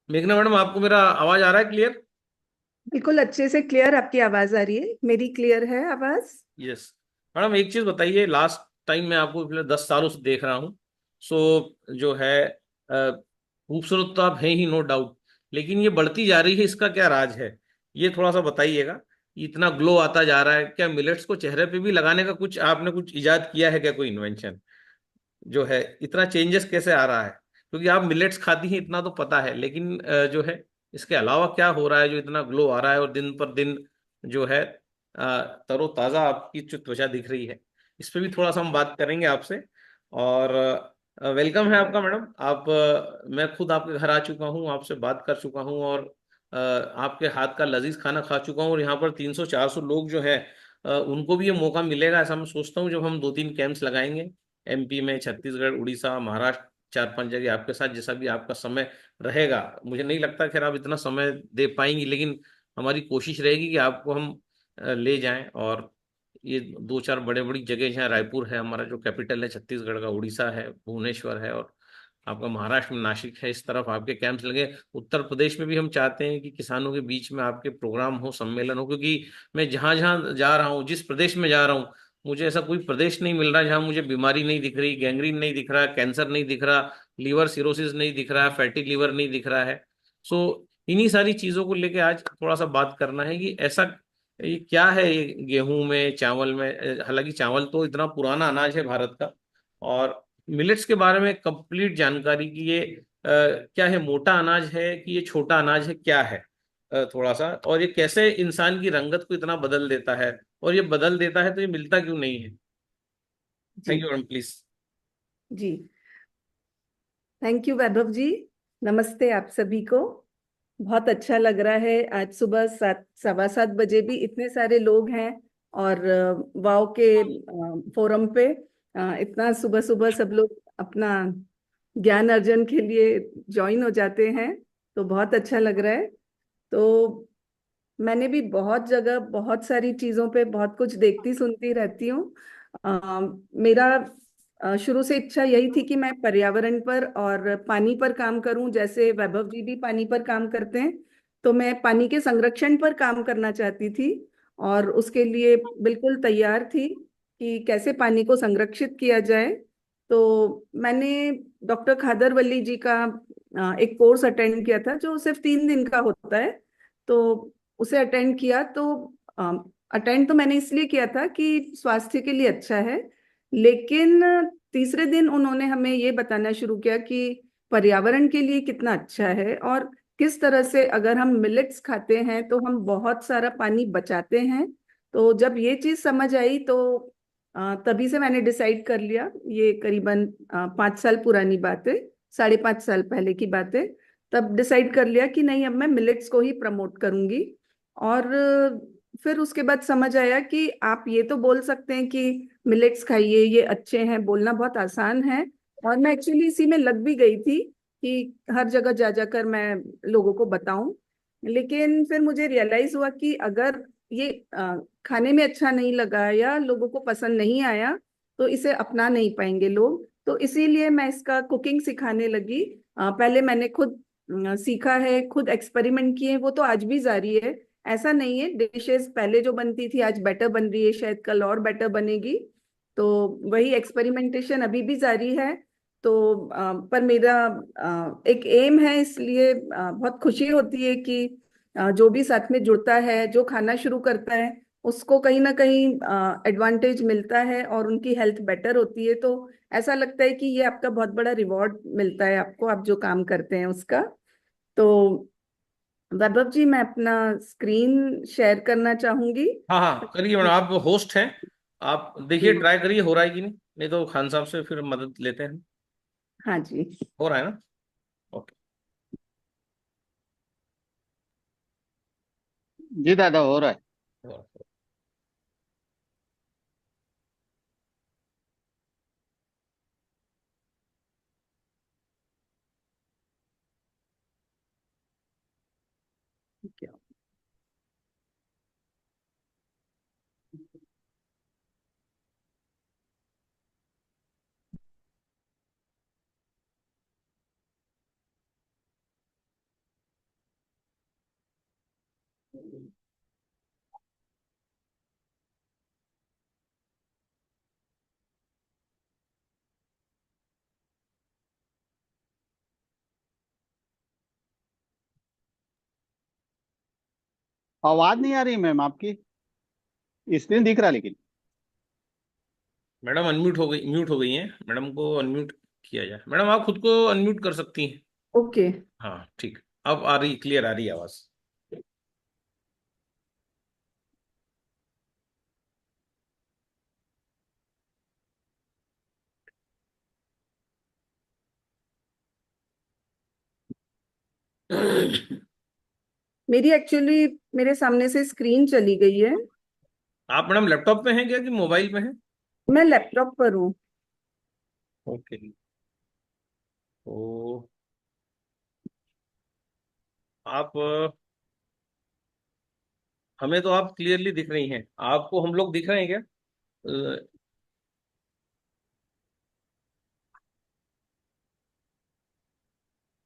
मेघना मैडम, आपको मेरा आवाज आ रहा है क्लियर? बिल्कुल अच्छे से क्लियर आपकी आवाज आ रही है। मेरी क्लियर है आवाज? यस। मैडम एक चीज बताइए, लास्ट टाइम मैं आपको पिछले 10 सालों से देख रहा हूँ। सो जो है खूबसूरत तो आप हैं ही, नो डाउट। लेकिन ये बढ़ती जा रही है, इसका क्या राज है? ये थोड़ा सा बताइएगा। इतना ग्लो आता जा रहा है, क्या मिलेट्स को चेहरे पे भी लगाने का कुछ आपने कुछ इजाद किया है क्या, कोई इन्वेंशन? जो है इतना चेंजेस कैसे आ रहा है? क्योंकि आप मिलेट्स खाती हैं इतना तो पता है, लेकिन जो है इसके अलावा क्या हो रहा है जो इतना ग्लो आ रहा है और दिन पर दिन जो है तरोताजा आपकी जो त्वचा दिख रही है। इस पे भी थोड़ा सा हम बात करेंगे आपसे। और वेलकम है आपका मैडम। आप मैं खुद आपके घर आ चुका हूँ, आपसे बात कर चुका हूँ, और आपके हाथ का लजीज खाना खा चुका हूँ। और यहाँ पर 300-400 लोग जो है उनको भी ये मौका मिलेगा ऐसा मैं सोचता हूँ, जब हम 2-3 कैंप्स लगाएंगे एमपी में, छत्तीसगढ़, उड़ीसा, महाराष्ट्र, 4-5 जगह आपके साथ, जैसा भी आपका समय रहेगा। मुझे नहीं लगता खैर आप इतना समय दे पाएंगी, लेकिन हमारी कोशिश रहेगी कि आपको हम ले जाएं। और ये 2-4 बड़े बड़ी जगह हैं, रायपुर है हमारा जो कैपिटल है छत्तीसगढ़ का, उड़ीसा है, भुवनेश्वर है, और आपका महाराष्ट्र में नासिक है। इस तरफ आपके कैंप्स लगे। उत्तर प्रदेश में भी हम चाहते हैं कि किसानों के बीच में आपके प्रोग्राम हो, सम्मेलन हो, क्योंकि मैं जहां जहां जा रहा हूँ, जिस प्रदेश में जा रहा हूँ, मुझे ऐसा कोई प्रदेश नहीं मिल रहा जहां मुझे बीमारी नहीं दिख रही, गैंग्रीन नहीं दिख रहा, कैंसर नहीं दिख रहा, लीवर सिरोसिस नहीं दिख रहा है, फैटी लीवर नहीं दिख रहा है। सो इन्हीं सारी चीजों को लेके आज थोड़ा सा बात करना है कि ऐसा ये क्या है, ये गेहूं में, चावल में। हालांकि चावल तो इतना पुराना अनाज है भारत का। और मिलेट्स के बारे में कंप्लीट जानकारी कि ये क्या है, मोटा अनाज है कि ये छोटा अनाज है, क्या है थोड़ा सा, और ये कैसे इंसान की रंगत को इतना बदल देता है, और ये बदल देता है तो ये मिलता क्यों नहीं है? थैंक जी। You madam, please. जी। Thank you Vaibhav ji. नमस्ते आप सभी को। बहुत अच्छा लग रहा है आज सुबह 7, 7:15 बजे भी इतने सारे लोग हैं। और वाव के फोरम पे इतना सुबह सुबह सब लोग अपना ज्ञान अर्जन के लिए ज्वाइन हो जाते हैं। तो बहुत अच्छा लग रहा है। तो मैंने भी बहुत जगह बहुत सारी चीजों पे बहुत कुछ देखती सुनती रहती हूँ। मेरा शुरू से इच्छा यही थी कि मैं पर्यावरण पर और पानी पर काम करूं, जैसे वैभव जी भी पानी पर काम करते हैं। तो मैं पानी के संरक्षण पर काम करना चाहती थी और उसके लिए बिल्कुल तैयार थी कि कैसे पानी को संरक्षित किया जाए। तो मैंने डॉक्टर खादरवल्ली जी का एक कोर्स अटेंड किया था जो सिर्फ 3 दिन का होता है। तो उसे अटेंड किया। तो अटेंड तो मैंने इसलिए किया था कि स्वास्थ्य के लिए अच्छा है। लेकिन तीसरे दिन उन्होंने हमें ये बताना शुरू किया कि पर्यावरण के लिए कितना अच्छा है और किस तरह से अगर हम मिलेट्स खाते हैं तो हम बहुत सारा पानी बचाते हैं। तो जब ये चीज समझ आई तो तभी से मैंने डिसाइड कर लिया। ये करीबन 5 साल पुरानी बात है, 5.5 साल पहले की बात है। तब डिसाइड कर लिया कि नहीं, अब मैं मिलेट्स को ही प्रमोट करूंगी। और फिर उसके बाद समझ आया कि आप ये तो बोल सकते हैं कि मिलेट्स खाइए, ये अच्छे हैं, बोलना बहुत आसान है। और मैं एक्चुअली इसी में लग भी गई थी कि हर जगह जा जाकर मैं लोगों को बताऊं। लेकिन फिर मुझे रियलाइज हुआ कि अगर ये खाने में अच्छा नहीं लगा या लोगों को पसंद नहीं आया तो इसे अपना नहीं पाएंगे लोग। तो इसीलिए मैं इसका कुकिंग सिखाने लगी। पहले मैंने खुद सीखा है, खुद एक्सपेरिमेंट किए, वो तो आज भी जारी है। ऐसा नहीं है, डिशेस पहले जो बनती थी आज बेटर बन रही है, शायद कल और बेटर बनेगी। तो वही एक्सपेरिमेंटेशन अभी भी जारी है। तो पर मेरा एक एम है, इसलिए बहुत खुशी होती है कि जो भी साथ में जुड़ता है, जो खाना शुरू करता है, उसको कहीं ना कहीं एडवांटेज मिलता है और उनकी हेल्थ बेटर होती है। तो ऐसा लगता है कि ये आपका बहुत बड़ा रिवॉर्ड मिलता है आपको, आप जो काम करते हैं उसका। तो वैभव जी, मैं अपना स्क्रीन शेयर करना चाहूंगी। हाँ हाँ, करिए मैडम, आप होस्ट हैं। आप देखिए, जी। ट्राई करिए हो रहा है कि नहीं, नहीं तो खान साहब से फिर मदद लेते हैं। हाँ जी। हो रहा है ना? ओके। जी दादा, हो रहा है। आवाज नहीं आ रही मैम आपकी। स्क्रीन दिख रहा लेकिन। मैडम म्यूट हो गई हैं। मैडम को अनम्यूट किया जाए। मैडम आप खुद को अनम्यूट कर सकती हैं। ओके। हाँ ठीक। अब आ रही, क्लियर आ रही है आवाज। मेरी एक्चुअली मेरे सामने से स्क्रीन चली गई है। आप मैडम लैपटॉप पे हैं क्या कि मोबाइल पे हैं? मैं लैपटॉप पर हूँ। ओके। तो आप हमें तो आप क्लियरली दिख रही हैं। आपको हम लोग दिख रहे हैं क्या?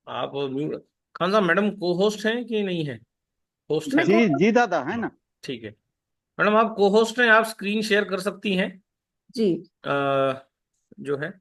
आप म्यूट। खान साहब, मैडम को होस्ट हैं कि नहीं है? होस्ट मैं हैं। को जी जी दादा है हाँ ना। ठीक है। मैडम आप को होस्ट हैं, आप स्क्रीन शेयर कर सकती हैं। जी। जो है।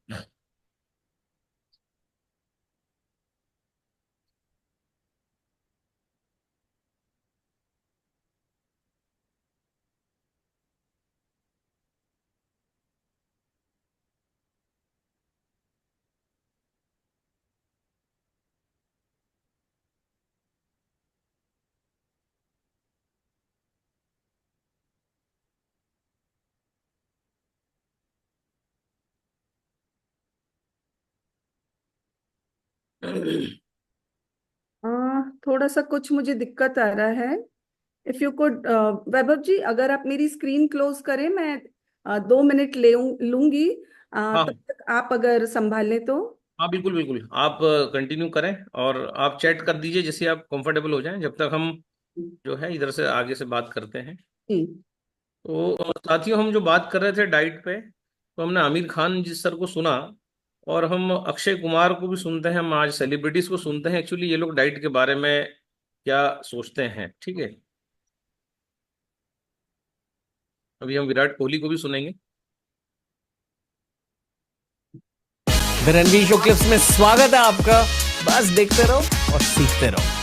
अ, थोड़ा सा कुछ मुझे दिक्कत आ रहा है। इफ यू कुड, वैभव जी, अगर आप मेरी स्क्रीन क्लोज करें, मैं 2 मिनट लूंगी। हाँ तब तक आप अगर संभालें तो। हाँ, बिल्कुल बिल्कुल, आप कंटिन्यू करें और आप चैट कर दीजिए जैसे आप कंफर्टेबल हो जाएं, जब तक हम जो है इधर से आगे से बात करते हैं। जी। तो साथियों, हम जो बात कर रहे थे डाइट पे, तो हमने आमिर खान जी सर को सुना, और हम अक्षय कुमार को भी सुनते हैं, हम आज सेलिब्रिटीज को सुनते हैं एक्चुअली ये लोग डाइट के बारे में क्या सोचते हैं। ठीक है, अभी हम विराट कोहली को भी सुनेंगे। द रणवीर शो क्लिप्स में स्वागत है आपका। बस देखते रहो और सीखते रहो।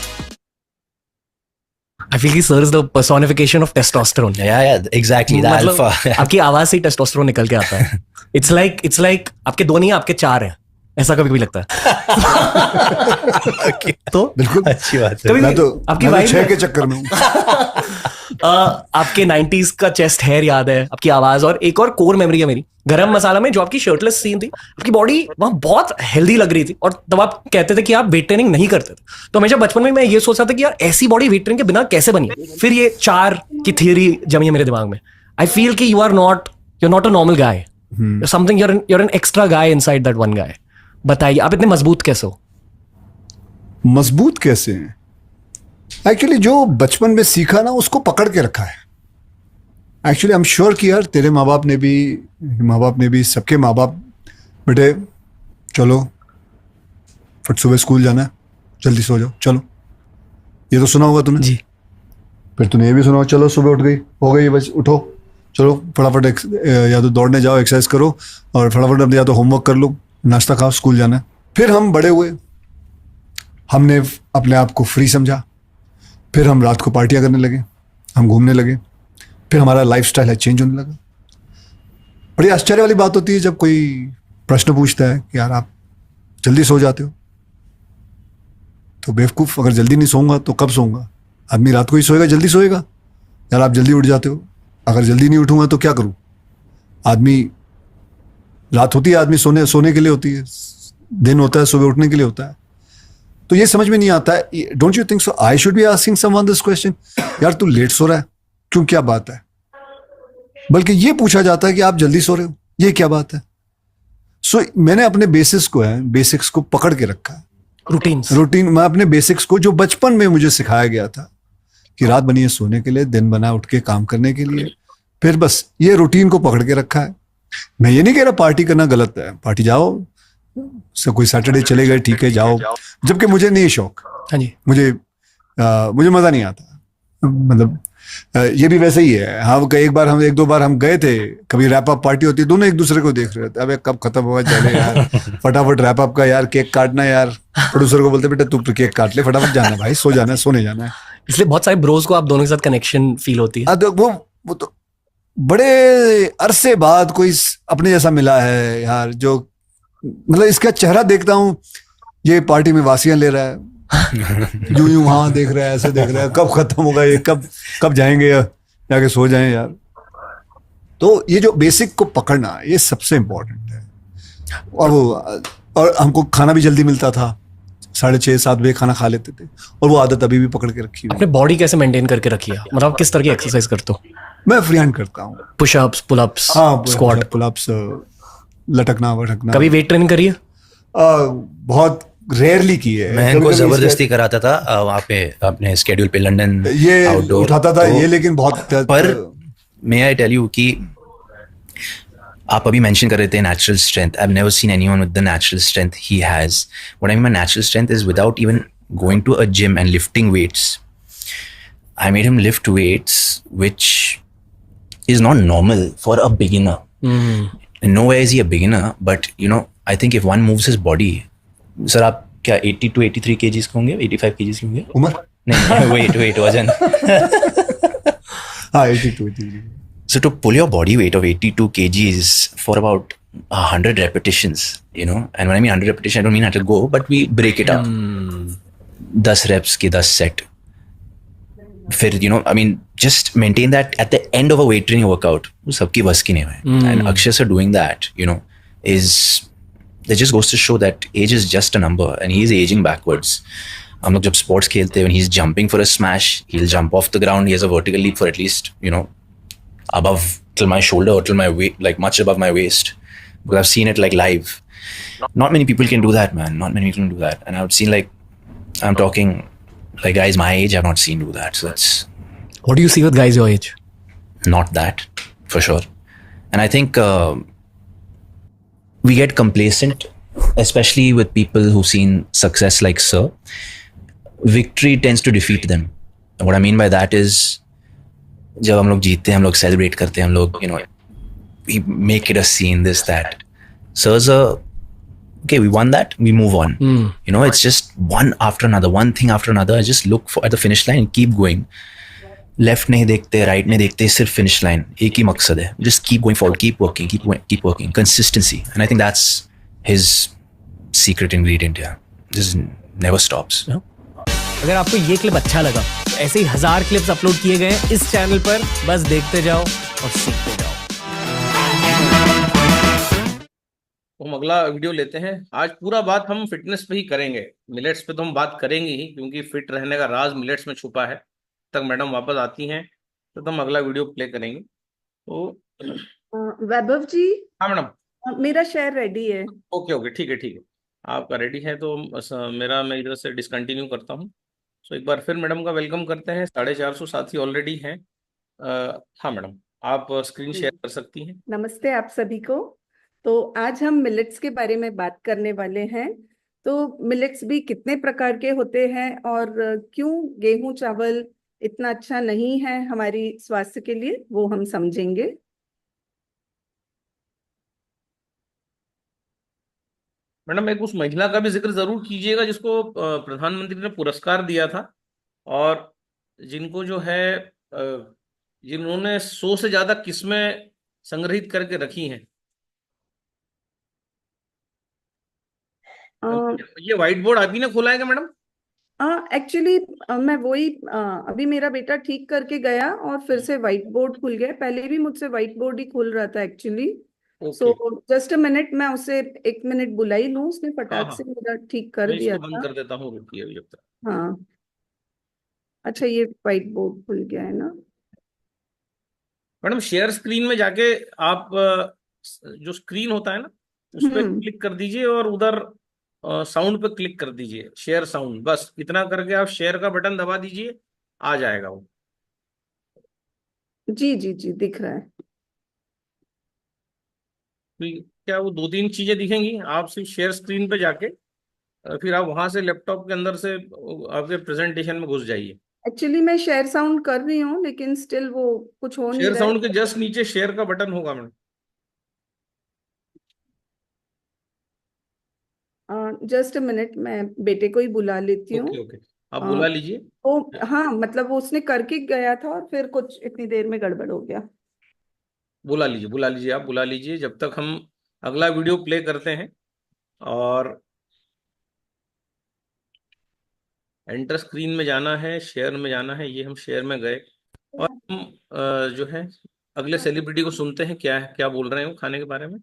I feel कि sir is the personification of testosterone. Yeah, exactly. The मतलब alpha. आपकी आवाज से ही टेस्टोस्टेरोन निकल के आता है। It's like आपके दो नहीं, आपके चार हैं, ऐसा कभी कभी लगता है। Okay. तो बिल्कुल अच्छी बात है। कभी मैं तो आपकी मैं तो वाइफ 6 के चक्कर में हूँ। आपके 90s का चेस्ट हेयर याद है, आपकी आवाज, और एक और कोर मेमोरी है मेरी, गरम मसाला में जो आपकी शर्टलेस सीन थी, आपकी बॉडी वहां बहुत हेल्दी लग रही थी, और तब आप कहते थे कि आप वेट ट्रेनिंग नहीं करते थे। तो हमेशा बचपन में मैं ये सोचता था कि यार ऐसी बॉडी वेट ट्रेनिंग के बिना कैसे बनी। फिर ये चार की थियरी जमी है मेरे दिमाग में। आई फील कि you are not a normal guy, something, you're an extra guy inside that one guy। बताइए आप इतने मजबूत कैसे हो? मजबूत कैसे हैं? एक्चुअली जो बचपन में सीखा ना उसको पकड़ के रखा है। एक्चुअली आई एम श्योर कि यार तेरे माँ बाप ने भी सबके माँ बाप, बेटे चलो फट सुबह स्कूल जाना है, जल्दी सो जाओ, चलो, ये तो सुना होगा तूने जी। फिर तूने ये भी सुना होगा, चलो सुबह उठ गई, हो गई बस, उठो चलो फटाफट या तो दौड़ने जाओ, एक्सरसाइज करो, और फटाफट या तो होमवर्क कर लो, नाश्ता खाओ, स्कूल जाना है। फिर हम बड़े हुए, हमने अपने आप को फ्री समझा, फिर हम रात को पार्टियां करने लगे, हम घूमने लगे, फिर हमारा लाइफस्टाइल है चेंज होने लगा। बड़ी आश्चर्य वाली बात होती है जब कोई प्रश्न पूछता है कि यार आप जल्दी सो जाते हो, तो बेवकूफ़, अगर जल्दी नहीं सोऊंगा तो कब सोऊंगा? आदमी रात को ही सोएगा, जल्दी सोएगा। यार आप जल्दी उठ जाते हो, अगर जल्दी नहीं उठूंगा तो क्या करूं? आदमी, रात होती है आदमी सोने के लिए होती है, दिन होता है सुबह उठने के लिए होता है। तो ये समझ में नहीं आता है। Don't you think so I should be asking someone this question, यार तू लेट सो रहा है क्यों, क्या बात है? बल्कि ये पूछा जाता है कि आप जल्दी सो रहे हो, ये क्या बात है? सो मैंने अपने बेसिक्स को पकड़ के रखा है। रूटीन, मैं अपने बेसिक्स को जो बचपन में मुझे सिखाया गया था कि रात बनी है सोने के लिए, दिन बना उठ के काम करने के लिए, फिर बस ये रूटीन को पकड़ के रखा है। मैं ये नहीं कह रहा पार्टी करना गलत है, पार्टी जाओ, से कोई सैटरडे चले गए ठीक है जाओ, जबकि मुझे नहीं शौक। हाँ जी। मुझे मजा नहीं आता। मतलब ये भी वैसे ही है। हम एक बार हम एक दो बार हम गए थे, कभी रैप अप पार्टी होती है, दोनों एक दूसरे को देख रहे थे, अबे कब खत्म होगा, चले यार फटाफट रैप अप का यार, केक काटना यार। प्रोड्यूसर को बोलते बेटा तू केक काट ले, फटाफट जाना है भाई, सो जाना है, सोने जाना है। इसलिए बहुत सारे ब्रोस को आप दोनों के साथ कनेक्शन फील होती है। तो वो तो बड़े अरसे बाद कोई अपने जैसा मिला है यार, जो मतलब इसका चेहरा देखता हूँ, ये पार्टी में वासियां ले रहा है, यूं यूं वहां देख रहा है, ऐसे देख रहा है, कब खत्म होगा ये, कब जाएंगे जाके सो जाएं यार। तो ये जो बेसिक को पकड़ना, ये सबसे इम्पोर्टेंट है। और हमको खाना भी जल्दी मिलता था, 6:30-7 बजे खाना खा लेते थे, और वो आदत अभी भी पकड़ के रखी हुई अपने बॉडी कैसे मेंटेन करके रखी है, मतलब आप किस तरह की एक्सरसाइज करते हो? है। मैं फ्री हैंड करता हूँ, पुशअप्स, पुलअप्स, हाँ, स्क्वाट? पुलअप्स, लटकना वटकना। कभी वेट ट्रेनिंग करी है? बहुत रेयरली की है। मैं कभी इनको कभी जबरदस्ती कराता था वहाँ पे अपने स्केड्यूल पे, लंदन ये आउटडोर उठाता था तो, ये, लेकिन बहुत पर मे आई टेल यू कि आप अभी मेंशन कर रहे थे natural strength. I have never seen anyone with the natural strength he has. What I mean by natural strength is without even going to a gym and lifting weights. I made him lift weights, which is not normal for a beginner. In no way is he a beginner, but you know, I think if one moves his body, sir, आप क्या 80 to 83 kgs के होंगे, 85 kgs के होंगे? उम्र, नहीं, wait, वजन. हाँ 82। So to pull your body weight of 82 kgs for about 100 repetitions, you know, and when I mean 100 repetitions, I don't mean I have to go, but we break it up. 10 reps के 10 set. फिर you know, I mean, just maintain that at the end of a weight training workout. वो सबकी बस की नहीं है. And Akshay sir doing that, you know, it just goes to show that age is just a number, and he is aging backwards. हम लोग जब sports खेलते हैं, when he's jumping for a smash, he'll jump off the ground. He has a vertical leap for at least, you know, above till my shoulder or till my waist, like much above my waist. Because I've seen it like live. Not many people can do that, man. Not many people can do that. And I've seen like, I'm talking. Like guys my age, I've not seen do that. So that's What do you see with guys your age? not that, for sure. And I think we get complacent, especially with people who've seen success like Sir. Victory tends to defeat them. And what I mean by that is, जब हम लोग जीतते हैं, हम लोग celebrate करते हैं, हम लोग, you know, we make it a scene, this, that. Sir's okay, we won that, we move on. You know, it's just one after another, one thing after another. I just look at the finish line and keep going. Left नहीं देखते, right नहीं देखते, सिर्फ finish line, एक ही मकसद है. Just keep going forward, keep working, keep working. Consistency. And I think that's his secret ingredient, yeah. Just never stops. अगर आपको ये क्लिप अच्छा लगा, ऐसे ही 1000 क्लिप्स अपलोड किए गए हैं इस चैनल पर, बस देखते जाओ और सीखते जाओ। तो हम अगला वीडियो लेते हैं। आज पूरा बात हम फिटनेस पे ही करेंगे, मिलेट्स पे तो हम बात करेंगे ही, क्योंकि फिट रहने का राज मिलेट्स में छुपा है। तक मैडम वापस आती हैं तो हम अगला वीडियो प्ले करेंगे। तो वैभव जी, हाँ मैडम, मेरा शेयर रेडी है। ओके ठीक है, आपका रेडी है तो मैं इधर से डिसकंटिन्यू करता हूँ। सो एक बार फिर मैडम का वेलकम करते हैं। 450 साथी ऑलरेडी हैं। हाँ मैडम, आप स्क्रीन शेयर कर सकती हैं। नमस्ते आप सभी को। तो आज हम मिलेट्स के बारे में बात करने वाले हैं। तो मिलेट्स भी कितने प्रकार के होते हैं और क्यों गेहूं चावल इतना अच्छा नहीं है हमारी स्वास्थ्य के लिए, वो हम समझेंगे। मैडम, एक उस महिला का भी जिक्र जरूर कीजिएगा जिसको प्रधानमंत्री ने पुरस्कार दिया था, और जिनको जो है जिन्होंने 100 से ज्यादा किस्में संग्रहित करके रखी हैं। ये व्हाइट बोर्ड आप ही ने खोला है क्या मैडम? एक्चुअली मैं वही अभी मेरा बेटा ठीक करके गया और फिर से व्हाइट बोर्ड खुल गया। पहले भी मुझसे व्हाइट बोर्ड ही खुल रहा था actually. So just a minute, मैं उसे 1 मिनट बुलाई लूं, उसने फटाक से मेरा ठीक कर दिया बंद था। कर देता हूँ, रुकिए अभी जब तक। हाँ, अच्छा ये व्हाइट बोर्ड खुल गया है ना। मैडम, शेयर स्क्रीन में जाके आप जो स्क्रीन होता है ना, उस पर क्लिक कर दीजिए और उधर साउंड पे क्लिक कर दीजिए, शेयर साउंड, बस इतना करके आप शेयर का बटन दबा दीजिए, आ जाएगा वो। जी जी जी, दिख रहा है। क्या वो 2-3 चीजें दिखेंगी, आप सिर्फ शेयर स्क्रीन पे जाके फिर आप वहां से लैपटॉप के अंदर से आपके प्रेजेंटेशन में घुस जाइए। एक्चुअली मैं शेयर साउंड कर रही हूँ, लेकिन स्टिल वो कुछ हो नहीं शेयर रहा साउंड के जस्ट नीचे शेयर का बटन होगा मैडम। है। जस्ट अ मिनट, मैं बेटे को ही बुला लेती हूँ। ओके ओके, आप अ, बुला लीजिए। तो हाँ, मतलब वो उसने करके गया था और फिर कुछ इतनी देर में गड़बड़ हो गया। बुला लीजिए, आप बुला लीजिए जब तक हम अगला वीडियो प्ले करते हैं। और एंटर स्क्रीन में जाना है, शेयर में जाना है, ये हम शेयर में गए। और हम जो है अगले सेलिब्रिटी को सुनते हैं, क्या क्या बोल रहे हैं वो खाने के बारे में।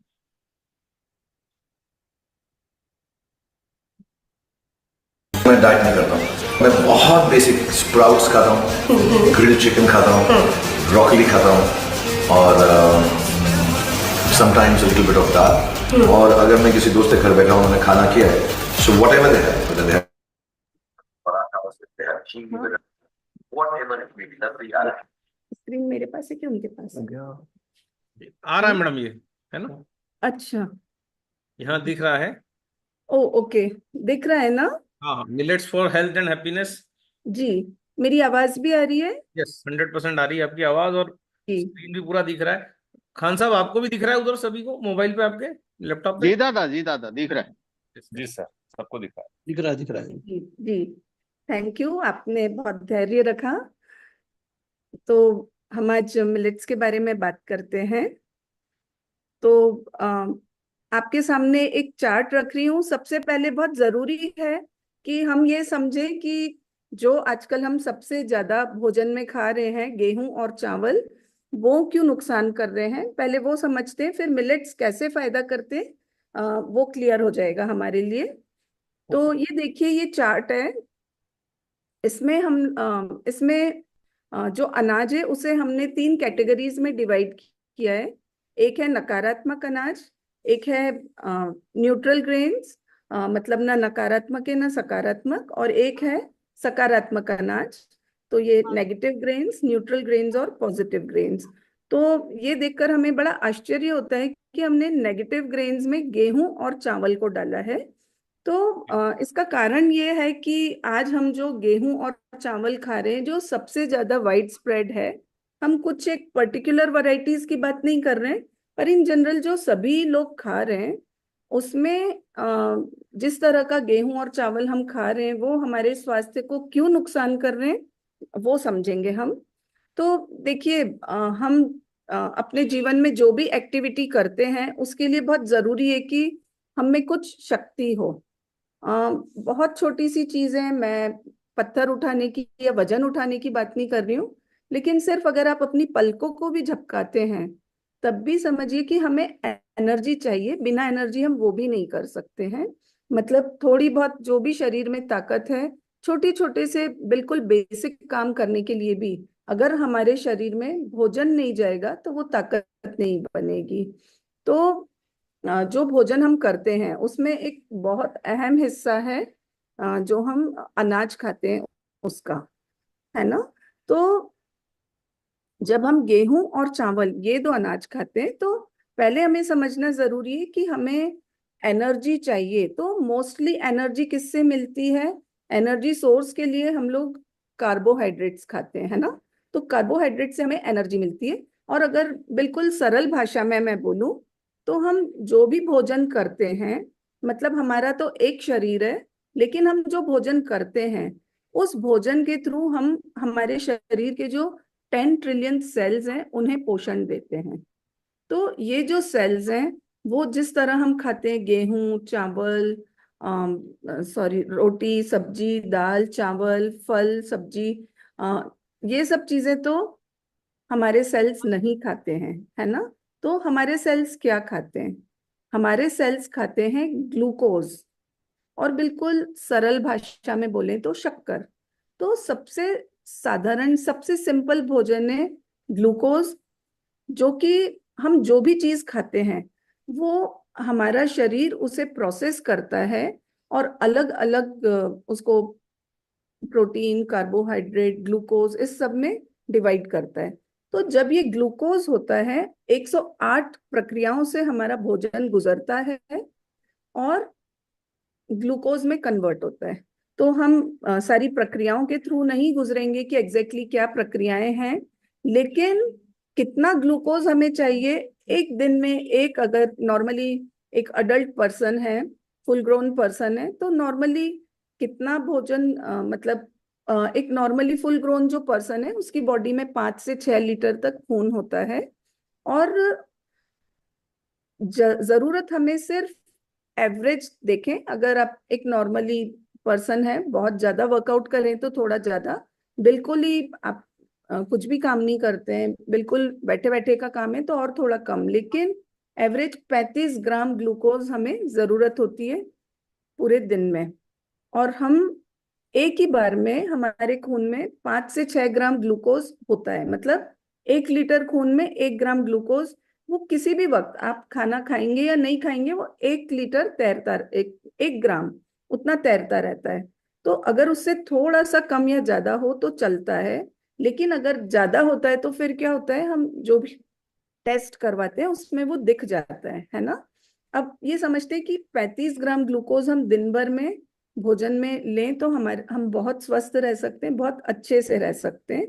मैं डाइट नहीं करता हूँ, मैं बहुत बेसिक स्प्राउट्स खाता हूँ, ग्रिल्ड चिकन खाता हूँ, ब्रोकली खाता हूँ, और समटाइम्स लिटिल बिट ऑफ दाल। और अगर मैं किसी दोस्त के घर बैठा हूँ, उन्होंने खाना किया है, so what ever they have, whether they have paratha or they have cheese, whatever it may be, that's the reality. Screen मेरे पास है कि उनके पास है? आ रहा है मैडम, ये है ना, अच्छा। यहाँ दिख रहा है। ओ ओके, दिख रहा है ना? हाँ हाँ, millets for health and happiness. जी। मेरी आवाज भी आ रही है? यस, 100% आ रही है आपकी आवाज, और जी। स्क्रीन भी पूरा दिख रहा है। खान साहब, आपको भी दिख रहा है उधर सभी को, मोबाइल पे आपके, लैपटॉप पे? जी दादा दिख रहा है। जी सर, सबको दिख रहा है। दिख रहा है। जी जी, थैंक यू, आपने बहुत धैर्य रखा। तो हम आज मिलेट्स के बारे में बात करते हैं। तो आपके सामने एक चार्ट रख रही हूँ। सबसे पहले बहुत जरूरी है कि हम ये समझें कि जो आजकल हम सबसे ज्यादा भोजन में खा रहे हैं, गेहूं और चावल, वो क्यों नुकसान कर रहे हैं, पहले वो समझते हैं, फिर मिलेट्स कैसे फायदा करते हैं, वो क्लियर हो जाएगा हमारे लिए। तो ये देखिए, ये चार्ट है। इसमें इसमें जो अनाज है उसे हमने 3 कैटेगरीज में डिवाइड किया है। एक है नकारात्मक अनाज, एक है न्यूट्रल ग्रेन्स, मतलब ना नकारात्मक है ना सकारात्मक, और एक है सकारात्मक अनाज। तो ये नेगेटिव ग्रेन्स, न्यूट्रल ग्रेन्स और पॉजिटिव ग्रेन्स। तो ये देखकर हमें बड़ा आश्चर्य होता है कि हमने नेगेटिव ग्रेन्स में गेहूं और चावल को डाला है। तो इसका कारण ये है कि आज हम जो गेहूं और चावल खा रहे हैं, जो सबसे ज्यादा वाइड स्प्रेड है, हम कुछ एक पर्टिकुलर वैरायटीज की बात नहीं कर रहे हैं, पर इन जनरल जो सभी लोग खा रहे हैं, उसमें जिस तरह का गेहूं और चावल हम खा रहे हैं, वो हमारे स्वास्थ्य को क्यों नुकसान कर रहे हैं, वो समझेंगे हम। तो देखिए, हम अपने जीवन में जो भी एक्टिविटी करते हैं, उसके लिए बहुत जरूरी है कि हम में कुछ शक्ति हो। बहुत छोटी सी चीजें, मैं पत्थर उठाने की या वजन उठाने की बात नहीं कर रही हूँ, लेकिन सिर्फ अगर आप अपनी पलकों को भी झपकाते हैं, तब भी समझिए कि हमें एनर्जी चाहिए। बिना एनर्जी हम वो भी नहीं कर सकते हैं। मतलब थोड़ी बहुत जो भी शरीर में ताकत है, छोटे छोटे से बिल्कुल बेसिक काम करने के लिए भी, अगर हमारे शरीर में भोजन नहीं जाएगा तो वो ताकत नहीं बनेगी। तो जो भोजन हम करते हैं उसमें एक बहुत अहम हिस्सा है जो हम अनाज खाते हैं उसका, है ना। तो जब हम गेहूं और चावल ये 2 अनाज खाते हैं, तो पहले हमें समझना जरूरी है कि हमें एनर्जी चाहिए। तो मोस्टली एनर्जी किससे मिलती है? एनर्जी सोर्स के लिए हम लोग कार्बोहाइड्रेट्स खाते हैं, है ना। तो कार्बोहाइड्रेट से हमें एनर्जी मिलती है। और अगर बिल्कुल सरल भाषा में मैं बोलूं, तो हम जो भी भोजन करते हैं, मतलब हमारा तो एक शरीर है, लेकिन हम जो भोजन करते हैं, उस भोजन के थ्रू हम हमारे शरीर के जो 10 ट्रिलियन सेल्स हैं, उन्हें पोषण देते हैं। तो ये जो सेल्स हैं, वो जिस तरह हम खाते हैं, गेहूं, चावल, सॉरी, रोटी, सब्जी, दाल, चावल, फल, सब्जी, ये सब चीजें तो हमारे सेल्स नहीं खाते हैं, है ना। तो हमारे सेल्स क्या खाते हैं? हमारे सेल्स खाते हैं ग्लूकोज, और बिल्कुल सरल भाषा में बोले तो शक्कर। तो सबसे साधारण, सबसे सिंपल भोजन है ग्लूकोज, जो कि हम जो भी चीज खाते हैं, वो हमारा शरीर उसे प्रोसेस करता है और अलग अलग उसको प्रोटीन, कार्बोहाइड्रेट, ग्लूकोज, इस सब में डिवाइड करता है। तो जब ये ग्लूकोज होता है, 108 प्रक्रियाओं से हमारा भोजन गुजरता है और ग्लूकोज में कन्वर्ट होता है। तो हम सारी प्रक्रियाओं के थ्रू नहीं गुजरेंगे कि एग्जैक्टली क्या प्रक्रियाएं हैं, लेकिन कितना ग्लूकोज हमें चाहिए एक दिन में। एक अगर नॉर्मली एक अडल्ट पर्सन है, फुल ग्रोन पर्सन है, तो नॉर्मली कितना भोजन मतलब एक नॉर्मली फुल ग्रोन जो पर्सन है उसकी बॉडी में 5 से 6 लीटर तक खून होता है। और जरूरत हमें सिर्फ एवरेज देखें, अगर आप एक नॉर्मली पर्सन है, बहुत ज्यादा वर्कआउट करें तो थोड़ा ज्यादा, बिल्कुल ही आप कुछ भी काम नहीं करते हैं, बिल्कुल बैठे बैठे का काम है तो और थोड़ा कम, लेकिन एवरेज 35 ग्राम ग्लूकोज हमें जरूरत होती है पूरे दिन में। और हम एक ही बार में हमारे खून में 5 से 6 ग्राम ग्लूकोज होता है, मतलब 1 लीटर खून में 1 ग्राम ग्लूकोज। वो किसी भी वक्त आप खाना खाएंगे या नहीं खाएंगे, वो 1 लीटर तैरता, 1 ग्राम उतना तैरता रहता है। तो अगर उससे थोड़ा सा कम या ज्यादा हो तो चलता है, लेकिन अगर ज्यादा होता है तो फिर क्या होता है, हम जो भी टेस्ट करवाते हैं उसमें वो दिख जाता है ना। अब ये समझते हैं कि 35 ग्राम ग्लूकोज हम दिन भर में भोजन में लें तो हम बहुत स्वस्थ रह सकते हैं, बहुत अच्छे से रह सकते हैं।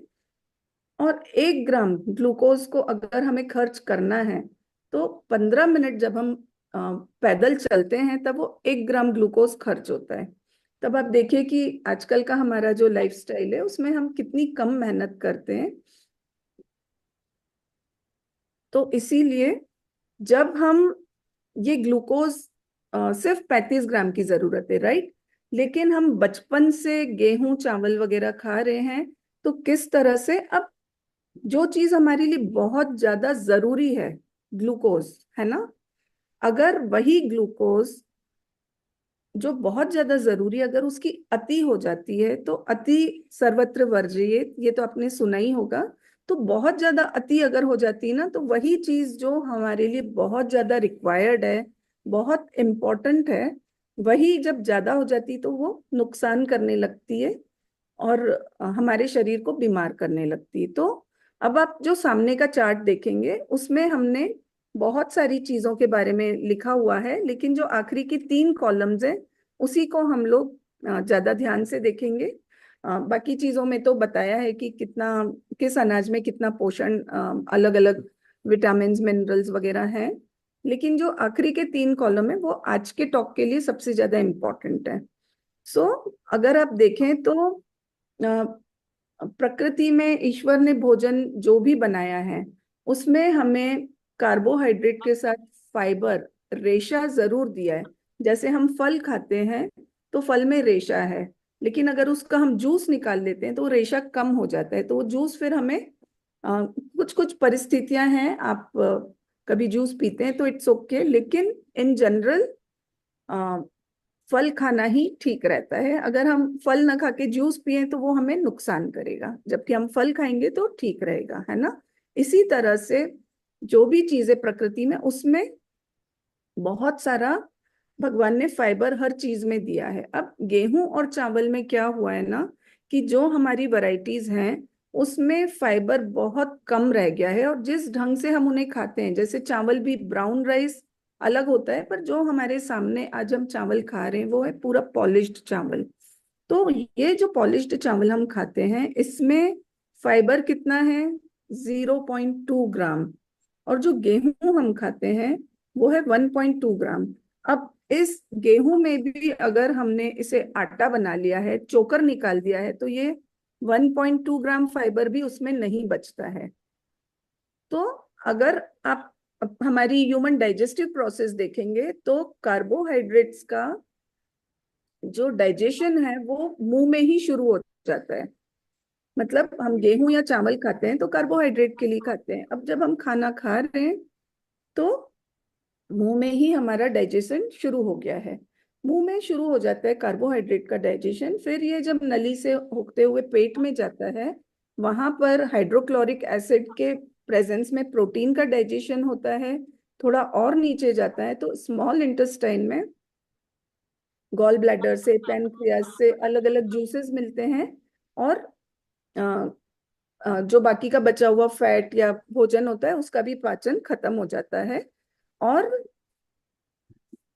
और 1 ग्राम ग्लूकोज को अगर हमें खर्च करना है तो 15 मिनट जब हम पैदल चलते हैं तब वो 1 ग्राम ग्लूकोज खर्च होता है। तब आप देखिए कि आजकल का हमारा जो लाइफस्टाइल है उसमें हम कितनी कम मेहनत करते हैं। तो इसीलिए जब हम ये ग्लूकोज सिर्फ 35 ग्राम की जरूरत है, राइट, लेकिन हम बचपन से गेहूं चावल वगैरह खा रहे हैं, तो किस तरह से अब जो चीज हमारे लिए बहुत ज्यादा जरूरी है, ग्लूकोज, है ना, अगर वही ग्लूकोज जो बहुत ज्यादा जरूरी, अगर उसकी अति हो जाती है तो अति सर्वत्र वर्ज्य, ये तो आपने सुना ही होगा। तो बहुत ज्यादा अति अगर हो जाती है ना, तो वही चीज जो हमारे लिए बहुत ज्यादा रिक्वायर्ड है, बहुत इम्पोर्टेंट है, वही जब ज्यादा हो जाती तो वो नुकसान करने लगती है और हमारे शरीर को बीमार करने लगती है। तो अब आप जो सामने का चार्ट देखेंगे उसमें हमने बहुत सारी चीजों के बारे में लिखा हुआ है, लेकिन जो आखिरी की 3 कॉलम्स है उसी को हम लोग ज्यादा ध्यान से देखेंगे। बाकी चीजों में तो बताया है कि कितना, किस अनाज में कितना पोषण, अलग अलग विटामिन मिनरल्स वगैरह हैं, लेकिन जो आखिरी के 3 कॉलम है वो आज के टॉक के लिए सबसे ज्यादा इम्पोर्टेंट है। सो अगर आप देखें तो प्रकृति में ईश्वर ने भोजन जो भी बनाया है उसमें हमें कार्बोहाइड्रेट के साथ फाइबर, रेशा जरूर दिया है। जैसे हम फल खाते हैं तो फल में रेशा है, लेकिन अगर उसका हम जूस निकाल लेते हैं तो वो रेशा कम हो जाता है, तो वो जूस फिर हमें कुछ कुछ परिस्थितियां हैं, आप कभी जूस पीते हैं तो इट्स ओके, लेकिन इन जनरल फल खाना ही ठीक रहता है। अगर हम फल ना खा के जूस पिए तो वो हमें नुकसान करेगा, जबकि हम फल खाएंगे तो ठीक रहेगा, है ना। इसी तरह से जो भी चीजें प्रकृति में, उसमें बहुत सारा भगवान ने फाइबर हर चीज में दिया है। अब गेहूं और चावल में क्या हुआ है ना, कि जो हमारी वैरायटीज हैं उसमें फाइबर बहुत कम रह गया है, और जिस ढंग से हम उन्हें खाते हैं, जैसे चावल भी ब्राउन राइस अलग होता है, पर जो हमारे सामने आज हम चावल खा रहे हैं वो है पूरा पॉलिश्ड चावल। तो ये जो पॉलिश्ड चावल हम खाते हैं इसमें फाइबर कितना है, 0.2 ग्राम, और जो गेहूं हम खाते हैं वो है 1.2 ग्राम। अब इस गेहूं में भी अगर हमने इसे आटा बना लिया है, चोकर निकाल दिया है, तो ये 1.2 ग्राम फाइबर भी उसमें नहीं बचता है। तो अगर आप हमारी ह्यूमन डाइजेस्टिव प्रोसेस देखेंगे तो कार्बोहाइड्रेट्स का जो डाइजेशन है वो मुंह में ही शुरू हो जाता है। मतलब हम गेहूं या चावल खाते हैं तो कार्बोहाइड्रेट के लिए खाते हैं, अब जब हम खाना खा रहे हैं तो मुंह में ही हमारा डाइजेशन शुरू हो गया है, मुंह में शुरू हो जाता है कार्बोहाइड्रेट का डाइजेशन। फिर ये जब नली से होते हुए पेट में जाता है, वहां पर हाइड्रोक्लोरिक एसिड के प्रेजेंस में प्रोटीन का डाइजेशन होता है। थोड़ा और नीचे जाता है तो स्मॉल इंटेस्टाइन में गॉल ब्लैडर से, पैनक्रियास से अलग अलग जूसेस मिलते हैं, और जो बाकी का बचा हुआ फैट या भोजन होता है उसका भी पाचन खत्म हो जाता है। और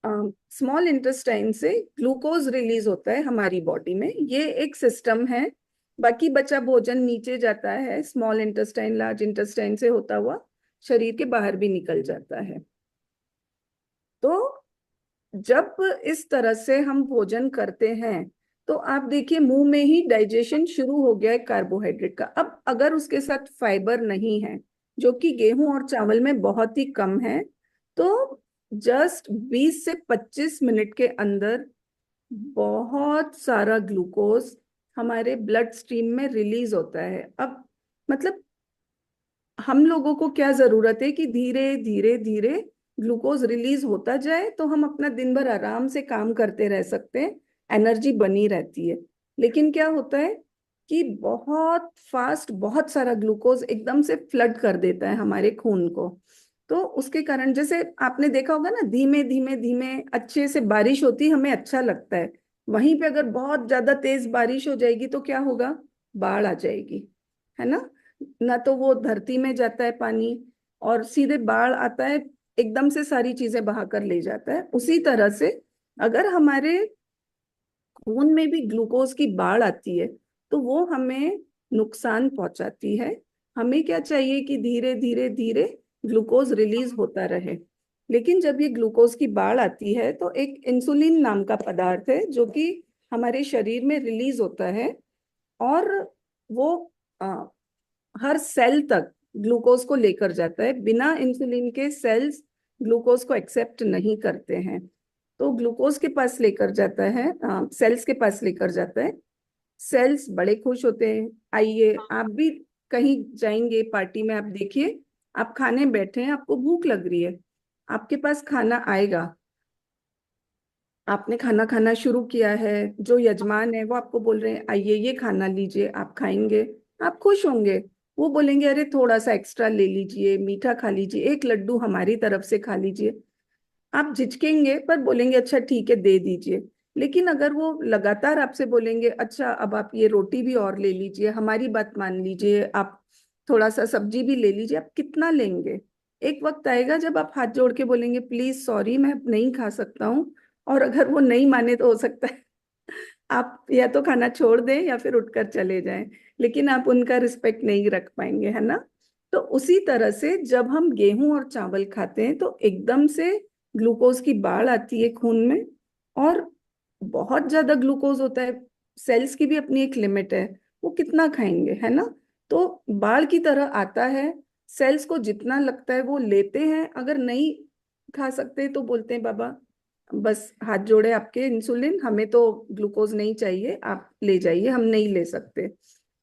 स्मॉल इंटेस्टाइन से ग्लूकोज रिलीज होता है हमारी बॉडी में, ये एक सिस्टम है। बाकी बचा भोजन नीचे जाता है, स्मॉल इंटेस्टाइन लार्ज इंटेस्टाइन से होता हुआ शरीर के बाहर भी निकल जाता है। तो जब इस तरह से हम भोजन करते हैं तो आप देखिए मुंह में ही डाइजेशन शुरू हो गया है कार्बोहाइड्रेट का। अब अगर उसके साथ फाइबर नहीं है, जो कि गेहूं और चावल में बहुत ही कम है, तो जस्ट 20 से 25 मिनट के अंदर बहुत सारा ग्लूकोज हमारे ब्लड स्ट्रीम में रिलीज होता है। अब मतलब हम लोगों को क्या जरूरत है कि धीरे धीरे धीरे ग्लूकोज रिलीज होता जाए तो हम अपना दिन भर आराम से काम करते रह सकते हैं, एनर्जी बनी रहती है। लेकिन क्या होता है कि बहुत फास्ट बहुत सारा ग्लूकोज एकदम से फ्लड कर देता है हमारे खून को। तो उसके कारण जैसे आपने देखा होगा ना, धीमे धीमे धीमे अच्छे से बारिश होती है, हमें अच्छा लगता है। वहीं पे अगर बहुत ज्यादा तेज बारिश हो जाएगी तो क्या होगा, बाढ़ आ जाएगी, है ना तो वो धरती में जाता है पानी और सीधे बाढ़ आता है, एकदम से सारी चीजें बहा कर ले जाता है। उसी तरह से अगर हमारे खून में भी ग्लूकोज की बाढ़ आती है तो वो हमें नुकसान पहुंचाती है। हमें क्या चाहिए कि धीरे धीरे धीरे ग्लूकोज रिलीज होता रहे। लेकिन जब ये ग्लूकोज की बाढ़ आती है तो एक इंसुलिन नाम का पदार्थ है जो कि हमारे शरीर में रिलीज होता है, और वो हर सेल तक ग्लूकोज को लेकर जाता है। बिना इंसुलिन के सेल्स ग्लूकोज को एक्सेप्ट नहीं करते हैं, तो ग्लूकोज के पास लेकर जाता है, सेल्स के पास लेकर जाता है। सेल्स बड़े खुश होते हैं। आइए आप भी कहीं जाएंगे पार्टी में, आप देखिए आप खाने बैठे हैं, आपको भूख लग रही है, आपके पास खाना आएगा, आपने खाना खाना शुरू किया है, जो यजमान है वो आपको बोल रहे हैं आइए ये खाना लीजिए, आप खाएंगे, आप खुश होंगे। वो बोलेंगे अरे थोड़ा सा एक्स्ट्रा ले लीजिए, मीठा खा लीजिए, एक लड्डू हमारी तरफ से खा लीजिए। आप झिझकेंगे पर बोलेंगे अच्छा ठीक है दे दीजिए। लेकिन अगर वो लगातार आपसे बोलेंगे अच्छा अब आप ये रोटी भी और ले लीजिए, हमारी बात मान लीजिए, आप थोड़ा सा सब्जी भी ले लीजिए, आप कितना लेंगे? एक वक्त आएगा जब आप हाथ जोड़ के बोलेंगे प्लीज सॉरी मैं नहीं खा सकता हूँ। और अगर वो नहीं माने तो हो सकता है आप या तो खाना छोड़ दें या फिर उठकर चले जाएं, लेकिन आप उनका रिस्पेक्ट नहीं रख पाएंगे, है ना। तो उसी तरह से जब हम गेहूं और चावल खाते हैं तो एकदम से ग्लूकोज की बाढ़ आती है खून में, और बहुत ज्यादा ग्लूकोज होता है। सेल्स की भी अपनी एक लिमिट है, वो कितना खाएंगे, है ना। तो बाढ़ की तरह आता है, सेल्स को जितना लगता है वो लेते हैं, अगर नहीं खा सकते तो बोलते हैं बाबा बस हाथ जोड़े आपके, इंसुलिन हमें तो ग्लूकोज नहीं चाहिए, आप ले जाइए, हम नहीं ले सकते।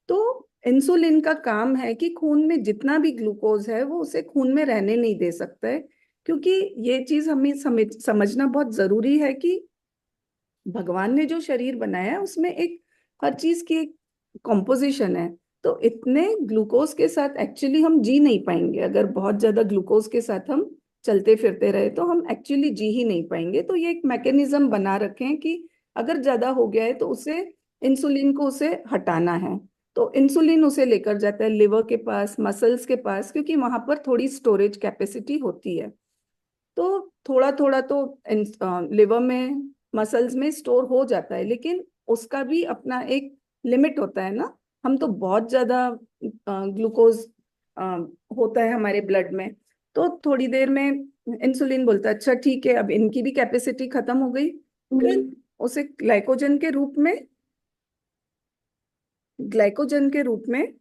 तो इंसुलिन का काम है कि खून में जितना भी ग्लूकोज है वो उसे खून में रहने नहीं दे सकता है। क्योंकि ये चीज हमें समझना बहुत जरूरी है कि भगवान ने जो शरीर बनाया है उसमें एक हर चीज की एक कॉम्पोजिशन है। तो इतने ग्लूकोज के साथ एक्चुअली हम जी नहीं पाएंगे। अगर बहुत ज्यादा ग्लूकोज के साथ हम चलते फिरते रहे तो हम एक्चुअली जी ही नहीं पाएंगे। तो ये एक मैकेनिज्म बना रखे हैं कि अगर ज्यादा हो गया है तो उसे इंसुलिन को उसे हटाना है। तो इंसुलिन उसे लेकर जाता है लिवर के पास, मसल्स के पास, क्योंकि वहां पर थोड़ी स्टोरेज कैपेसिटी होती है। तो थोड़ा थोड़ा तो लिवर में, मसल्स में स्टोर हो जाता है, लेकिन उसका भी अपना एक लिमिट होता है ना। हम तो बहुत ज्यादा ग्लूकोज होता है हमारे ब्लड में, तो थोड़ी देर में इंसुलिन बोलता है अच्छा ठीक है अब इनकी भी कैपेसिटी खत्म हो गई, फिर उसे ग्लाइकोजन के रूप में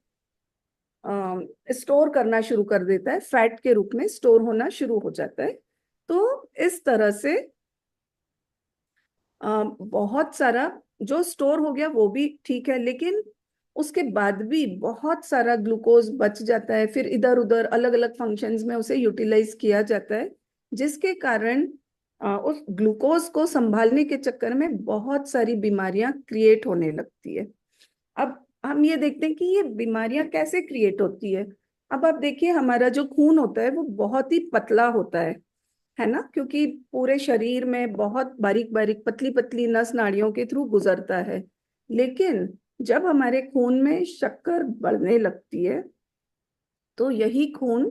स्टोर करना शुरू कर देता है, फैट के रूप में स्टोर होना शुरू हो जाता है। तो इस तरह से बहुत सारा जो स्टोर हो गया वो भी ठीक है, लेकिन उसके बाद भी बहुत सारा ग्लूकोज बच जाता है, फिर इधर उधर अलग अलग फंक्शंस में उसे यूटिलाइज किया जाता है, जिसके कारण उस ग्लूकोज को संभालने के चक्कर में बहुत सारी बीमारियां क्रिएट होने लगती है। अब हम ये देखते हैं कि ये बीमारियां कैसे क्रिएट होती है। अब आप देखिए हमारा जो खून होता है वो बहुत ही पतला होता है ना, क्योंकि पूरे शरीर में बहुत बारीक बारीक पतली पतली नस नाड़ियों के थ्रू गुजरता है। लेकिन जब हमारे खून में शक्कर बढ़ने लगती है तो यही खून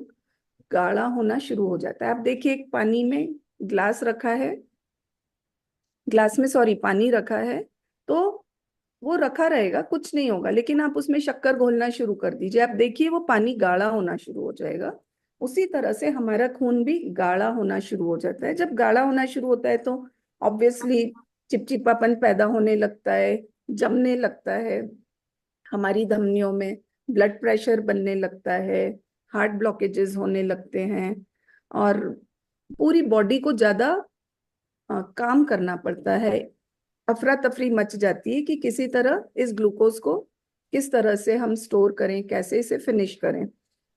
गाढ़ा होना शुरू हो जाता है। आप देखिए एक पानी में ग्लास रखा है, ग्लास में सॉरी पानी रखा है, तो वो रखा रहेगा, कुछ नहीं होगा, लेकिन आप उसमें शक्कर घोलना शुरू कर दीजिए, आप देखिए वो पानी गाढ़ा होना शुरू हो जाएगा। उसी तरह से हमारा खून भी गाढ़ा होना शुरू हो जाता है। जब गाढ़ा होना शुरू होता है तो ऑब्वियसली चिपचिपापन पैदा होने लगता है, जमने लगता है हमारी धमनियों में, ब्लड प्रेशर बनने लगता है, हार्ट ब्लॉकेजेस होने लगते हैं, और पूरी बॉडी को ज्यादा काम करना पड़ता है। अफरा तफरी मच जाती है कि किसी तरह इस ग्लूकोज को किस तरह से हम स्टोर करें, कैसे इसे फिनिश करें।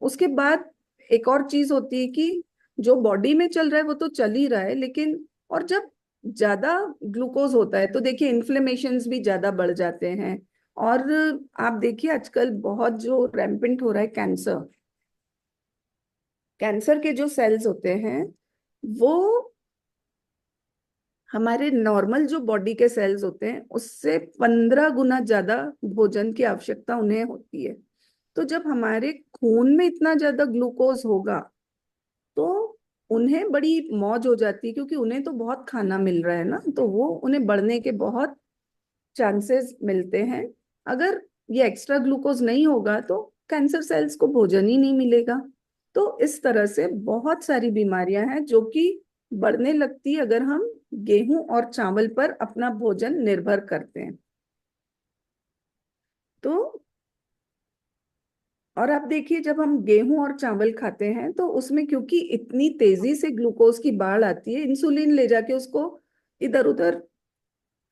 उसके बाद एक और चीज होती है कि जो बॉडी में चल रहा है वो तो चल ही रहा है, लेकिन और जब ज्यादा ग्लूकोज होता है तो देखिए इन्फ्लेमेशंस भी ज्यादा बढ़ जाते हैं। और आप देखिए आजकल बहुत जो रैम्पेंट हो रहा है कैंसर, कैंसर के जो सेल्स होते हैं वो हमारे नॉर्मल जो बॉडी के सेल्स होते हैं उससे 15 गुना ज्यादा भोजन की आवश्यकता उन्हें होती है। तो जब हमारे खून में इतना ज्यादा ग्लूकोज होगा तो उन्हें बड़ी मौज हो जाती है, क्योंकि उन्हें तो बहुत खाना मिल रहा है ना, तो वो उन्हें बढ़ने के बहुत चांसेस मिलते हैं। अगर ये एक्स्ट्रा ग्लूकोज नहीं होगा तो कैंसर सेल्स को भोजन ही नहीं मिलेगा। तो इस तरह से बहुत सारी बीमारियां हैं जो कि बढ़ने लगती है अगर हम गेहूं और चावल पर अपना भोजन निर्भर करते हैं। तो और आप देखिए जब हम गेहूं और चावल खाते हैं तो उसमें क्योंकि इतनी तेजी से ग्लूकोज की बाढ़ आती है, इंसुलिन ले जाके उसको इधर उधर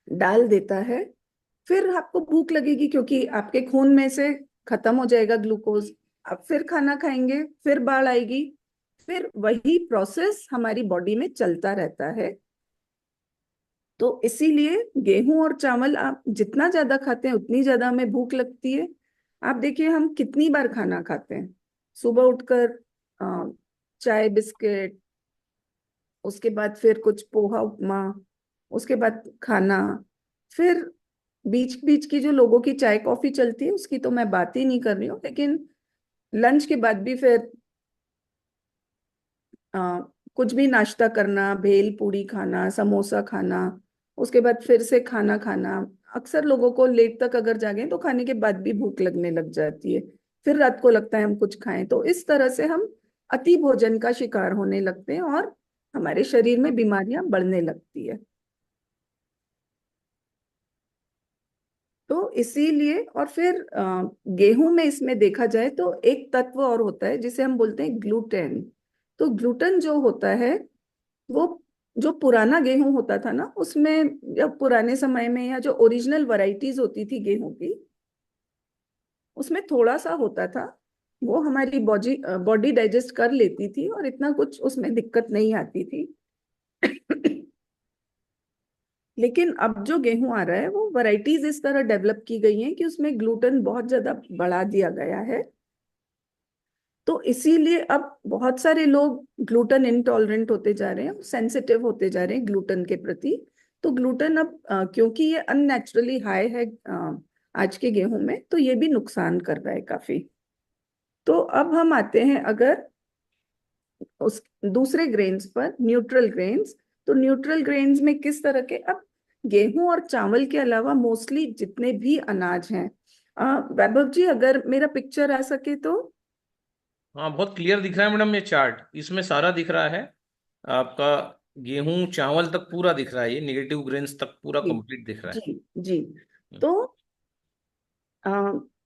डाल देता है। फिर आपको भूख लगेगी क्योंकि आपके खून में से खत्म हो जाएगा ग्लूकोज, आप फिर खाना खाएंगे, फिर बाढ़ आएगी, फिर वही प्रोसेस हमारी बॉडी में चलता रहता है। तो इसीलिए गेहूं और चावल आप जितना ज्यादा खाते हैं उतनी ज्यादा हमें भूख लगती है। आप देखिए हम कितनी बार खाना खाते हैं, सुबह उठकर चाय बिस्किट, उसके बाद फिर कुछ पोहा उपमा, उसके बाद खाना, फिर बीच बीच की जो लोगों की चाय कॉफी चलती है उसकी तो मैं बात ही नहीं कर रही हूँ, लेकिन लंच के बाद भी फिर आ, कुछ भी नाश्ता करना, भेल पूड़ी खाना, समोसा खाना, उसके बाद फिर से खाना खाना। अक्सर लोगों को लेट तक अगर जागे तो खाने के बाद भी भूख लगने लग जाती है, फिर रात को लगता है हम कुछ खाएं। तो इस तरह से हम अति भोजन का शिकार होने लगते हैं और हमारे शरीर में बीमारियां बढ़ने लगती है। तो इसीलिए और फिर गेहूं में इसमें देखा जाए तो एक तत्व और होता है जिसे हम बोलते हैं ग्लूटेन। तो ग्लूटेन जो होता है वो, जो पुराना गेहूं होता था ना उसमें, जब पुराने समय में या जो ओरिजिनल वैरायटीज होती थी गेहूं की, उसमें थोड़ा सा होता था, वो हमारी बॉडी बॉडी डाइजेस्ट कर लेती थी और इतना कुछ उसमें दिक्कत नहीं आती थी। लेकिन अब जो गेहूं आ रहा है वो वैरायटीज इस तरह डेवलप की गई हैं कि उसमें ग्लूटेन बहुत ज्यादा बढ़ा दिया गया है। तो इसीलिए अब बहुत सारे लोग ग्लूटेन इंटॉलरेंट होते जा रहे हैं, सेंसिटिव होते जा रहे हैं ग्लूटेन के प्रति। तो ग्लूटेन अब क्योंकि ये अननेचुरली हाई है आज के गेहूं में, तो ये भी नुकसान कर रहा है काफी। तो अब हम आते हैं अगर उस दूसरे ग्रेन्स पर, न्यूट्रल ग्रेन्स। तो न्यूट्रल ग्रेन्स में किस तरह के, अब गेहूं और चावल के अलावा मोस्टली जितने भी अनाज हैं, वैभव जी अगर मेरा पिक्चर आ सके तो। हाँ, बहुत क्लियर दिख रहा है मैडम, ये चार्ट इसमें सारा दिख रहा है आपका। गेहूं चावल तक पूरा दिख रहा है, ये नेगेटिव ग्रेन्स तक पूरा जी कंप्लीट दिख रहा है। जी जी। तो अ,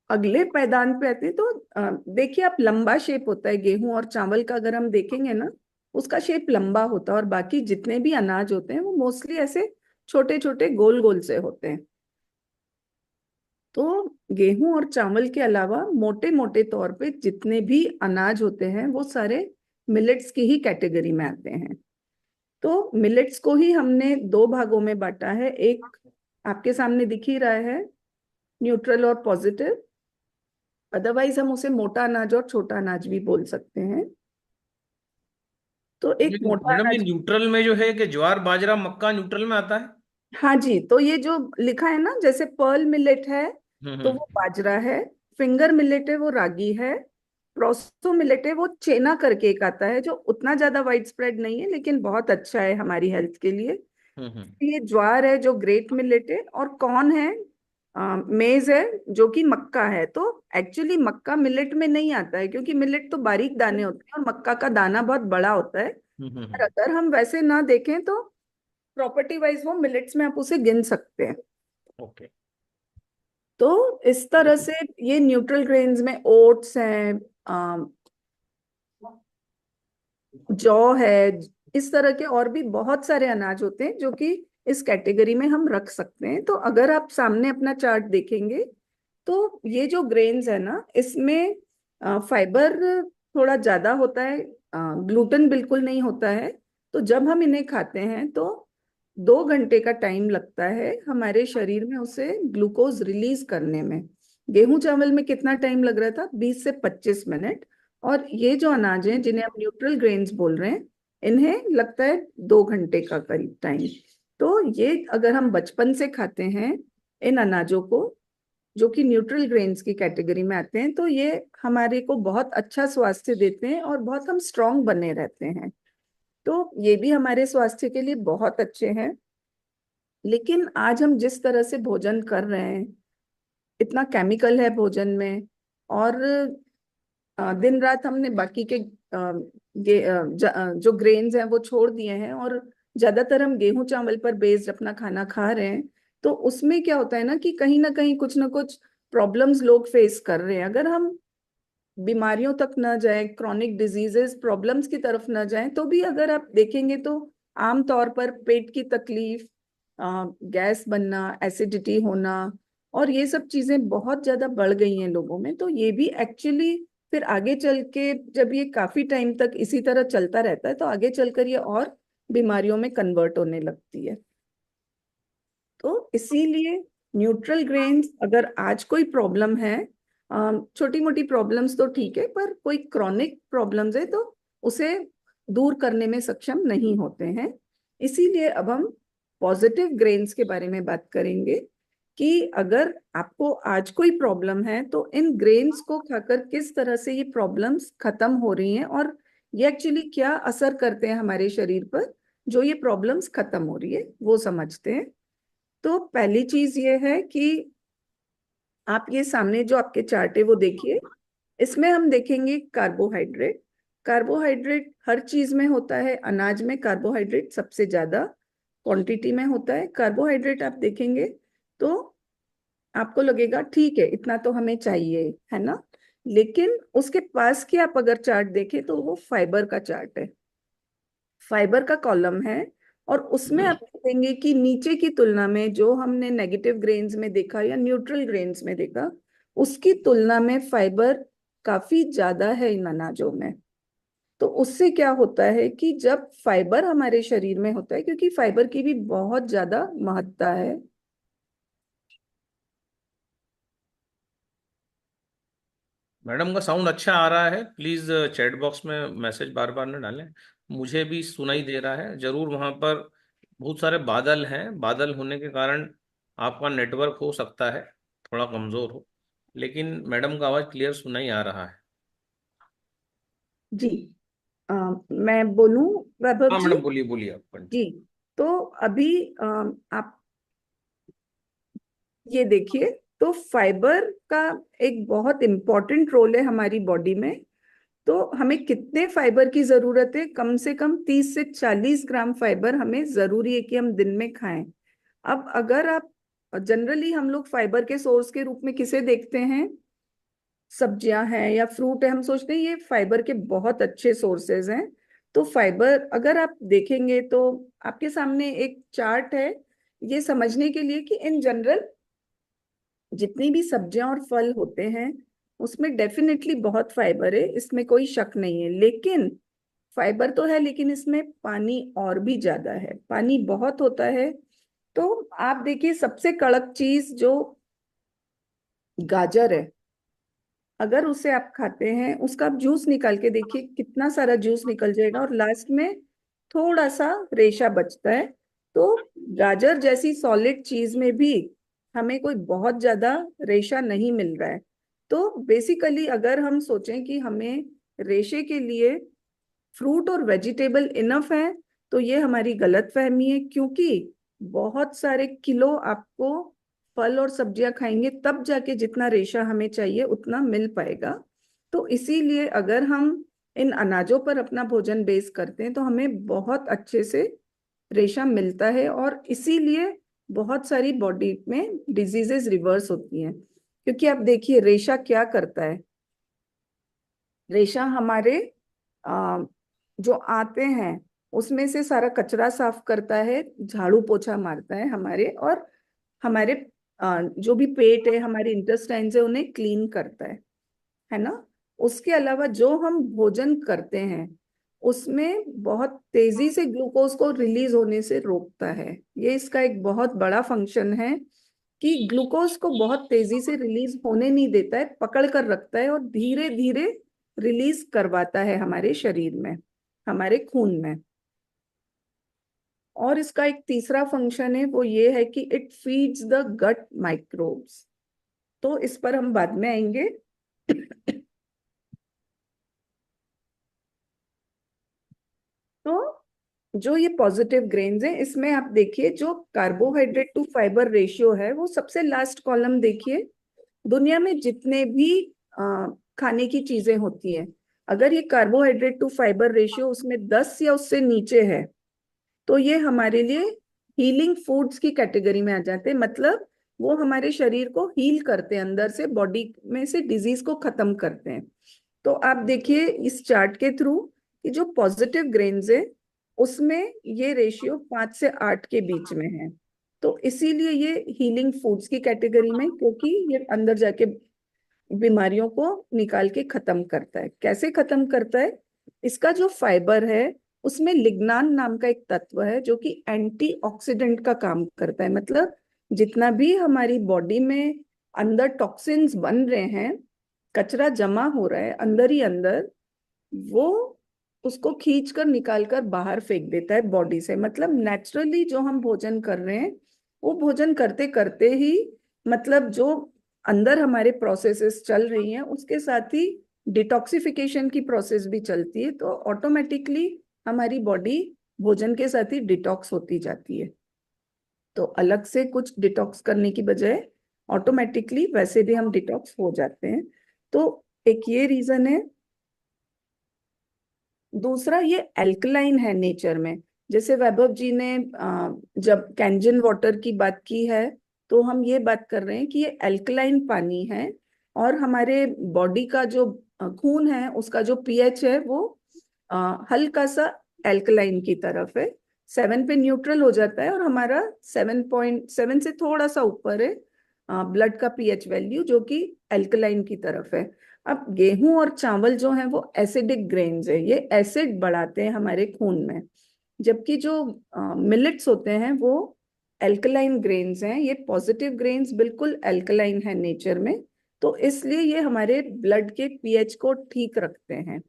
अगले पैदान पे आते हैं तो देखिए आप, लंबा शेप होता है गेहूं और चावल का, अगर हम देखेंगे ना उसका शेप लंबा होता है, और बाकी जितने भी अनाज होते हैं वो मोस्टली ऐसे छोटे छोटे गोल गोल से होते हैं। तो गेहूं और चावल के अलावा मोटे मोटे तौर पे जितने भी अनाज होते हैं वो सारे मिलेट्स की ही कैटेगरी में आते हैं। तो मिलेट्स को ही हमने दो भागों में बांटा है, एक आपके सामने दिख ही रहा है, न्यूट्रल और पॉजिटिव। अदरवाइज हम उसे मोटा अनाज और छोटा अनाज भी बोल सकते हैं। तो एक मोटा मैडम ये अनाज, न्यूट्रल में जो है कि ज्वार बाजरा मक्का न्यूट्रल में आता है। हाँ जी, तो ये जो लिखा है ना, जैसे पर्ल मिलेट है तो हम्म। वो बाजरा है, फिंगर मिलेट है वो रागी है, प्रोसो मिलेट है वो चेना करके एक आता है जो उतना ज्यादा वाइड स्प्रेड नहीं है लेकिन बहुत अच्छा है हमारी हेल्थ के लिए। ये ज्वार है जो ग्रेट मिलेट है, और कॉर्न है, मेज है जो कि मक्का है। तो एक्चुअली मक्का मिलेट में नहीं आता है, क्योंकि मिलेट तो बारीक दाने होते हैं और मक्का का दाना बहुत बड़ा होता है। और अगर हम वैसे ना देखें तो प्रॉपर्टी वाइज वो मिलेट्स में आप उसे गिन सकते हैं। ओके। तो इस तरह से ये न्यूट्रल ग्रेन्स में ओट्स हैं, जौ है, इस तरह के और भी बहुत सारे अनाज होते हैं जो कि इस कैटेगरी में हम रख सकते हैं। तो अगर आप सामने अपना चार्ट देखेंगे तो ये जो ग्रेन्स है ना, इसमें फाइबर थोड़ा ज्यादा होता है, ग्लूटेन बिल्कुल नहीं होता है। तो जब हम इन्हें खाते हैं तो 2 घंटे का टाइम लगता है हमारे शरीर में उसे ग्लूकोज रिलीज करने में। गेहूं चावल में कितना टाइम लग रहा था? 20 से 25 मिनट। और ये जो अनाज हैं जिन्हें हम न्यूट्रल ग्रेन्स बोल रहे हैं, इन्हें लगता है 2 घंटे का करीब टाइम। तो ये अगर हम बचपन से खाते हैं इन अनाजों को जो कि न्यूट्रल ग्रेन्स की कैटेगरी में आते हैं, तो ये हमारे को बहुत अच्छा स्वास्थ्य देते हैं और बहुत हम स्ट्रांग बने रहते हैं। तो ये भी हमारे स्वास्थ्य के लिए बहुत अच्छे हैं। लेकिन आज हम जिस तरह से भोजन कर रहे हैं, इतना केमिकल है भोजन में, और दिन रात हमने बाकी के जो ग्रेन्स हैं वो छोड़ दिए हैं, और ज्यादातर हम गेहूं चावल पर बेस्ड अपना खाना खा रहे हैं। तो उसमें क्या होता है ना कहीं कुछ ना कुछ प्रॉब्लम्स लोग फेस कर रहे हैं। अगर हम बीमारियों तक ना जाए, क्रॉनिक डिजीजेस प्रॉब्लम्स की तरफ ना जाए, तो भी अगर आप देखेंगे तो आम तौर पर पेट की तकलीफ, गैस बनना, एसिडिटी होना, और ये सब चीजें बहुत ज्यादा बढ़ गई हैं लोगों में। तो ये भी एक्चुअली फिर आगे चल के जब ये काफी टाइम तक इसी तरह चलता रहता है तो आगे चलकर ये और बीमारियों में कन्वर्ट होने लगती है। तो इसीलिए न्यूट्रल ग्रेन्स, अगर आज कोई प्रॉब्लम है, छोटी मोटी प्रॉब्लम्स तो ठीक है, पर कोई क्रॉनिक प्रॉब्लम्स है तो उसे दूर करने में सक्षम नहीं होते हैं। इसीलिए अब हम पॉजिटिव ग्रेन्स के बारे में बात करेंगे कि अगर आपको आज कोई प्रॉब्लम है तो इन ग्रेन्स को खाकर किस तरह से ये प्रॉब्लम्स खत्म हो रही हैं, और ये एक्चुअली क्या असर करते हैं हमारे शरीर पर जो ये प्रॉब्लम्स खत्म हो रही है, वो समझते हैं। तो पहली चीज ये है कि आप ये सामने जो आपके चार्ट है वो देखिए। इसमें हम देखेंगे कार्बोहाइड्रेट। कार्बोहाइड्रेट हर चीज में होता है, अनाज में कार्बोहाइड्रेट सबसे ज्यादा क्वांटिटी में होता है। कार्बोहाइड्रेट आप देखेंगे तो आपको लगेगा ठीक है, इतना तो हमें चाहिए, है ना। लेकिन उसके पास की आप अगर चार्ट देखें तो वो फाइबर का चार्ट है, फाइबर का कॉलम है। और उसमें आप देखेंगे कि नीचे की तुलना में जो हमने नेगेटिव ग्रेन्स में देखा या न्यूट्रल ग्रेन्स में देखा, उसकी तुलना में फाइबर काफी ज्यादा है इन अनाजों में। तो उससे क्या होता है कि जब फाइबर हमारे शरीर में होता है, क्योंकि फाइबर की भी बहुत ज्यादा महत्ता है। मैडम का साउंड अच्छा आ रहा है, प्लीज चैट बॉक्स में मैसेज बार बार न डालें, मुझे भी सुनाई दे रहा है जरूर। वहां पर बहुत सारे बादल हैं, बादल होने के कारण आपका नेटवर्क हो सकता है थोड़ा कमजोर हो, लेकिन मैडम का आवाज क्लियर सुनाई आ रहा है। जी, मैं बोलूं वैभव हाँ जी? मैडम, बोलिए बोलिए आप जी, कंटिन्यू। तो अभी आप ये देखिए, तो फाइबर का एक बहुत इंपॉर्टेंट रोल है हमारी बॉडी में। तो हमें कितने फाइबर की जरूरत है? कम से कम 30 से 40 ग्राम फाइबर हमें जरूरी है कि हम दिन में खाएं। अब अगर आप जनरली हम लोग फाइबर के सोर्स के रूप में किसे देखते हैं? सब्जियां हैं या फ्रूट है, हम सोचते हैं ये फाइबर के बहुत अच्छे सोर्सेज हैं। तो फाइबर अगर आप देखेंगे तो आपके सामने एक चार्ट है ये समझने के लिए कि इन जनरल जितनी भी सब्जियां और फल होते हैं उसमें डेफिनेटली बहुत फाइबर है, इसमें कोई शक नहीं है। लेकिन फाइबर तो है, लेकिन इसमें पानी और भी ज्यादा है, पानी बहुत होता है। तो आप देखिए, सबसे कड़क चीज जो गाजर है, अगर उसे आप खाते हैं उसका आप जूस निकाल के देखिए, कितना सारा जूस निकल जाएगा और लास्ट में थोड़ा सा रेशा बचता है। तो गाजर जैसी सॉलिड चीज में भी हमें कोई बहुत ज्यादा रेशा नहीं मिल रहा है। तो बेसिकली अगर हम सोचें कि हमें रेशे के लिए फ्रूट और वेजिटेबल इनफ है, तो ये हमारी गलतफहमी है, क्योंकि बहुत सारे किलो आपको फल और सब्जियां खाएंगे तब जाके जितना रेशा हमें चाहिए उतना मिल पाएगा। तो इसीलिए अगर हम इन अनाजों पर अपना भोजन बेस करते हैं तो हमें बहुत अच्छे से रेशा मिलता है, और इसीलिए बहुत सारी बॉडी में डिजीजेस रिवर्स होती हैं। क्योंकि आप देखिए रेशा क्या करता है। रेशा हमारे जो आते हैं उसमें से सारा कचरा साफ करता है, झाड़ू पोछा मारता है हमारे, और हमारे जो भी पेट है, हमारे इंटेस्टाइन्स है, उन्हें क्लीन करता है ना। उसके अलावा जो हम भोजन करते हैं उसमें बहुत तेजी से ग्लूकोज को रिलीज होने से रोकता है। ये इसका एक बहुत बड़ा फंक्शन है कि ग्लूकोज को बहुत तेजी से रिलीज होने नहीं देता है, पकड़ कर रखता है और धीरे धीरे रिलीज करवाता है हमारे शरीर में, हमारे खून में। और इसका एक तीसरा फंक्शन है, वो ये है कि it feeds the gut microbes. तो इस पर हम बाद में आएंगे। तो जो ये पॉजिटिव ग्रेन्स हैं, इसमें आप देखिए जो कार्बोहाइड्रेट टू फाइबर रेशियो है वो सबसे लास्ट कॉलम देखिए। दुनिया में जितने भी खाने की चीजें होती हैं, अगर ये कार्बोहाइड्रेट टू फाइबर रेशियो उसमें 10 या उससे नीचे है तो ये हमारे लिए हीलिंग फूड्स की कैटेगरी में आ जाते हैं। मतलब वो हमारे शरीर को हील करते हैं, अंदर से बॉडी में से डिजीज को खत्म करते हैं। तो आप देखिए इस चार्ट के थ्रू कि जो पॉजिटिव ग्रेन्स है उसमें ये रेशियो 5 से 8 के बीच में है। तो इसीलिए ये हीलिंग फूड्स की कैटेगरी में, क्योंकि ये अंदर जाके बीमारियों को निकाल के खत्म करता है। कैसे खत्म करता है? इसका जो फाइबर है उसमें लिग्नान नाम का एक तत्व है जो कि एंटीऑक्सीडेंट का काम करता है। मतलब जितना भी हमारी बॉडी में अंदर टॉक्सिन्स बन रहे हैं, कचरा जमा हो रहा है अंदर ही अंदर, वो उसको खींच कर निकाल कर बाहर फेंक देता है बॉडी से। मतलब नेचुरली जो हम भोजन कर रहे हैं वो भोजन करते करते ही, मतलब जो अंदर हमारे प्रोसेसेस चल रही हैं उसके साथ ही डिटॉक्सिफिकेशन की प्रोसेस भी चलती है। तो ऑटोमेटिकली हमारी बॉडी भोजन के साथ ही डिटॉक्स होती जाती है। तो अलग से कुछ डिटॉक्स करने की बजाय ऑटोमेटिकली वैसे भी हम डिटॉक्स हो जाते हैं। तो एक ये रीजन है। दूसरा ये एल्कलाइन है नेचर में। जैसे वैभव जी ने जब कैंजन वाटर की बात की है तो हम ये बात कर रहे हैं कि ये एल्कलाइन पानी है, और हमारे बॉडी का जो खून है उसका जो पीएच है वो हल्का सा एल्कलाइन की तरफ है। 7 पे न्यूट्रल हो जाता है और हमारा 7.7 से थोड़ा सा ऊपर है ब्लड का पीएच वैल्यू, जो कि एल्कलाइन की तरफ है। अब गेहूं और चावल जो है वो एसिडिक ग्रेन्स है, ये एसिड बढ़ाते हैं हमारे खून में। जबकि जो मिलेट्स होते हैं वो एल्कलाइन ग्रेन्स हैं। ये पॉजिटिव ग्रेन्स बिल्कुल एल्कलाइन है नेचर में। तो इसलिए ये हमारे ब्लड के पीएच को ठीक रखते हैं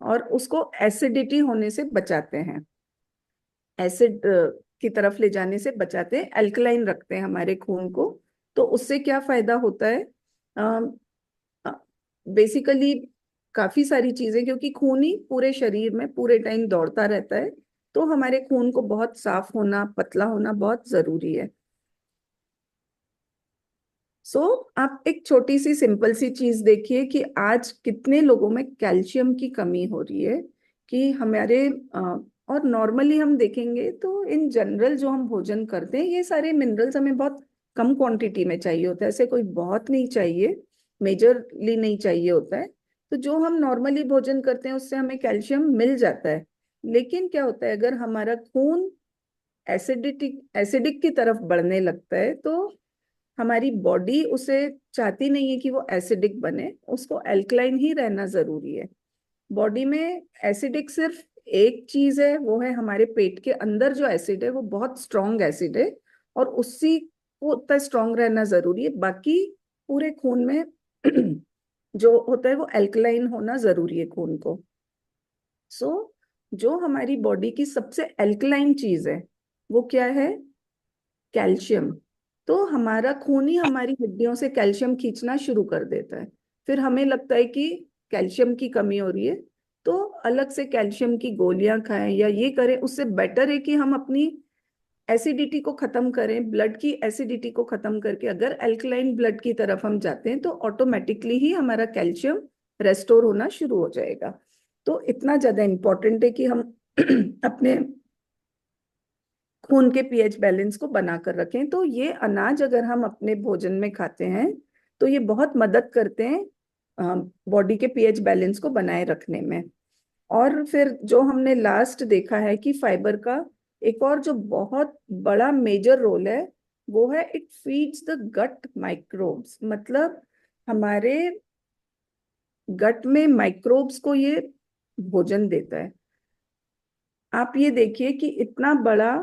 और उसको एसिडिटी होने से बचाते हैं, एसिड की तरफ ले जाने से बचाते हैं, एल्कलाइन रखते हैं हमारे खून को। तो उससे क्या फायदा होता है? बेसिकली काफी सारी चीजें, क्योंकि खून ही पूरे शरीर में पूरे टाइम दौड़ता रहता है, तो हमारे खून को बहुत साफ होना, पतला होना बहुत जरूरी है। आप एक छोटी सी सिंपल सी चीज देखिए कि आज कितने लोगों में कैल्शियम की कमी हो रही है। कि हमारे और नॉर्मली हम देखेंगे तो इन जनरल जो हम भोजन करते हैं ये सारे मिनरल्स हमें बहुत कम क्वांटिटी में चाहिए होता है, ऐसे कोई बहुत नहीं चाहिए, मेजरली नहीं चाहिए होता है। तो जो हम नॉर्मली भोजन करते हैं उससे हमें कैल्शियम मिल जाता है। लेकिन क्या होता है, अगर हमारा खून एसिडिक की तरफ बढ़ने लगता है तो हमारी बॉडी उसे चाहती नहीं है कि वो एसिडिक बने, उसको एल्कलाइन ही रहना जरूरी है। बॉडी में एसिडिक सिर्फ एक चीज है, वो है हमारे पेट के अंदर जो एसिड है वो बहुत स्ट्रॉन्ग एसिड है और उसी को उतना स्ट्रॉन्ग रहना जरूरी है। बाकी पूरे खून में जो होता है वो एल्कलाइन होना जरूरी है खून को। जो हमारी बॉडी की सबसे एल्कलाइन चीज है वो क्या है? कैल्शियम। तो हमारा खून ही हमारी हड्डियों से कैल्शियम खींचना शुरू कर देता है। फिर हमें लगता है कि कैल्शियम की कमी हो रही है, तो अलग से कैल्शियम की गोलियां खाएं या ये करें, उससे बेटर है कि हम अपनी एसिडिटी को खत्म करें, ब्लड की एसिडिटी को खत्म करके अगर अल्कलाइन ब्लड की तरफ हम जाते हैं तो ऑटोमेटिकली ही हमारा कैल्शियम रेस्टोर होना शुरू हो जाएगा। तो इतना ज्यादा इम्पोर्टेंट है कि हम अपने खून के पीएच बैलेंस को बनाकर रखें। तो ये अनाज अगर हम अपने भोजन में खाते हैं तो ये बहुत मदद करते हैं बॉडी के पीएच बैलेंस को बनाए रखने में। और फिर जो हमने लास्ट देखा है कि फाइबर का एक और जो बहुत बड़ा मेजर रोल है वो है it feeds the gut microbes, मतलब हमारे गट में माइक्रोब्स को ये भोजन देता है। आप ये देखिए कि इतना बड़ा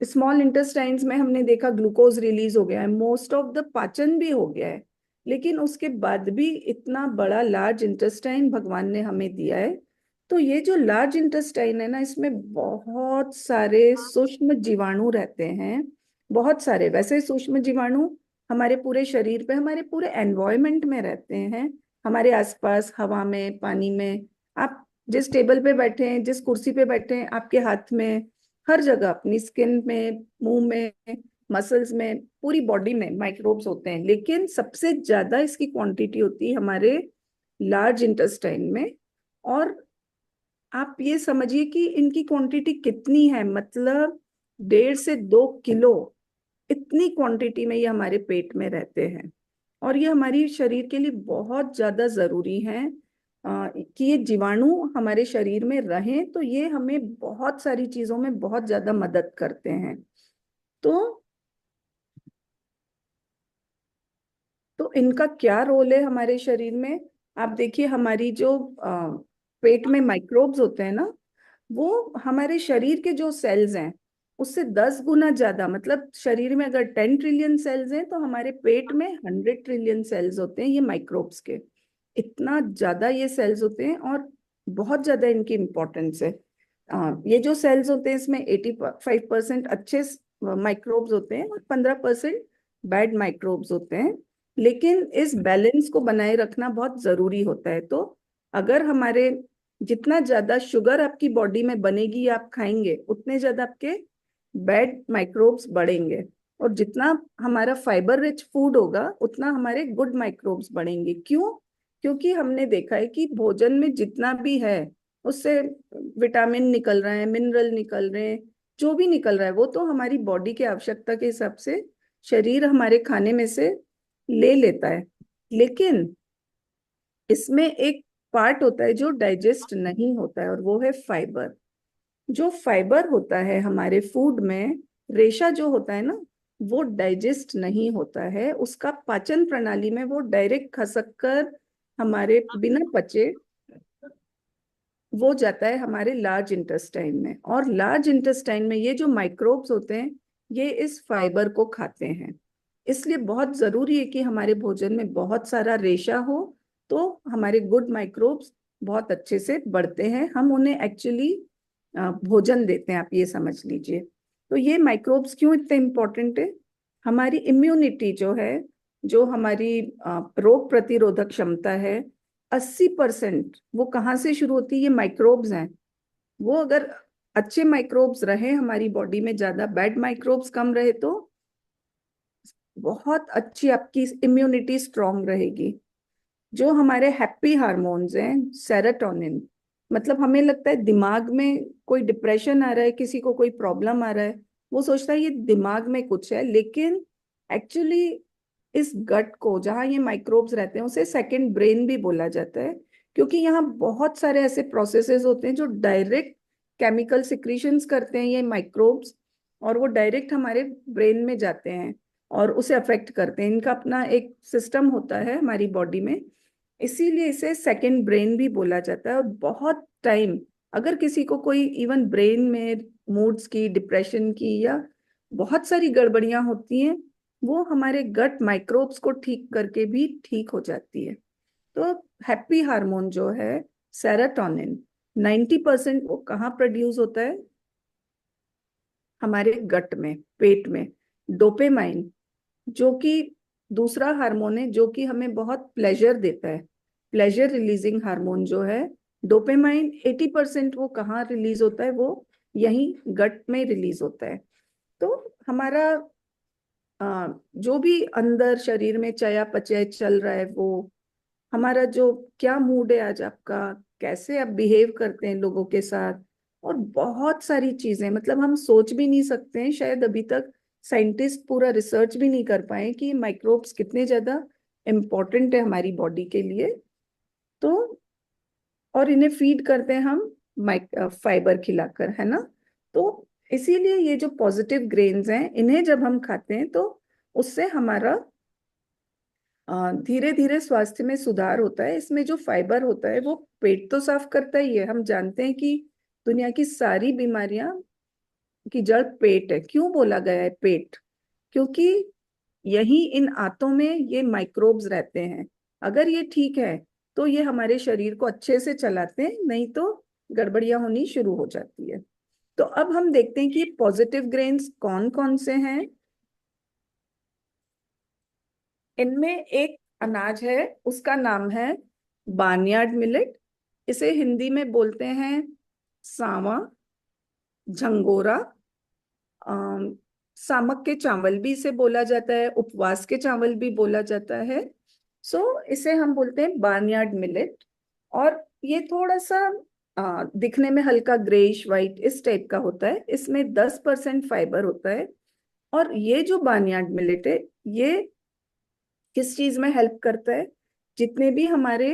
स्मॉल इंटेस्टाइन्स में हमने देखा ग्लूकोज रिलीज हो गया है, मोस्ट ऑफ द पाचन भी हो गया है, लेकिन उसके बाद भी इतना बड़ा लार्ज इंटेस्टाइन भगवान ने हमें दिया है। तो ये जो लार्ज इंटेस्टाइन है ना, इसमें बहुत सारे सूक्ष्म जीवाणु रहते हैं, बहुत सारे। वैसे सूक्ष्म जीवाणु हमारे पूरे शरीर पे, हमारे पूरे एनवायरमेंट में रहते हैं, हमारे आसपास, हवा में, पानी में। आप जिस टेबल पे बैठे हैं, जिस कुर्सी पे बैठे हैं, आपके हाथ में, हर जगह, अपनी स्किन में, मुंह में, मसल्स में, पूरी बॉडी में माइक्रोब्स होते हैं। लेकिन सबसे ज्यादा इसकी क्वांटिटी होती है हमारे लार्ज इंटेस्टाइन में। और आप ये समझिए कि इनकी क्वांटिटी कितनी है, मतलब 1.5 से 2 किलो, इतनी क्वांटिटी में ये हमारे पेट में रहते हैं। और ये हमारी शरीर के लिए बहुत ज्यादा जरूरी है कि ये जीवाणु हमारे शरीर में रहें, तो ये हमें बहुत सारी चीजों में बहुत ज्यादा मदद करते हैं। तो इनका क्या रोल है हमारे शरीर में? आप देखिए, हमारी जो पेट में माइक्रोब्स होते हैं ना, वो हमारे शरीर के जो सेल्स हैं उससे 10 गुना ज्यादा, मतलब शरीर में अगर 10 ट्रिलियन सेल्स हैं तो हमारे पेट में 100 ट्रिलियन सेल्स होते हैं ये माइक्रोब्स के। इतना ज्यादा ये सेल्स होते हैं और बहुत ज्यादा इनकी इम्पोर्टेंस है। ये जो सेल्स होते हैं इसमें 85% अच्छे माइक्रोब्स होते हैं और 15% बैड माइक्रोब्स होते हैं। लेकिन इस बैलेंस को बनाए रखना बहुत जरूरी होता है। तो अगर हमारे जितना ज्यादा शुगर आपकी बॉडी में बनेगी, आप खाएंगे, उतने ज्यादा आपके बैड माइक्रोब्स बढ़ेंगे। और जितना हमारा फाइबर रिच फूड होगा उतना हमारे गुड माइक्रोब्स बढ़ेंगे। क्यों? क्योंकि हमने देखा है कि भोजन में जितना भी है उससे विटामिन निकल रहे हैं, मिनरल निकल रहे हैं, जो भी निकल रहा है वो तो हमारी बॉडी की आवश्यकता के हिसाब से शरीर हमारे खाने में से ले लेता है। लेकिन इसमें एक पार्ट होता है जो डाइजेस्ट नहीं होता है और वो है फाइबर। जो फाइबर होता है हमारे फूड में, रेशा जो होता है ना, वो डाइजेस्ट नहीं होता है, उसका पाचन प्रणाली में वो डायरेक्ट खसक कर हमारे बिना पचे वो जाता है हमारे लार्ज इंटेस्टाइन में। और लार्ज इंटेस्टाइन में ये जो माइक्रोब्स होते हैं ये इस फाइबर को खाते हैं। इसलिए बहुत जरूरी है कि हमारे भोजन में बहुत सारा रेशा हो, तो हमारे गुड माइक्रोब्स बहुत अच्छे से बढ़ते हैं, हम उन्हें एक्चुअली भोजन देते हैं, आप ये समझ लीजिए। तो ये माइक्रोब्स क्यों इतने इम्पोर्टेंट है? हमारी इम्यूनिटी जो है, जो हमारी रोग प्रतिरोधक क्षमता है, 80% वो कहाँ से शुरू होती है? ये माइक्रोब्स हैं। वो अगर अच्छे माइक्रोब्स रहे हमारी बॉडी में, ज्यादा बैड माइक्रोब्स कम रहे, तो बहुत अच्छी आपकी इम्यूनिटी स्ट्रांग रहेगी। जो हमारे हैप्पी हार्मोन्स हैं, सेरोटोनिन, मतलब हमें लगता है दिमाग में कोई डिप्रेशन आ रहा है, किसी को कोई प्रॉब्लम आ रहा है, वो सोचता है ये दिमाग में कुछ है, लेकिन एक्चुअली इस गट को जहाँ ये माइक्रोब्स रहते हैं उसे सेकंड ब्रेन भी बोला जाता है, क्योंकि यहाँ बहुत सारे ऐसे प्रोसेसेस होते हैं जो डायरेक्ट केमिकल सिक्रीशंस करते हैं ये माइक्रोब्स, और वो डायरेक्ट हमारे ब्रेन में जाते हैं और उसे अफेक्ट करते हैं। इनका अपना एक सिस्टम होता है हमारी बॉडी में, इसीलिए इसे सेकंड ब्रेन भी बोला जाता है। और बहुत टाइम अगर किसी को कोई इवन ब्रेन में मूड्स की, डिप्रेशन की या बहुत सारी गड़बड़ियां होती हैं, वो हमारे गट माइक्रोब्स को ठीक करके भी ठीक हो जाती है। तो हैप्पी हार्मोन जो है सेरोटोनिन, 90% वो कहाँ प्रोड्यूस होता है? हमारे गट में, पेट में। डोपामाइन जो कि दूसरा हार्मोन है जो कि हमें बहुत प्लेजर देता है, प्लेजर रिलीजिंग हार्मोन जो है डोपामाइन 80% वो कहाँ रिलीज होता है, वो यहीं गट में रिलीज होता है। तो हमारा जो भी अंदर शरीर में चयापचय चल रहा है, वो हमारा जो क्या मूड है आज आपका, कैसे आप बिहेव करते हैं लोगों के साथ, और बहुत सारी चीजें, मतलब हम सोच भी नहीं सकते हैं, शायद अभी तक साइंटिस्ट पूरा रिसर्च भी नहीं कर पाए कि माइक्रोब्स कितने ज्यादा इम्पोर्टेंट है हमारी बॉडी के लिए। तो और इन्हें फीड करते हैं हम फाइबर खिलाकर, है ना। तो इसीलिए ये जो पॉजिटिव ग्रेन्स हैं, इन्हें जब हम खाते हैं तो उससे हमारा धीरे धीरे स्वास्थ्य में सुधार होता है। इसमें जो फाइबर होता है वो पेट तो साफ करता ही है। हम जानते हैं कि दुनिया की सारी बीमारियां की जड़ पेट है। क्यों बोला गया है पेट? क्योंकि यही इन आंतों में ये माइक्रोब्स रहते हैं। अगर ये ठीक है तो ये हमारे शरीर को अच्छे से चलाते हैं, नहीं तो गड़बड़ियां होनी शुरू हो जाती है। तो अब हम देखते हैं कि पॉजिटिव ग्रेन्स कौन कौन से हैं। इनमें एक अनाज है, उसका नाम है बार्नयार्ड मिलेट। इसे हिंदी में बोलते हैं सावा, झंगोरा, सामक के चावल भी इसे बोला जाता है, उपवास के चावल भी बोला जाता है। सो इसे हम बोलते हैं बार्नयार्ड मिलेट। और ये थोड़ा सा दिखने में हल्का ग्रेइश वाइट इस टाइप का होता है। इसमें 10% फाइबर होता है। और ये जो बार्नयार्ड मिलेट है, ये किस चीज में हेल्प करता है? जितने भी हमारे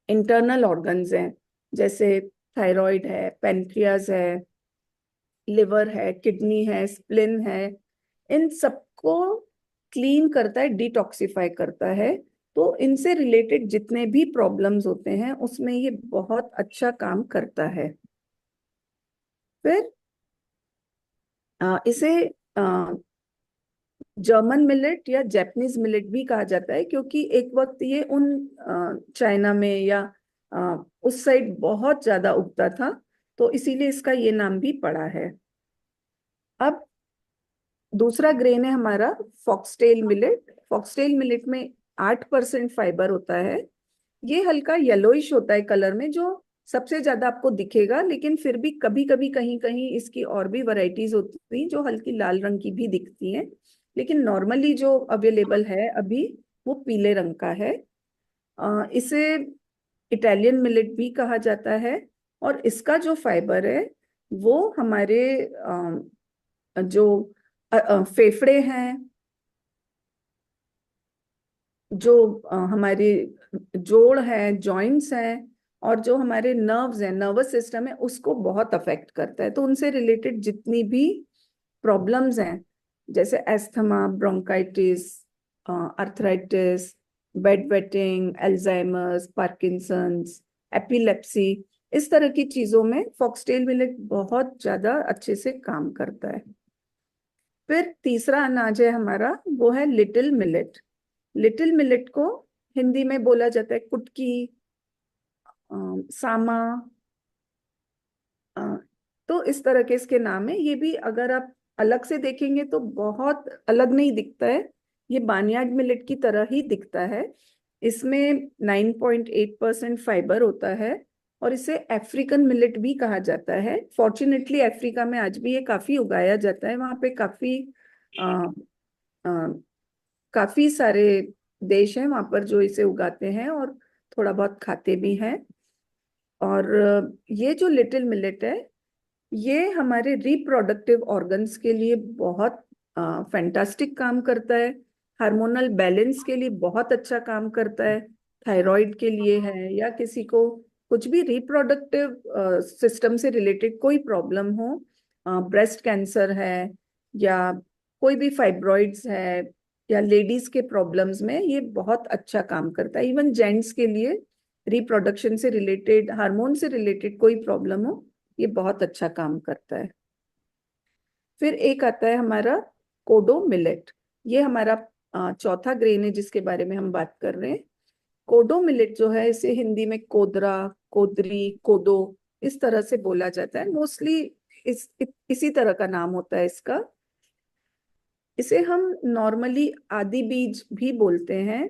इंटरनल ऑर्गन्स हैं, जैसे थायराइड है, पेनक्रियाज है, लिवर है, किडनी है, स्प्लिन है, इन सबको क्लीन करता है, डिटॉक्सिफाई करता है। तो इनसे रिलेटेड जितने भी प्रॉब्लम्स होते हैं उसमें ये बहुत अच्छा काम करता है। फिर इसे जर्मन मिलेट या जापानीज मिलेट भी कहा जाता है, क्योंकि एक वक्त ये उन चाइना में या उस साइड बहुत ज्यादा उगता था, तो इसीलिए इसका ये नाम भी पड़ा है। अब दूसरा ग्रेन है हमारा फॉक्सटेल मिलेट। फॉक्सटेल मिलेट में 8% फाइबर होता है। ये हल्का येलोइश होता है कलर में, जो सबसे ज्यादा आपको दिखेगा, लेकिन फिर भी कभी कभी कहीं कहीं इसकी और भी वैरायटीज होती हैं जो हल्की लाल रंग की भी दिखती हैं, लेकिन नॉर्मली जो अवेलेबल है अभी वो पीले रंग का है। इसे इटालियन मिलेट भी कहा जाता है। और इसका जो फाइबर है वो हमारे जो फेफड़े हैं, जो हमारे जोड़ है, जॉइंट्स हैं, और जो हमारे नर्व्स हैं, नर्वस सिस्टम है, उसको बहुत अफेक्ट करता है। तो उनसे रिलेटेड जितनी भी प्रॉब्लम्स हैं, जैसे asthma, bronchitis, arthritis, bed wetting, Alzheimer's, Parkinson's, epilepsy, इस तरह की चीजों में फॉक्सटेल मिलेट बहुत ज्यादा अच्छे से काम करता है। फिर तीसरा अनाज है हमारा, वो है लिटिल मिलेट। लिटिल मिलेट को हिंदी में बोला जाता है कुटकी, सामा, तो इस तरह के इसके नाम है। ये भी अगर आप अलग से देखेंगे तो बहुत अलग नहीं दिखता है, ये बार्नयार्ड मिलेट की तरह ही दिखता है। इसमें 9.8% फाइबर होता है, और इसे अफ्रीकन मिलेट भी कहा जाता है। फॉर्चुनेटली अफ्रीका में आज भी ये काफी उगाया जाता है। वहाँ पे काफी सारे देश हैं वहाँ पर जो इसे उगाते हैं और थोड़ा बहुत खाते भी हैं। और ये जो लिटिल मिलेट है, ये हमारे रिप्रोडक्टिव ऑर्गन्स के लिए बहुत फैंटास्टिक काम करता है। हार्मोनल बैलेंस के लिए बहुत अच्छा काम करता है। थायराइड के लिए है, या किसी को कुछ भी रिप्रोडक्टिव सिस्टम से रिलेटेड कोई प्रॉब्लम हो, ब्रेस्ट कैंसर है, या कोई भी फाइब्रॉइड्स है, या लेडीज के प्रॉब्लम्स में ये बहुत अच्छा काम करता है। इवन जेंट्स के लिए रिप्रोडक्शन से रिलेटेड, हार्मोन से रिलेटेड कोई प्रॉब्लम हो, ये बहुत अच्छा काम करता है। फिर एक आता है हमारा कोडो मिलेट। ये हमारा चौथा ग्रेन है जिसके बारे में हम बात कर रहे हैं। कोडो मिलेट जो है, इसे हिंदी में कोदरा, कोदरी, कोदो इस तरह से बोला जाता है। मोस्टली इसी तरह का नाम होता है इसका। इसे हम नॉर्मली आदि बीज भी बोलते हैं,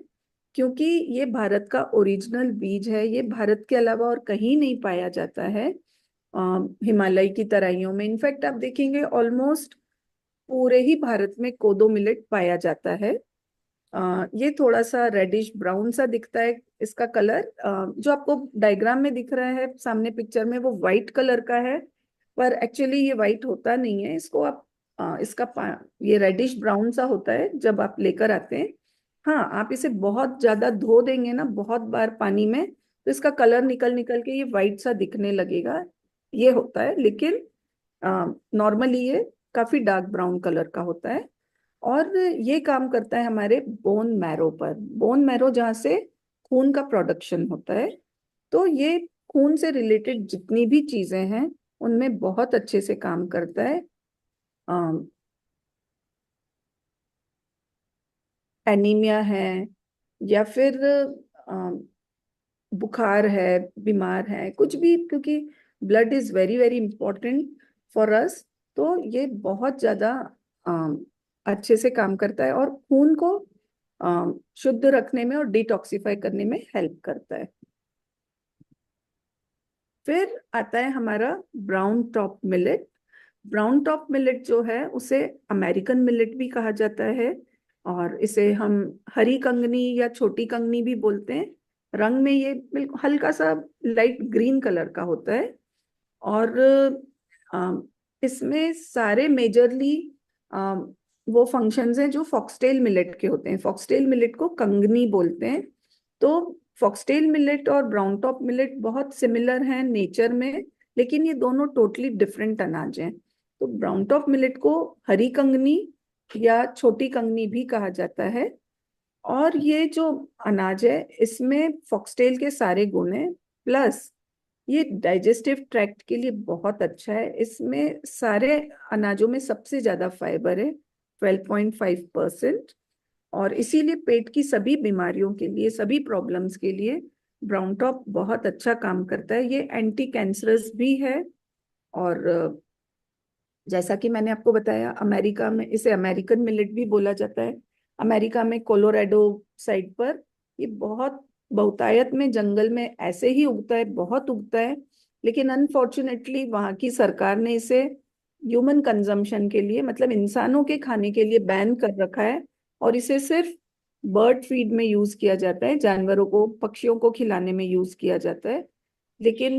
क्योंकि ये भारत का ओरिजिनल बीज है, ये भारत के अलावा और कहीं नहीं पाया जाता है हिमालय की तराइयों में। इनफैक्ट आप देखेंगे ऑलमोस्ट पूरे ही भारत में कोदो मिलेट पाया जाता है। ये थोड़ा सा रेडिश ब्राउन सा दिखता है इसका कलर। जो आपको डायग्राम में दिख रहा है सामने पिक्चर में वो वाइट कलर का है, पर एक्चुअली ये वाइट होता नहीं है। इसको आप ये रेडिश ब्राउन सा होता है जब आप लेकर आते हैं। हाँ, आप इसे बहुत ज्यादा धो देंगे ना, बहुत बार पानी में, तो इसका कलर निकल निकल के ये वाइट सा दिखने लगेगा, ये होता है। लेकिन नॉर्मली ये काफी डार्क ब्राउन कलर का होता है। और ये काम करता है हमारे बोन मैरो पर। बोन मैरो जहाँ से खून का प्रोडक्शन होता है, तो ये खून से रिलेटेड जितनी भी चीजें हैं उनमें बहुत अच्छे से काम करता है। एनीमिया है या फिर बुखार है, बीमार है, कुछ भी, क्योंकि blood is very very important for us, तो ये बहुत ज्यादा अच्छे से काम करता है और खून को शुद्ध रखने में और डिटॉक्सिफाई करने में हेल्प करता है। फिर आता है हमारा brown top millet. Brown top millet जो है उसे अमेरिकन मिलेट भी कहा जाता है, और इसे हम हरी कंगनी या छोटी कंगनी भी बोलते हैं। रंग में ये बिल्कुल हल्का सा लाइट ग्रीन कलर का होता है। और इसमें सारे मेजरली वो फंक्शंस हैं जो फॉक्सटेल मिलेट के होते हैं। फॉक्सटेल मिलेट को कंगनी बोलते हैं। तो फॉक्सटेल मिलेट और ब्राउन टॉप मिलेट बहुत सिमिलर हैं नेचर में, लेकिन ये दोनों टोटली डिफरेंट अनाज हैं। तो ब्राउन टॉप मिलेट को हरी कंगनी या छोटी कंगनी भी कहा जाता है। और ये जो अनाज है इसमें फॉक्सटेल के सारे गुण हैं, प्लस ये डाइजेस्टिव ट्रैक्ट के लिए बहुत अच्छा है। इसमें सारे अनाजों में सबसे ज्यादा फाइबर है, 12.5%। और इसीलिए पेट की सभी बीमारियों के लिए, सभी प्रॉब्लम्स के लिए ब्राउन टॉप बहुत अच्छा काम करता है। ये एंटी कैंसरस भी है। और जैसा कि मैंने आपको बताया, अमेरिका में इसे अमेरिकन मिलेट भी बोला जाता है। अमेरिका में कोलोराडो साइड पर ये बहुत बहुतायत में जंगल में ऐसे ही उगता है, बहुत उगता है। लेकिन अनफॉर्चुनेटली वहाँ की सरकार ने इसे ह्यूमन कंजम्पशन के लिए, मतलब इंसानों के खाने के लिए बैन कर रखा है, और इसे सिर्फ बर्ड फीड में यूज किया जाता है, जानवरों को, पक्षियों को खिलाने में यूज किया जाता है। लेकिन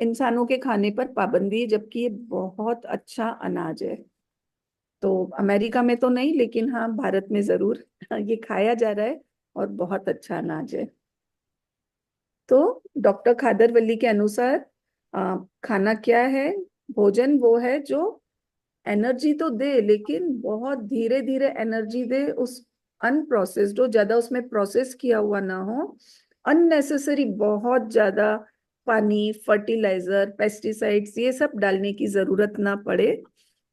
इंसानों के खाने पर पाबंदी है, जबकि ये बहुत अच्छा अनाज है। तो अमेरिका में तो नहीं, लेकिन हाँ भारत में जरूर ये खाया जा रहा है और बहुत अच्छा अनाज है। तो डॉक्टर खादरवल्ली के अनुसार खाना क्या है? भोजन वो है जो एनर्जी तो दे, लेकिन बहुत धीरे धीरे एनर्जी दे, उस अनप्रोसेस्ड हो, ज्यादा उसमें प्रोसेस किया हुआ ना हो, अननेसेसरी बहुत ज्यादा पानी, फर्टिलाइजर, पेस्टिसाइड्स ये सब डालने की जरूरत ना पड़े,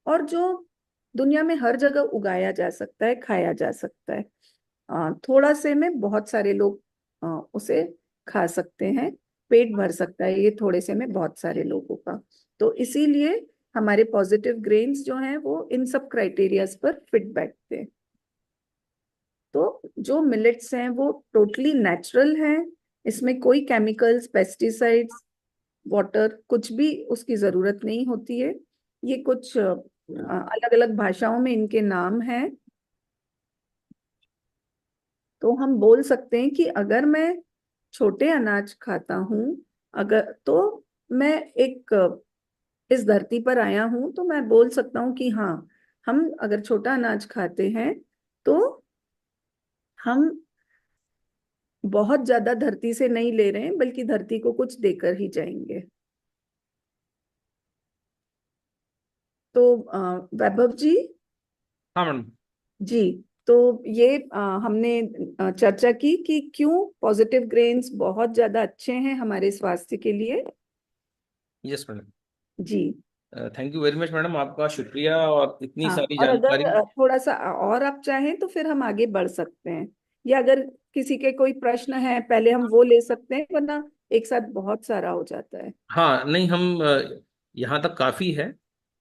और जो दुनिया में हर जगह उगाया जा सकता है, खाया जा सकता है। थोड़ा से में बहुत सारे लोग उसे खा सकते हैं, पेट भर सकता है ये थोड़े से में बहुत सारे लोगों का। तो इसीलिए हमारे पॉजिटिव ग्रेन्स जो हैं वो इन सब क्राइटेरियाज पर फिट बैठते हैं। तो जो मिलेट्स हैं वो टोटली नेचुरल हैं, इसमें कोई केमिकल्स, पेस्टिसाइड्स, वाटर, कुछ भी उसकी जरूरत नहीं होती है। ये कुछ अलग अलग भाषाओं में इनके नाम हैं। तो हम बोल सकते हैं कि अगर मैं छोटे अनाज खाता हूँ, अगर तो मैं एक इस धरती पर आया हूं, तो मैं बोल सकता हूँ कि हाँ, हम अगर छोटा अनाज खाते हैं तो हम बहुत ज्यादा धरती से नहीं ले रहे हैं, बल्कि धरती को कुछ देकर ही जाएंगे। तो वैभव जी। हाँ मैडम। जी। तो ये हमने चर्चा की कि क्यों पॉजिटिव ग्रेन्स बहुत ज्यादा अच्छे हैं हमारे स्वास्थ्य के लिए। Yes madam. जी। Thank you very much madam, आपका शुक्रिया और इतनी हाँ, सारी और जानकारी। अगर थोड़ा सा और आप चाहें तो फिर हम आगे बढ़ सकते हैं, या अगर किसी के कोई प्रश्न है पहले हम वो ले सकते हैं, वरना एक साथ बहुत सारा हो जाता है। हाँ नहीं, हम यहाँ तक काफी है।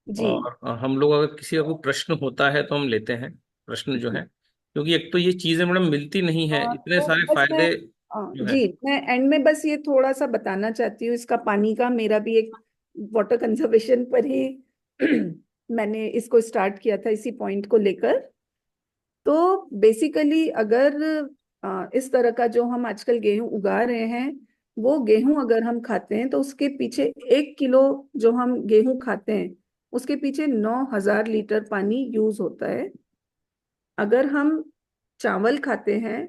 जी। और हम लोग अगर किसी का कोई प्रश्न होता है तो हम लेते हैं प्रश्न जो जी। है। क्योंकि एक तो ये चीजें मैडम मिलती नहीं है, इतने तो सारे बस मैं फायदे जो है। जी मैं एंड में बस ये थोड़ा सा बताना चाहती हूँ, इसका पानी का मेरा भी एक वाटर कंजर्वेशन पर ही मैंने इसको स्टार्ट किया था इसी पॉइंट को लेकर। तो बेसिकली अगर इस तरह का जो हम आजकल गेहूं उगा रहे हैं, वो गेहूं अगर हम खाते हैं तो उसके पीछे 1 किलो जो हम गेहूं खाते हैं उसके पीछे 9,000 लीटर पानी यूज होता है। अगर हम चावल खाते हैं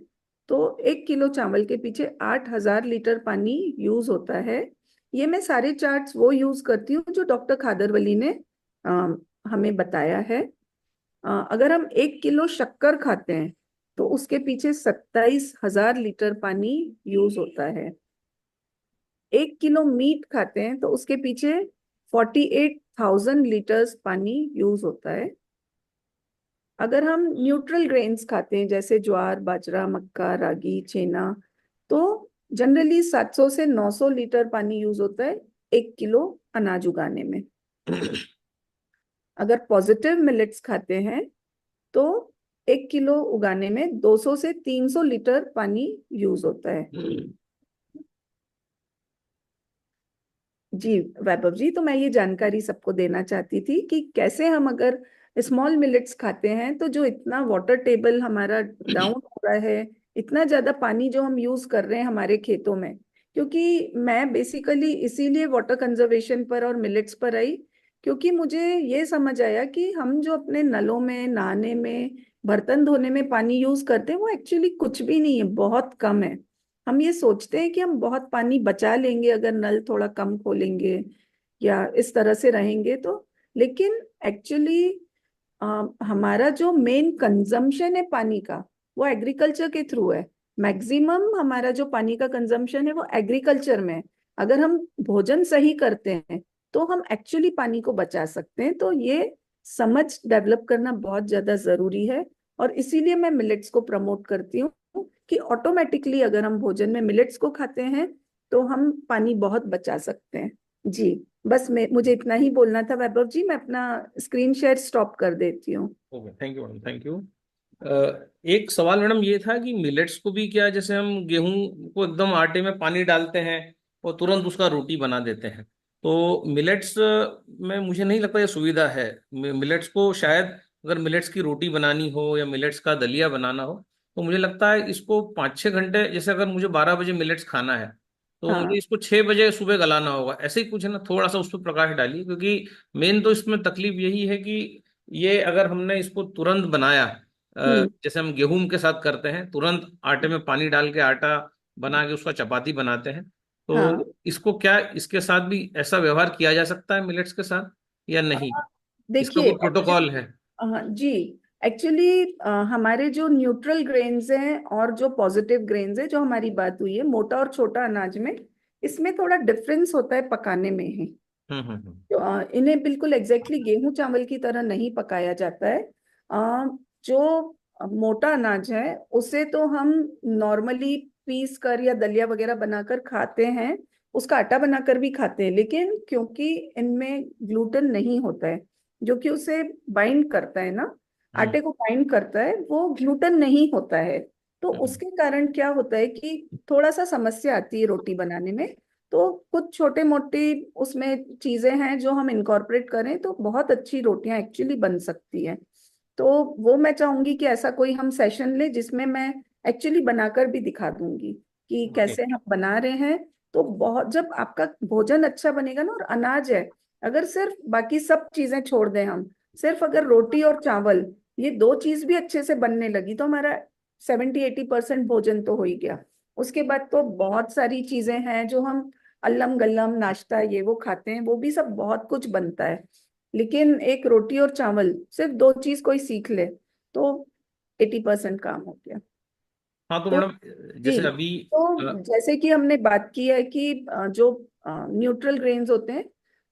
तो 1 किलो चावल के पीछे 8,000 लीटर पानी यूज होता है। ये मैं सारे चार्ट्स वो यूज करती हूँ जो डॉक्टर खादरवली ने अ, हमें बताया है। अगर हम 1 किलो शक्कर खाते हैं तो उसके पीछे 27,000 लीटर पानी यूज होता है। 1 किलो मीट खाते हैं तो उसके पीछे 48,000 लीटर्स पानी यूज होता है। अगर हम न्यूट्रल ग्रेन्स खाते हैं जैसे ज्वार, बाजरा, मक्का, रागी, चना, तो जनरली 700 से 900 लीटर पानी यूज होता है 1 किलो अनाज उगाने में। अगर पॉजिटिव मिलेट्स खाते हैं तो 1 किलो उगाने में 200 से 300 लीटर पानी यूज होता है। जी वैभव जी, तो मैं ये जानकारी सबको देना चाहती थी कि कैसे हम अगर स्मॉल मिलेट्स खाते हैं तो जो इतना वाटर टेबल हमारा डाउन हो रहा है, इतना ज्यादा पानी जो हम यूज कर रहे हैं हमारे खेतों में। क्योंकि मैं बेसिकली इसीलिए वाटर कंजर्वेशन पर और मिलेट्स पर आई, क्योंकि मुझे ये समझ आया कि हम जो अपने नलों में, नहाने में, बर्तन धोने में पानी यूज करते हैं वो एक्चुअली कुछ भी नहीं है, बहुत कम है। हम ये सोचते हैं कि हम बहुत पानी बचा लेंगे अगर नल थोड़ा कम खोलेंगे या इस तरह से रहेंगे तो, लेकिन एक्चुअली हमारा जो मेन कंजम्पशन है पानी का वो एग्रीकल्चर के थ्रू है। मैक्सिमम हमारा जो पानी का कंजम्पशन है वो एग्रीकल्चर में है। अगर हम भोजन सही करते हैं तो हम एक्चुअली पानी को बचा सकते हैं। तो ये समझ डेवलप करना बहुत ज्यादा जरूरी है, और इसीलिए मैं मिलेट्स को प्रमोट करती हूँ कि ऑटोमेटिकली अगर हम भोजन में मिलेट्स को खाते हैं तो हम पानी बहुत बचा सकते हैं। जी बस मुझे इतना ही बोलना था वैभव जी, मैं अपना स्क्रीन शेयर स्टॉप कर देती हूँ। Okay, thank you madam, thank you. एक सवाल मैडम ये था कि मिलेट्स को भी क्या, जैसे हम गेहूं को एकदम आटे में पानी डालते हैं और तुरंत उसका रोटी बना देते हैं, तो मिलेट्स में मुझे नहीं लगता ये सुविधा है। मिलेट्स को शायद, अगर मिलेट्स की रोटी बनानी हो या मिलेट्स का दलिया बनाना हो, तो मुझे लगता है इसको 5-6 घंटे, जैसे अगर मुझे 12 बजे मिलेट्स खाना है तो मुझे हाँ। इसको 6 बजे सुबह गलाना होगा, ऐसे ही कुछ है ना। थोड़ा सा उस पर प्रकाश डालिए, क्योंकि मेन तो इसमें तकलीफ यही है कि ये अगर हमने इसको तुरंत बनाया, हम्म। जैसे हम गेहूं के साथ करते हैं, तुरंत आटे में पानी डाल के आटा बना के उसका चपाती बनाते हैं, हाँ। तो इसको क्या इसके साथ भी ऐसा व्यवहार किया जा सकता है मिलेट्स के साथ या नहीं? इसका देखिए कोई प्रोटोकॉल है? जी एक्चुअली हमारे जो न्यूट्रल ग्रेन्स हैं और जो पॉजिटिव ग्रेन्स हैं, जो हमारी बात हुई है मोटा और छोटा अनाज में, इसमें थोड़ा डिफरेंस होता है पकाने में ही। तो, इन्हें बिल्कुल एग्जैक्टली गेहूं चावल की तरह नहीं पकाया जाता है। जो मोटा अनाज है उसे तो हम नॉर्मली पीस कर या दलिया वगैरह बनाकर खाते हैं, उसका आटा बनाकर भी खाते हैं, लेकिन क्योंकि इनमें ग्लूटेन नहीं होता है जो कि उसे बाइंड करता है ना, हम्म। आटे को बाइंड करता है, वो ग्लूटेन नहीं होता है। तो हम्म। उसके कारण क्या होता है कि थोड़ा सा समस्या आती है रोटी बनाने में। तो कुछ छोटे मोटी उसमें चीजें हैं जो हम इनकॉर्पोरेट करें तो बहुत अच्छी रोटियां एक्चुअली बन सकती हैं। तो वो मैं चाहूंगी कि ऐसा कोई हम सेशन ले जिसमें मैं एक्चुअली बनाकर भी दिखा दूंगी कि ओके। कैसे हम बना रहे हैं। तो बहुत, जब आपका भोजन अच्छा बनेगा ना, और अनाज है, अगर सिर्फ बाकी सब चीजें छोड़ दें हम, सिर्फ अगर रोटी और चावल ये दो चीज भी अच्छे से बनने लगी तो हमारा 70-80% भोजन तो हो ही गया। उसके बाद तो बहुत सारी चीजें हैं जो हम अल्लम गल्लम नाश्ता ये वो खाते हैं, वो भी सब बहुत कुछ बनता है। लेकिन एक रोटी और चावल सिर्फ दो चीज कोई सीख ले तो 80% काम हो गया। हाँ तो तो मैडम, जी, जैसे अभी तो जैसे कि हमने बात की है कि जो न्यूट्रल ग्रेन्स होते हैं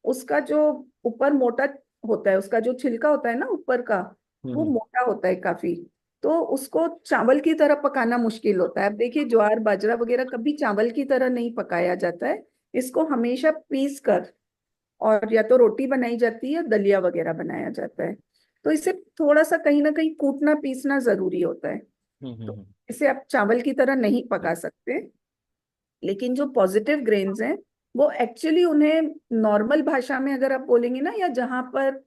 उसका जो ऊपर मोटा होता है, उसका जो छिलका होता है ना ऊपर का, वो हम्म। मोटा होता है काफी। तो उसको चावल की तरह पकाना मुश्किल होता है। अब देखिए ज्वार बाजरा वगैरह कभी चावल की तरह नहीं पकाया जाता है, इसको हमेशा पीस कर और या तो रोटी बनाई जाती है या दलिया वगैरह बनाया जाता है। तो इसे थोड़ा सा कहीं ना कहीं कूटना पीसना जरूरी होता है। तो हम्म। इसे आप चावल की तरह नहीं पका सकते। लेकिन जो पॉजिटिव ग्रेन्स हैं वो एक्चुअली उन्हें नॉर्मल भाषा में अगर आप बोलेंगे ना, या जहाँ पर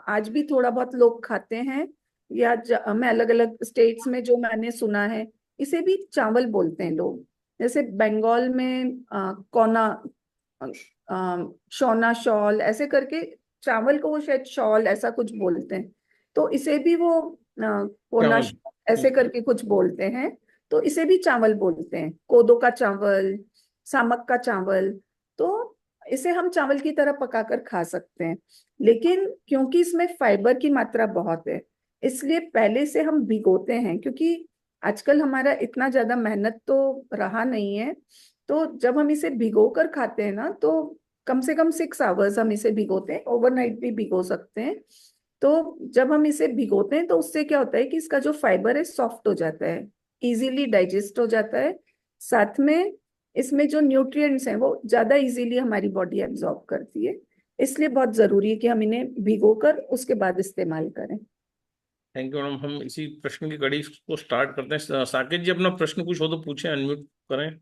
आज भी थोड़ा बहुत लोग खाते हैं, या मैं अलग अलग स्टेट्स में जो मैंने सुना है, इसे भी चावल बोलते हैं लोग। जैसे बंगाल में कोना, शोना शॉल ऐसे करके, चावल को वो शायद शॉल ऐसा कुछ बोलते हैं। तो इसे भी वो कोना चावल। ऐसे करके कुछ बोलते हैं। तो इसे भी चावल बोलते हैं, कोदो का चावल, सामक का चावल। तो इसे हम चावल की तरह पकाकर खा सकते हैं। लेकिन क्योंकि इसमें फाइबर की मात्रा बहुत है, इसलिए पहले से हम भिगोते हैं, क्योंकि आजकल हमारा इतना ज्यादा मेहनत तो रहा नहीं है। तो जब हम इसे भिगो कर खाते हैं ना, तो कम से कम 6 आवर्स हम इसे भिगोते हैं, ओवरनाइट भी भिगो सकते हैं। तो जब हम इसे भिगोते हैं तो उससे क्या होता है कि इसका जो फाइबर है सॉफ्ट हो जाता है, इजीली डाइजेस्ट हो जाता है। साथ में इसमें जो न्यूट्रिएंट्स हैं वो ज्यादा इजीली हमारी बॉडी एब्जॉर्ब करती है। इसलिए बहुत जरूरी है कि हम इन्हें भिगोकर उसके बाद इस्तेमाल करें। Thank you madam. हम इसी प्रश्न की कड़ी को स्टार्ट करते हैं। साकेत जी, अपना प्रश्न कुछ हो तो पूछें, अनम्यूट करें।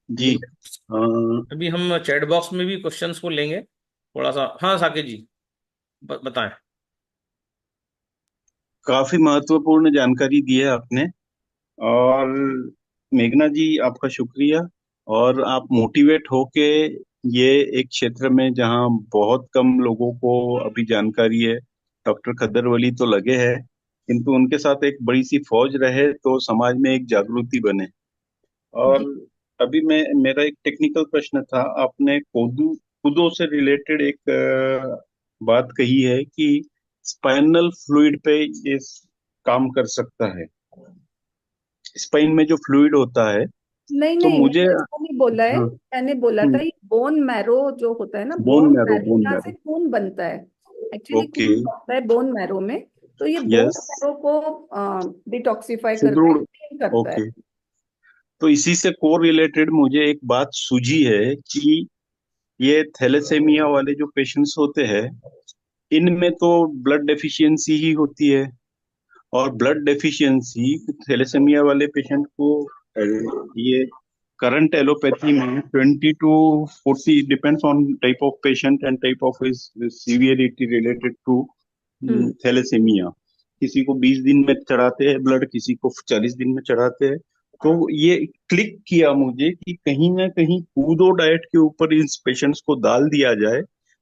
जी। अभी अभी हम चैट बॉक्स में भी क्वेश्चंस को लेंगे थोड़ा सा। हाँ साकेत जी, बताएं। काफी महत्वपूर्ण जानकारी दी है आपने। और मेघना जी, आपका शुक्रिया। और आप मोटिवेट होके ये एक क्षेत्र में जहाँ बहुत कम लोगों को अभी जानकारी है, डॉक्टर खद्दर वली तो लगे हैं, किंतु उनके साथ एक बड़ी सी फौज रहे तो समाज में एक जागृति बने। और जी अभी मेरा एक टेक्निकल प्रश्न था। आपने कूदो से रिलेटेड एक बात कही है कि स्पाइनल फ्लूइड पे ये काम कर सकता है, स्पाइन में जो फ्लूइड होता है। नहीं तो नहीं, मुझे, मैंने ऐसा नहीं बोला है। हाँ, मैंने बोला था ये बोन मैरो जो होता है ना, bone bone marrow, marrow, bone यहाँ से मैरो। खून बनता है। Actually okay. खून बनता है बोन मैरो में। तो ये बोन यस। मैरो को डिटॉक्सिफाई करता है, सुदृढ़। क्लीन करता है। ओके। तो इसी से को रिलेटेड मुझे एक बात सूझी है कि ये थैलेसेमिया वाले जो पेशेंट्स होते हैं, इनमें तो ब्लड डेफिशिएंसी ही होती है। और ब्लड डेफिशिएंसी थैलेसेमिया वाले पेशेंट को ये करंट एलोपैथी में 20 to 40, depends on type of patient and type of his severity related to hmm. Thalassemia. किसी को 20 दिन में चढ़ाते हैं ब्लड, किसी को 40 दिन में चढ़ाते हैं। तो ये क्लिक किया मुझे कि कहीं ना कहीं कूदो डाइट के ऊपर इन पेशेंट्स को डाल दिया जाए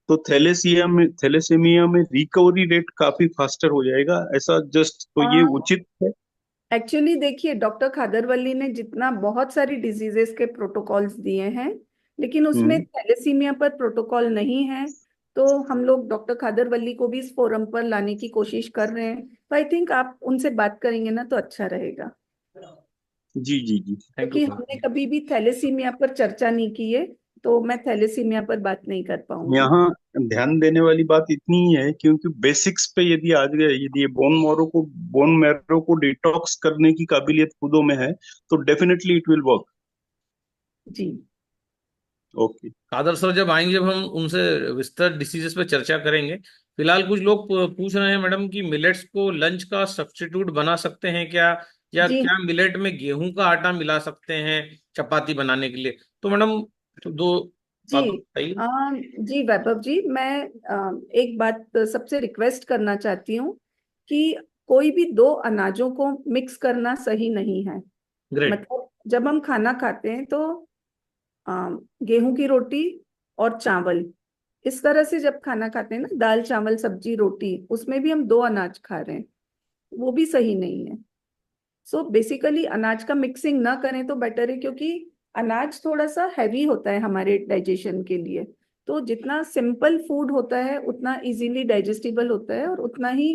तो थैलेसेमिया में रिकवरी रेट काफी फास्टर हो जाएगा। ऐसा जस्ट तो ये उचित है? एक्चुअली देखिए, डॉक्टर खादरवल्ली ने जितना बहुत सारी डिजीजेस के प्रोटोकॉल्स दिए हैं, लेकिन उसमें हम्म। थैलेसीमिया पर प्रोटोकॉल नहीं है। तो हम लोग डॉक्टर खादरवल्ली को भी इस फोरम पर लाने की कोशिश कर रहे हैं। तो आई थिंक आप उनसे बात करेंगे ना तो अच्छा रहेगा, जी जी जी। थैंक क्योंकि यू। हमने कभी भी थैलेसीमिया पर चर्चा नहीं की है। तो मैं थैलेसीमिया पर बात नहीं कर पाऊंगी। यहाँ ध्यान देने वाली बात इतनी ही है क्योंकि बेसिक्स पे यदि आ गए, यदि ये बोन मैरो को डिटॉक्स करने की काबिलियत खुदों में है तो डेफिनेटली इट विल वर्क। जी ओके। कादर सर जब आएंगे, जब हम उनसे विस्तार डिसीजेस पे चर्चा करेंगे। फिलहाल कुछ लोग पूछ रहे हैं मैडम कि मिलेट्स को लंच का सब्स्टिट्यूट बना सकते हैं क्या, या जी क्या मिलेट में गेहूं का आटा मिला सकते हैं चपाती बनाने के लिए? तो मैडम, तो दो जी बात बताइए। जी वैभव जी, मैं एक बात सबसे रिक्वेस्ट करना चाहती हूँ कि कोई भी दो अनाजों को मिक्स करना सही नहीं है। ग्रेट। मतलब जब हम खाना खाते हैं तो गेहूं की रोटी और चावल, इस तरह से जब खाना खाते हैं ना, दाल चावल सब्जी रोटी, उसमें भी हम दो अनाज खा रहे हैं, वो भी सही नहीं है। सो बेसिकली अनाज का मिक्सिंग ना करें तो बेटर है, क्योंकि अनाज थोड़ा सा हैवी होता है हमारे डाइजेशन के लिए। तो जितना सिंपल फूड होता है उतना इजीली डाइजेस्टिबल होता है, और उतना ही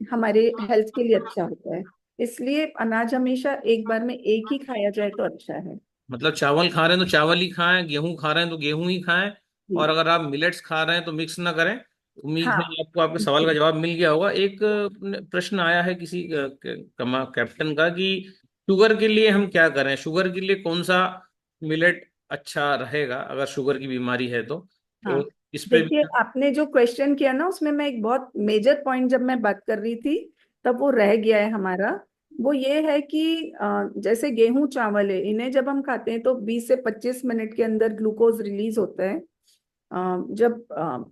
हमारे हेल्थ के लिए अच्छा होता है। इसलिए अनाज हमेशा एक बार में एक ही खाया जाए तो अच्छा है। मतलब चावल खा रहे हैं तो चावल ही खाएं, गेहूं खा रहे हैं तो गेहूं ही खाएं। और जी अगर आप मिलेट्स खा रहे हैं तो मिक्स ना करें। उम्मीद है हाँ कि आपको आपके सवाल का जवाब मिल गया होगा। एक प्रश्न आया है किसी कैप्टन का कि शुगर के लिए हम क्या करें, शुगर के लिए कौन सा मिलेट अच्छा रहेगा अगर शुगर की बीमारी है तो हाँ इस पे भी। देखिए, आपने जो क्वेश्चन किया ना, उसमें मैं एक बहुत मेजर पॉइंट जब मैं बात कर रही थी तब वो रह गया है हमारा। वो ये है कि जैसे गेहूं चावल है, इन्हें जब हम खाते हैं तो 20 से 25 मिनट के अंदर ग्लूकोज रिलीज होता है। जब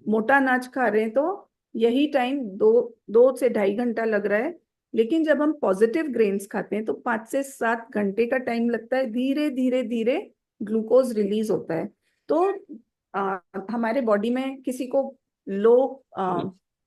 मोटा अनाज खा रहे हैं तो यही टाइम 2 से 2.5 घंटा लग रहा है। लेकिन जब हम पॉजिटिव ग्रेन्स खाते हैं तो 5 से 7 घंटे का टाइम लगता है, धीरे धीरे धीरे ग्लूकोज रिलीज होता है। तो हमारे बॉडी में किसी को लो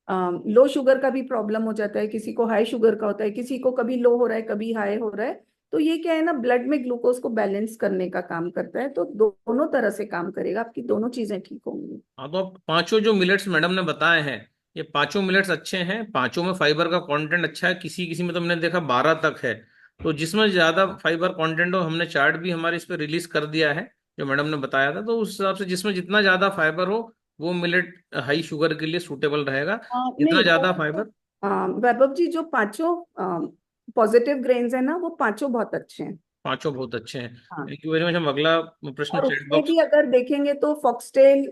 लो शुगर का भी प्रॉब्लम हो जाता है, किसी को हाई शुगर का होता है, किसी को कभी लो हो रहा है कभी हाई हो रहा है। तो ये क्या है ना, ब्लड में ग्लूकोज को बैलेंस करने का काम करता है। तो दोनों तरह से काम करेगा, आपकी दोनों चीजें ठीक होंगी। हाँ, तो अब पांचों जो मिलेट्स मैडम ने बताए हैं, ये पांचों मिलेट्स अच्छे हैं, पांचों में फाइबर का कंटेंट अच्छा है, किसी किसी में तो मैंने देखा 12 तक है। तो जिसमें ज्यादा फाइबर कंटेंट हो, हमने चार्ट भी हमारे इस पे रिलीज कर दिया है जो मैडम ने बताया था, तो उस हिसाब से जिसमें जितना ज्यादा फाइबर हो वो मिलेट हाई शुगर के लिए सूटेबल रहेगा। जितना नहीं ज्यादा फाइबर। वैभव जी, जो पांचों पॉजिटिव ग्रेन्स है ना, वो पांचों बहुत अच्छे हैं। पांचों बहुत अच्छे हैं। हाँ, थैंक यू वेरी मच। हम अगला प्रश्न और चैट उसमें बॉक्स। भी अगर देखेंगे तो फॉक्सटेल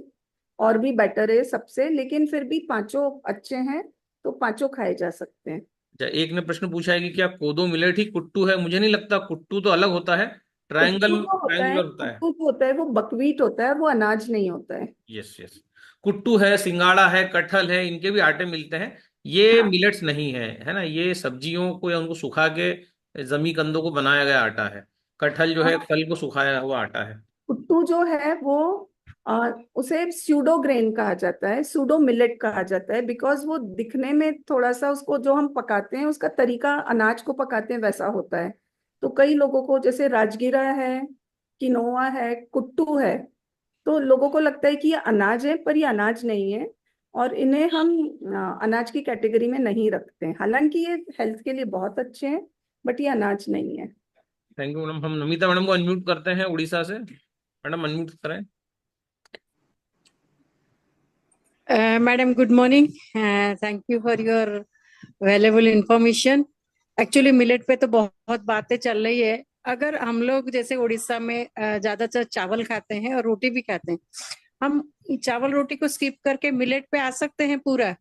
और भी बेटर है सबसे, लेकिन फिर भी पांचों अच्छे हैं, तो पांचों खाए जा सकते हैं। एक ने प्रश्न पूछा है कि क्या कोदो मिलेट ही कुट्टू है? मुझे नहीं लगता, कुट्टू तो अलग होता है, कुट्टू ट्रायंगल जो होता है, ट्रायंगुलर होता है। कुट्टू जो होता है वो बकवीट होता है, वो अनाज नहीं होता है। Yes yes. कुट्टू है, सिंगाड़ा है, कटहल है, इनके भी आटे मिलते हैं। ये हाँ, मिलेट्स नहीं है, है ना, ये सब्जियों को या उनको सुखा के जमी कंदों को बनाया गया आटा है। कटहल जो है हाँ, फल को सुखाया हुआ आटा है। कुट्टू जो है वो उसे सूडो ग्रेन कहा जाता है, सूडो मिलेट कहा जाता है, बिकॉज वो दिखने में थोड़ा सा, उसको जो हम पकाते हैं उसका तरीका अनाज को पकाते हैं वैसा होता है। तो कई लोगों को, जैसे राजगीरा है, किनोआ है, कुट्टू है, तो लोगों को लगता है कि ये अनाज है, पर ये अनाज नहीं है। और इन्हें हम अनाज की कैटेगरी में नहीं रखते हैं, हालांकि ये हेल्थ के लिए बहुत अच्छे हैं, बट ये अनाज नहीं है। Thank you madam. हम नमिता मैडम को अनम्यूट करते हैं उड़ीसा से। मैडम अनम्यूट करें। Madam, good morning. Thank you for your valuable information. Actually millet पे तो बहुत बातें चल रही है। अगर हम लोग जैसे उड़ीसा में ज्यादातर चावल खाते हैं और रोटी भी खाते हैं, हम चावल रोटी को स्किप करके मिलेट पे आ सकते हैं पूरा?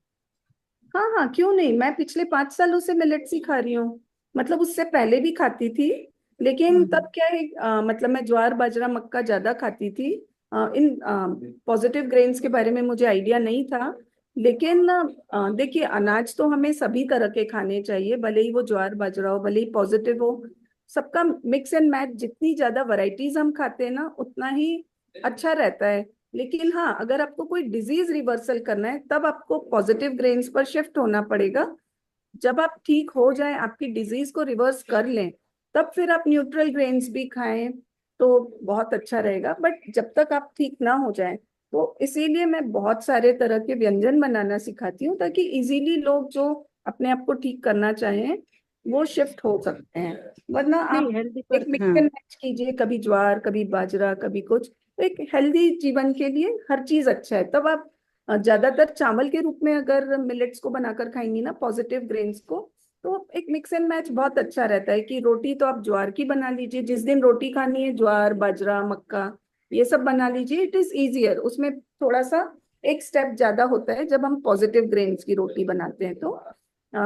हाँ हाँ, क्यों नहीं। मैं पिछले 5 सालों से मिलेट्स ही खा रही हूँ। मतलब उससे पहले भी खाती थी, लेकिन तब क्या है, मतलब मैं ज्वार बाजरा मक्का ज्यादा खाती थी। इन पॉजिटिव ग्रेन्स के बारे में मुझे आइडिया नहीं था। लेकिन देखिए, अनाज तो हमें सभी तरह के खाने चाहिए, भले ही वो ज्वार बाजरा हो, भले ही पॉजिटिव हो। सबका मिक्स एंड मैच, जितनी ज्यादा वैरायटीज हम खाते हैं ना, उतना ही अच्छा रहता है। लेकिन हाँ, अगर आपको कोई डिजीज रिवर्सल करना है तब आपको पॉजिटिव ग्रेन्स पर शिफ्ट होना पड़ेगा। जब आप ठीक हो जाए, आपकी डिजीज को रिवर्स कर लें, तब फिर आप न्यूट्रल ग्रेन्स भी खाएं तो बहुत अच्छा रहेगा। बट जब तक आप ठीक ना हो जाए, तो इसीलिए मैं बहुत सारे तरह के व्यंजन बनाना सिखाती हूँ, ताकि इजीली लोग जो अपने आप को ठीक करना चाहें वो शिफ्ट हो सकते हैं। वरना आप नहीं, हेल्दी एक पर मिक्स हाँ। एंड मैच कीजिए, कभी ज्वार कभी बाजरा कभी कुछ। तो एक हेल्दी जीवन के लिए हर चीज अच्छा है। तब आप ज्यादातर चावल के रूप में अगर मिलेट्स को बनाकर खाएंगी ना, पॉजिटिव ग्रेन्स को, तो एक मिक्स एंड मैच बहुत अच्छा रहता है। कि रोटी तो आप ज्वार की बना लीजिए, जिस दिन रोटी खानी है ज्वार बाजरा मक्का ये सब बना लीजिए, इट इज इजियर। उसमें थोड़ा सा एक स्टेप ज्यादा होता है जब हम पॉजिटिव ग्रेन्स की रोटी बनाते हैं।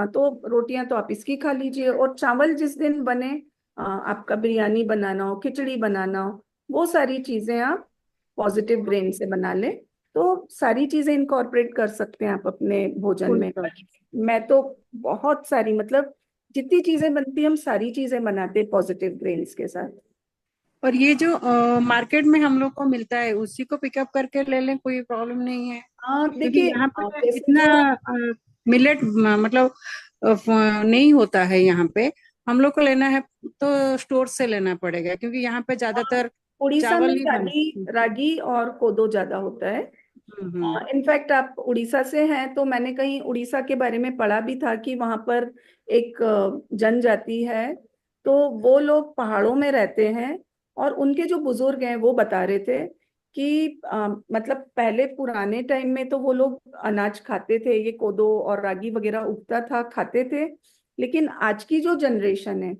तो रोटियां तो आप इसकी खा लीजिए, और चावल जिस दिन बने, आपका बिरयानी बनाना हो, खिचड़ी बनाना हो, वो सारी चीजें आप पॉजिटिव ग्रेन से बना लें। तो सारी चीजें इनकॉर्पोरेट कर सकते हैं आप अपने भोजन फुल में। का। मैं तो बहुत सारी, मतलब जितनी चीजें बनती हैं हम सारी चीजें बनाते हैं पॉजिटिव ग्रेन्स के साथ। और ये जो मार्केट में हम लोग को मिलता है उसी को पिकअप करके ले लें, कोई प्रॉब्लम नहीं है? क्योंकि देखिए, यहाँ पे जैसे इतना जो मिलेट मतलब नहीं होता है यहाँ पे। हम लोग को लेना है तो स्टोर से लेना पड़ेगा, क्योंकि यहाँ पे ज्यादातर उड़ीसा में चावल ही बन। रागी रागी और कोदो ज्यादा होता है। हम्म। इनफैक्ट आप उड़ीसा से हैं तो मैंने कहीं उड़ीसा के बारे में पढ़ा भी था कि वहां पर एक जनजाति है, तो वो लोग पहाड़ों में रहते हैं। और उनके जो बुजुर्ग हैं वो बता रहे थे कि मतलब पहले पुराने टाइम में तो वो लोग अनाज खाते थे, ये कोदो और रागी वगैरह उगता था, खाते थे। लेकिन आज की जो जनरेशन है,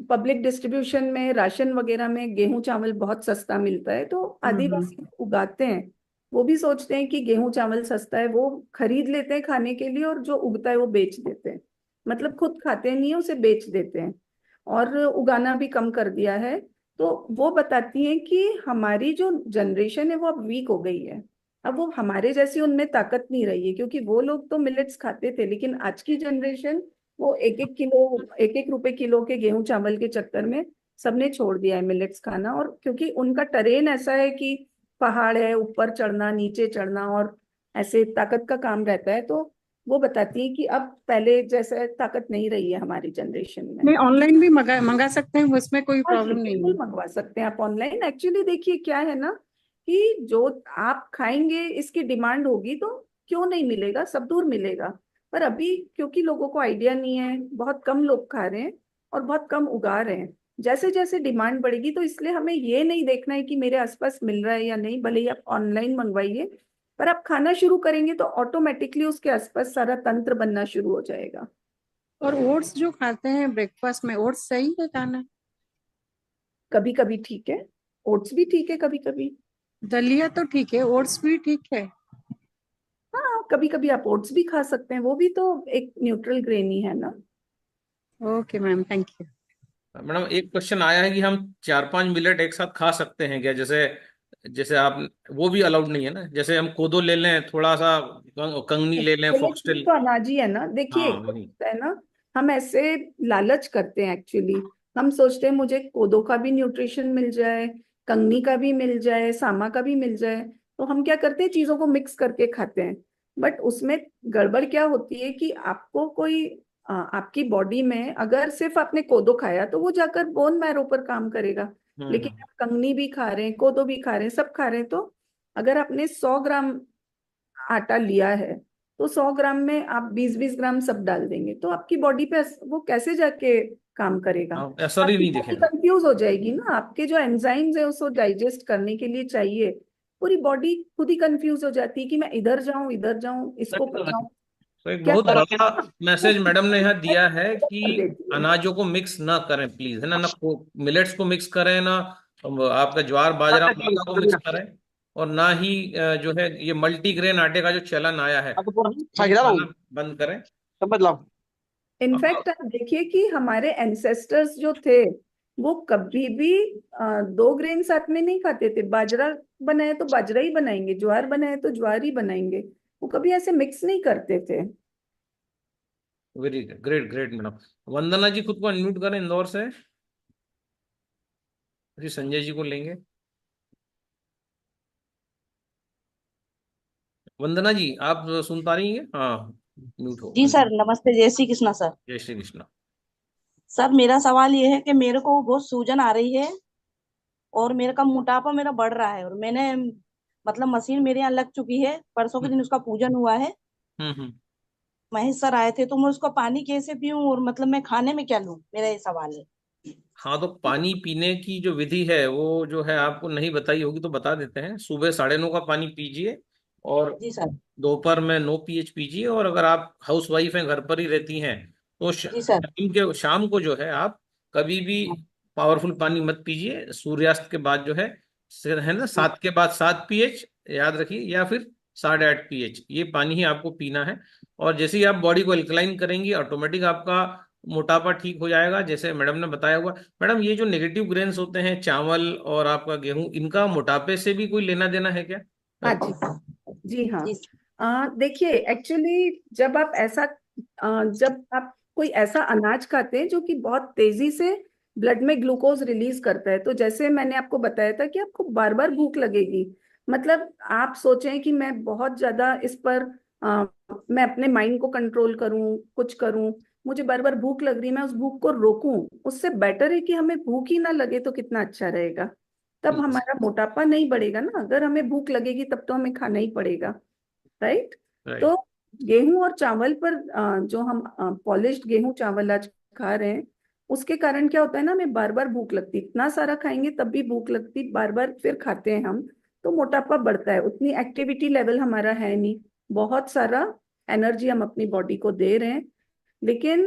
पब्लिक डिस्ट्रीब्यूशन में राशन वगैरह में गेहूं चावल बहुत सस्ता मिलता है, तो हम्म। आदिवासी उगाते हैं। वो भी सोचते हैं कि गेहूं चावल सस्ता है, वो खरीद लेते हैं खाने के लिए और जो उगता है वो बेच देते हैं। मतलब खुद खाते नहीं है, उसे बेच देते हैं और उगाना भी कम कर दिया है। तो वो बताती हैं कि हमारी जो जनरेशन है वो अब वीक हो गई है। अब वो हमारे जैसी उनमें ताकत नहीं रही है, क्योंकि वो लोग तो मिलेट्स खाते थे, लेकिन आज की जनरेशन वो एक एक रुपए किलो के गेहूं चावल के चक्कर में सबने छोड़ दिया है मिलेट्स खाना। और क्योंकि उनका टरेन ऐसा है कि पहाड़ है, ऊपर चढ़ना नीचे चढ़ना और ऐसे ताकत का काम रहता है, तो वो बताती है कि अब पहले जैसे ताकत नहीं रही है हमारी जनरेशन में। नहीं, ऑनलाइन भी मंगा मंगा सकते हैं, उसमें कोई हाँ जी, प्रॉब्लम नहीं बिल्कुल है। मंगवा सकते हैं आप ऑनलाइन। एक्चुअली देखिए क्या है ना, कि जो आप खाएंगे इसकी डिमांड होगी तो क्यों नहीं मिलेगा, सब दूर मिलेगा। पर अभी क्योंकि लोगों को आइडिया नहीं है, बहुत कम लोग खा रहे हैं और बहुत कम उगा रहे हैं। जैसे जैसे डिमांड बढ़ेगी, तो इसलिए हमें ये नहीं देखना है कि मेरे आसपास मिल रहा है या नहीं, भले ही आप ऑनलाइन मंगवाइए, पर आप खाना शुरू करेंगे तो ऑटोमेटिकली उसके आसपास सारा तंत्र बनना शुरू हो जाएगा। और ओट्स जो खाते हैं ब्रेकफास्ट में, ओट्स सही है खाना? कभी कभी ठीक है, ओट्स भी ठीक है कभी कभी। दलिया तो ठीक है, ओट्स भी ठीक है। हाँ, कभी कभी आप ओट्स भी खा सकते हैं, वो भी तो एक न्यूट्रल ग्रेन ही है ना। Okay ma'am, thank you. Madam एक क्वेश्चन आया है कि हम 4-5 मिलेट एक साथ खा सकते हैं क्या? जैसे जैसे आप, वो भी अलाउड नहीं है ना? जैसे हम कोदो ले लें, थोड़ा सा कंगनी ले लें, मिलेट्स भी फॉक्सटेल। तो अनाज ही है ना। देखिए हाँ क्या वही। होता है ना, हम ऐसे लालच करते हैं एक्चुअली। हम सोचते हैं मुझे कोदो का भी न्यूट्रिशन मिल जाए, कंगनी का भी मिल जाए, सामा का भी मिल जाए, तो हम क्या करते हैं चीजों को मिक्स करके खाते हैं। बट उसमें गड़बड़ क्या होती है कि आपको कोई आपकी बॉडी में अगर सिर्फ आपने कोदो खाया तो वो जाकर बोन मैरो पर काम करेगा। लेकिन हम्म। आप कंगनी भी खा रहे हैं, कोदो भी खा रहे हैं, सब खा रहे हैं, तो अगर आपने 100 ग्राम आटा लिया है तो 100 ग्राम में आप 20-20 ग्राम सब डाल देंगे, तो आपकी बॉडी पे वो कैसे जाके काम करेगा? हाँ, असर ही आपकी नहीं बॉडी दिखेगा। कंफ्यूज हो जाएगी ना। आपके जो एंजाइम्स है उसको डाइजेस्ट करने के लिए चाहिए, पूरी बॉडी खुद ही कंफ्यूज हो जाती है कि मैं इधर जाऊं इसको पचाऊं, तो एक क्या बहुत करूं? बड़ा मैसेज मैडम ने यहाँ दिया है कि कर देती है। अनाजों को मिक्स ना करें प्लीज, है ना? ना मिलेट्स को मिक्स करें, ना आपका ज्वार बाजरा मक्का को मिक्स करें, और ना ही जो है ये मल्टीग्रेन आटे का जो चलन आया है वो भी खाना बंद करें। इनफैक्ट आप देखिए कि हमारे एंसेस्टर्स जो थे वो कभी भी 2 ग्रेन साथ में नहीं खाते थे। बाजरा बनाए तो बाजरा ही बनाएंगे, ज्वार बनाए तो ज्वार ही बनाएंगे, वो कभी ऐसे मिक्स नहीं करते थे। Very great great madam. Vandana ji खुद को अनम्यूट करें इंदौर से, जी संजय जी को लेंगे। वंदना जी आप सुन पा रही हैं? हाँ, म्यूट हो। जी सर, नमस्ते, जय श्री कृष्णा सर। जय श्री कृष्ण। सर मेरा सवाल ये है कि मेरे को बहुत सूजन आ रही है और मेरे का मोटापा मेरा बढ़ रहा है, और मैंने मतलब मशीन मेरे यहाँ लग चुकी है, परसों के दिन उसका पूजन हुआ है। हम्म। महेश सर आए थे, तो मैं उसका पानी कैसे पीऊं और मतलब मैं खाने में क्या लूं, मेरा ये सवाल है। हाँ, तो पानी पीने की जो विधि है वो जो है आपको नहीं बताई होगी तो बता देते हैं। सुबह 9:30 का पानी पीजिए, और जी सर। दोपहर में 9 pH पीजिए। और अगर आप हाउस वाइफ हैं, घर पर ही रहती हैं, तो जी सर। शाम को जो है आप कभी भी हाँ, पावरफुल पानी मत पीजिए। सूर्यास्त के बाद जो है ना, हाँ, 7 के बाद 7 pH याद रखिए, या फिर 8.5 pH, ये पानी ही आपको पीना है। और जैसे ही आप बॉडी को एल्कलाइन करेंगी, ऑटोमेटिक आपका मोटापा ठीक हो जाएगा, जैसे मैडम ने बताया हुआ। मैडम ये जो नेगेटिव ग्रेन्स होते हैं, चावल और आपका गेहूं, इनका मोटापे से भी कोई लेना देना है क्या? हाँ जी, जी हाँ। जी। देखिए एक्चुअली जब आप कोई ऐसा अनाज खाते हैं जो कि बहुत तेजी से ब्लड में ग्लूकोज रिलीज करता है, तो जैसे मैंने आपको बताया था कि आपको बार बार भूख लगेगी। मतलब आप सोचें कि मैं बहुत ज्यादा इस पर मैं अपने माइंड को कंट्रोल करूं, कुछ करूं, मुझे बार बार भूख लग रही है, मैं उस भूख को रोकूं, उससे बेटर है कि हमें भूख ही ना लगे, तो कितना अच्छा रहेगा। तब हमारा मोटापा नहीं बढ़ेगा ना। अगर हमें भूख लगेगी तब तो हमें खाना ही पड़ेगा, राइट? तो राइट। गेहूं और चावल पर जो हम पॉलिश्ड गेहूं चावल आज खा रहे हैं, उसके कारण क्या होता है ना, हमें बार बार भूख लगती, इतना सारा खाएंगे तब भी भूख लगती, बार बार फिर खाते हैं हम, तो मोटापा बढ़ता है। उतनी एक्टिविटी लेवल हमारा है नहीं, बहुत सारा एनर्जी हम अपनी बॉडी को दे रहे हैं। लेकिन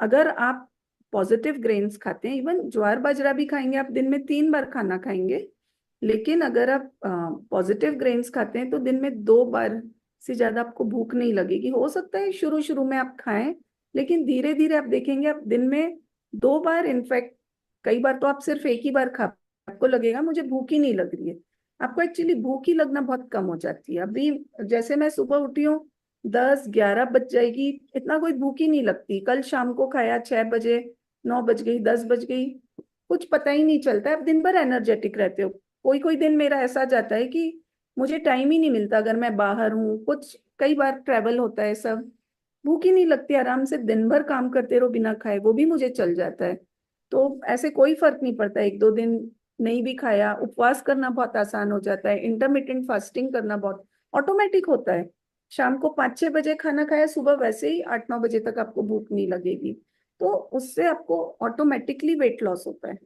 अगर आप पॉजिटिव ग्रेन्स खाते हैं, इवन ज्वार बाजरा भी खाएंगे, आप दिन में 3 बार खाना खाएंगे, लेकिन अगर आप पॉजिटिव ग्रेन्स खाते हैं तो दिन में 2 बार से ज्यादा आपको भूख नहीं लगेगी। हो सकता है शुरू शुरू में आप खाएं, लेकिन धीरे धीरे आप देखेंगे आप दिन में 2 बार, इनफैक्ट कई बार तो आप सिर्फ एक ही बार खा, आपको लगेगा मुझे भूख ही नहीं लग रही है। आपको एक्चुअली भूख ही लगना बहुत कम हो जाती है। अभी जैसे मैं सुबह उठी हूँ 10-11 बज जाएगी, इतना कोई भूख ही नहीं लगती। कल शाम को खाया 6 बजे, 9 बज गई, 10 बज गई, कुछ पता ही नहीं चलता है। आप दिन भर एनर्जेटिक रहते हो। कोई कोई दिन मेरा ऐसा जाता है कि मुझे टाइम ही नहीं मिलता, अगर मैं बाहर हूँ, कुछ कई बार ट्रैवल होता है, सब भूख ही नहीं लगती, आराम से दिन भर काम करते रहो बिना खाए, वो भी मुझे चल जाता है। तो ऐसे कोई फर्क नहीं पड़ता, 1-2 दिन नहीं भी खाया, उपवास करना बहुत आसान हो जाता है, इंटरमिटेंट फास्टिंग करना बहुत ऑटोमेटिक होता है। शाम को 5-6 बजे खाना खाया, सुबह वैसे ही 8-9 बजे तक आपको भूख नहीं लगेगी, तो उससे आपको ऑटोमेटिकली वेट लॉस होता है।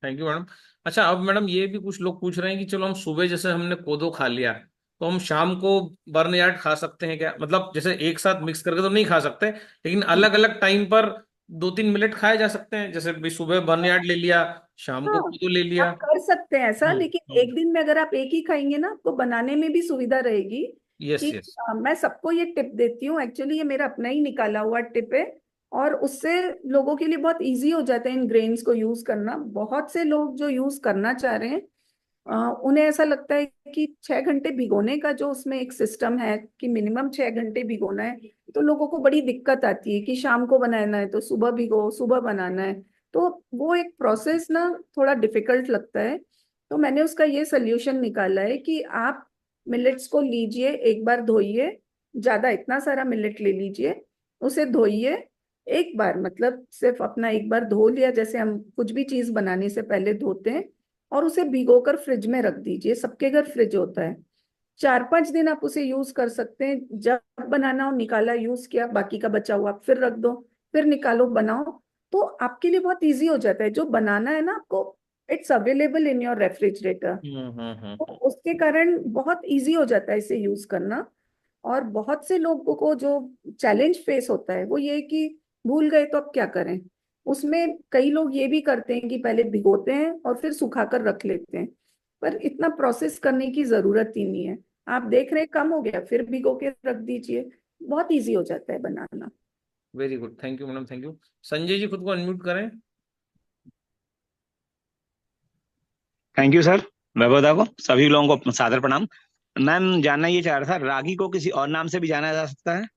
Thank you madam. अच्छा, अब मैडम ये भी कुछ लोग पूछ रहे हैं कि चलो हम सुबह जैसे हमने कोदो खा लिया, तो हम शाम को बर्नयार्ड खा सकते हैं क्या? मतलब जैसे एक साथ मिक्स करके तो नहीं खा सकते, लेकिन अलग अलग टाइम पर 2-3 मिनट खाए जा सकते हैं। जैसे भी सुबह बर्नयार्ड ले लिया, शाम को हाँ, कोदो ले लिया। आप कर सकते हैं ऐसा, लेकिन हम्म। एक दिन में अगर आप एक ही खाएंगे ना, आपको बनाने में भी सुविधा रहेगी। यस कि यस। मैं सबको ये टिप देती हूँ, एक्चुअली ये मेरा अपना ही निकाला हुआ टिप है, और उससे लोगों के लिए बहुत इजी हो जाता है इन ग्रेन्स को यूज करना। बहुत से लोग जो यूज करना चाह रहे हैं, उन्हें ऐसा लगता है कि 6 घंटे भिगोने का जो उसमें एक सिस्टम है कि मिनिमम 6 घंटे भिगोना है, तो लोगों को बड़ी दिक्कत आती है कि शाम को बनाना है तो सुबह भिगो, सुबह बनाना है, तो वो एक प्रोसेस ना थोड़ा डिफिकल्ट लगता है। तो मैंने उसका ये सोल्यूशन निकाला है कि आप मिलेट्स को लीजिए, एक बार धोइए, ज्यादा इतना सारा मिलेट ले लीजिए, उसे धोइए एक बार, मतलब सिर्फ अपना एक बार धो लिया, जैसे हम कुछ भी चीज बनाने से पहले धोते हैं, और उसे भिगोकर फ्रिज में रख दीजिए। सबके घर फ्रिज होता है। 4-5 दिन आप उसे यूज कर सकते हैं। जब बनाना हो निकाला, यूज किया, बाकी का बचा हुआ आप फिर रख दो, फिर निकालो, बनाओ, तो आपके लिए बहुत इजी हो जाता है। जो बनाना है ना आपको, it's available in your refrigerator, तो उसके कारण बहुत इजी हो जाता है इसे यूज करना। और बहुत से लोगों को जो चैलेंज फेस होता है वो ये है कि भूल गए तो अब क्या करें। उसमें कई लोग ये भी करते हैं कि पहले भिगोते हैं और फिर सुखाकर रख लेते हैं, पर इतना प्रोसेस करने की जरूरत ही नहीं है। आप देख रहे हैं कम हो गया, फिर भिगो के रख दीजिए, बहुत इजी हो जाता है बनाना। Very good, thank you madam, thank you. Sanjay ji खुद को अनम्यूट करें। Thank you sir. वैभवदा को सभी लोगों को सादर प्रणाम। मैम, जानना ये चाह रहा था, रागी को किसी और नाम से भी जाना जा सकता है?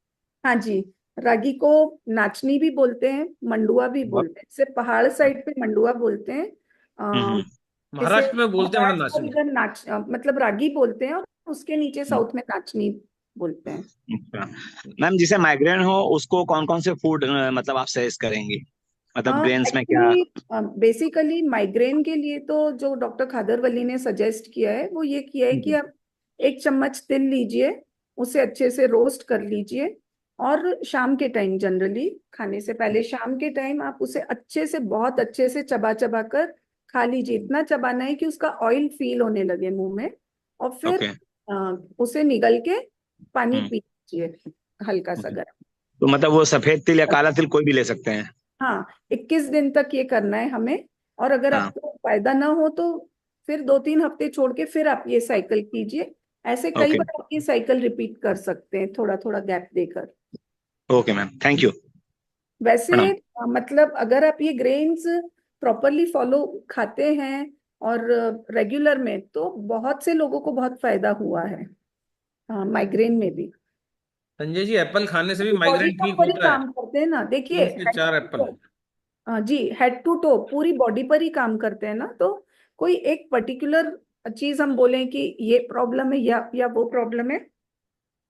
हाँ जी, रागी को नाचनी भी बोलते हैं, मंडुआ भी बहुत- बोलते हैं। इसे पहाड़ साइड पे मंडुआ बोलते हैं। हम्म। इसे महाराष्ट्र में बोलते हैं मैडम महाराष्ट्र नाचनी। इधर मतलब रागी बोलते हैं, और उसके नीचे हम्म, साउथ में नाचनी बोलते हैं। अच्छा। मैम, जिसे माइग्रेन हो उसको कौन कौन से फूड मतलब आप सजेस्ट करेंगे? मतलब ग्रेन्स में क्या? एक्चुअली बेसिकली माइग्रेन के लिए तो जो डॉक्टर खादरवली ने सजेस्ट किया है वो ये किया है कि हम्म, आप 1 चम्मच तिल लीजिए, उसे अच्छे से रोस्ट कर लीजिए, और शाम के टाइम, जनरली खाने से पहले शाम के टाइम आप उसे अच्छे से, बहुत अच्छे से चबा चबा कर खा लीजिए। इतना चबाना है कि उसका ऑयल फील होने लगे मुंह में, और फिर ओके। उसे निगल के पानी हम्म, पी लीजिए, हल्का सा ओके। गर्म। तो मतलब वो सफेद तिल या काला तिल कोई भी ले सकते हैं? हाँ, 21 दिन तक ये करना है हमें। और अगर हाँ। आपको फायदा ना हो तो फिर 2-3 हफ्ते छोड़ के फिर आप ये साइकिल कीजिए। ऐसे कई ओके। बार आप ये साइकिल रिपीट कर सकते हैं, थोड़ा थोड़ा गैप देकर। Okay ma'am, thank you. वैसे प्रणाम। मतलब अगर आप ये ग्रेन्स प्रॉपरली फॉलो खाते हैं और रेगुलर में, तो बहुत से लोगों को बहुत फायदा हुआ है माइग्रेन में भी। संजय जी, एप्पल खाने से भी बॉडी माइग्रेन का ठीक ऊपर ही होता है? काम करते हैं ना, देखिए 3 से 4 एप्पल। हाँ जी, हेड टू टो पूरी बॉडी पर ही काम करते हैं ना। तो कोई एक पर्टिकुलर चीज हम बोलें कि ये प्रॉब्लम है या वो प्रॉब्लम है,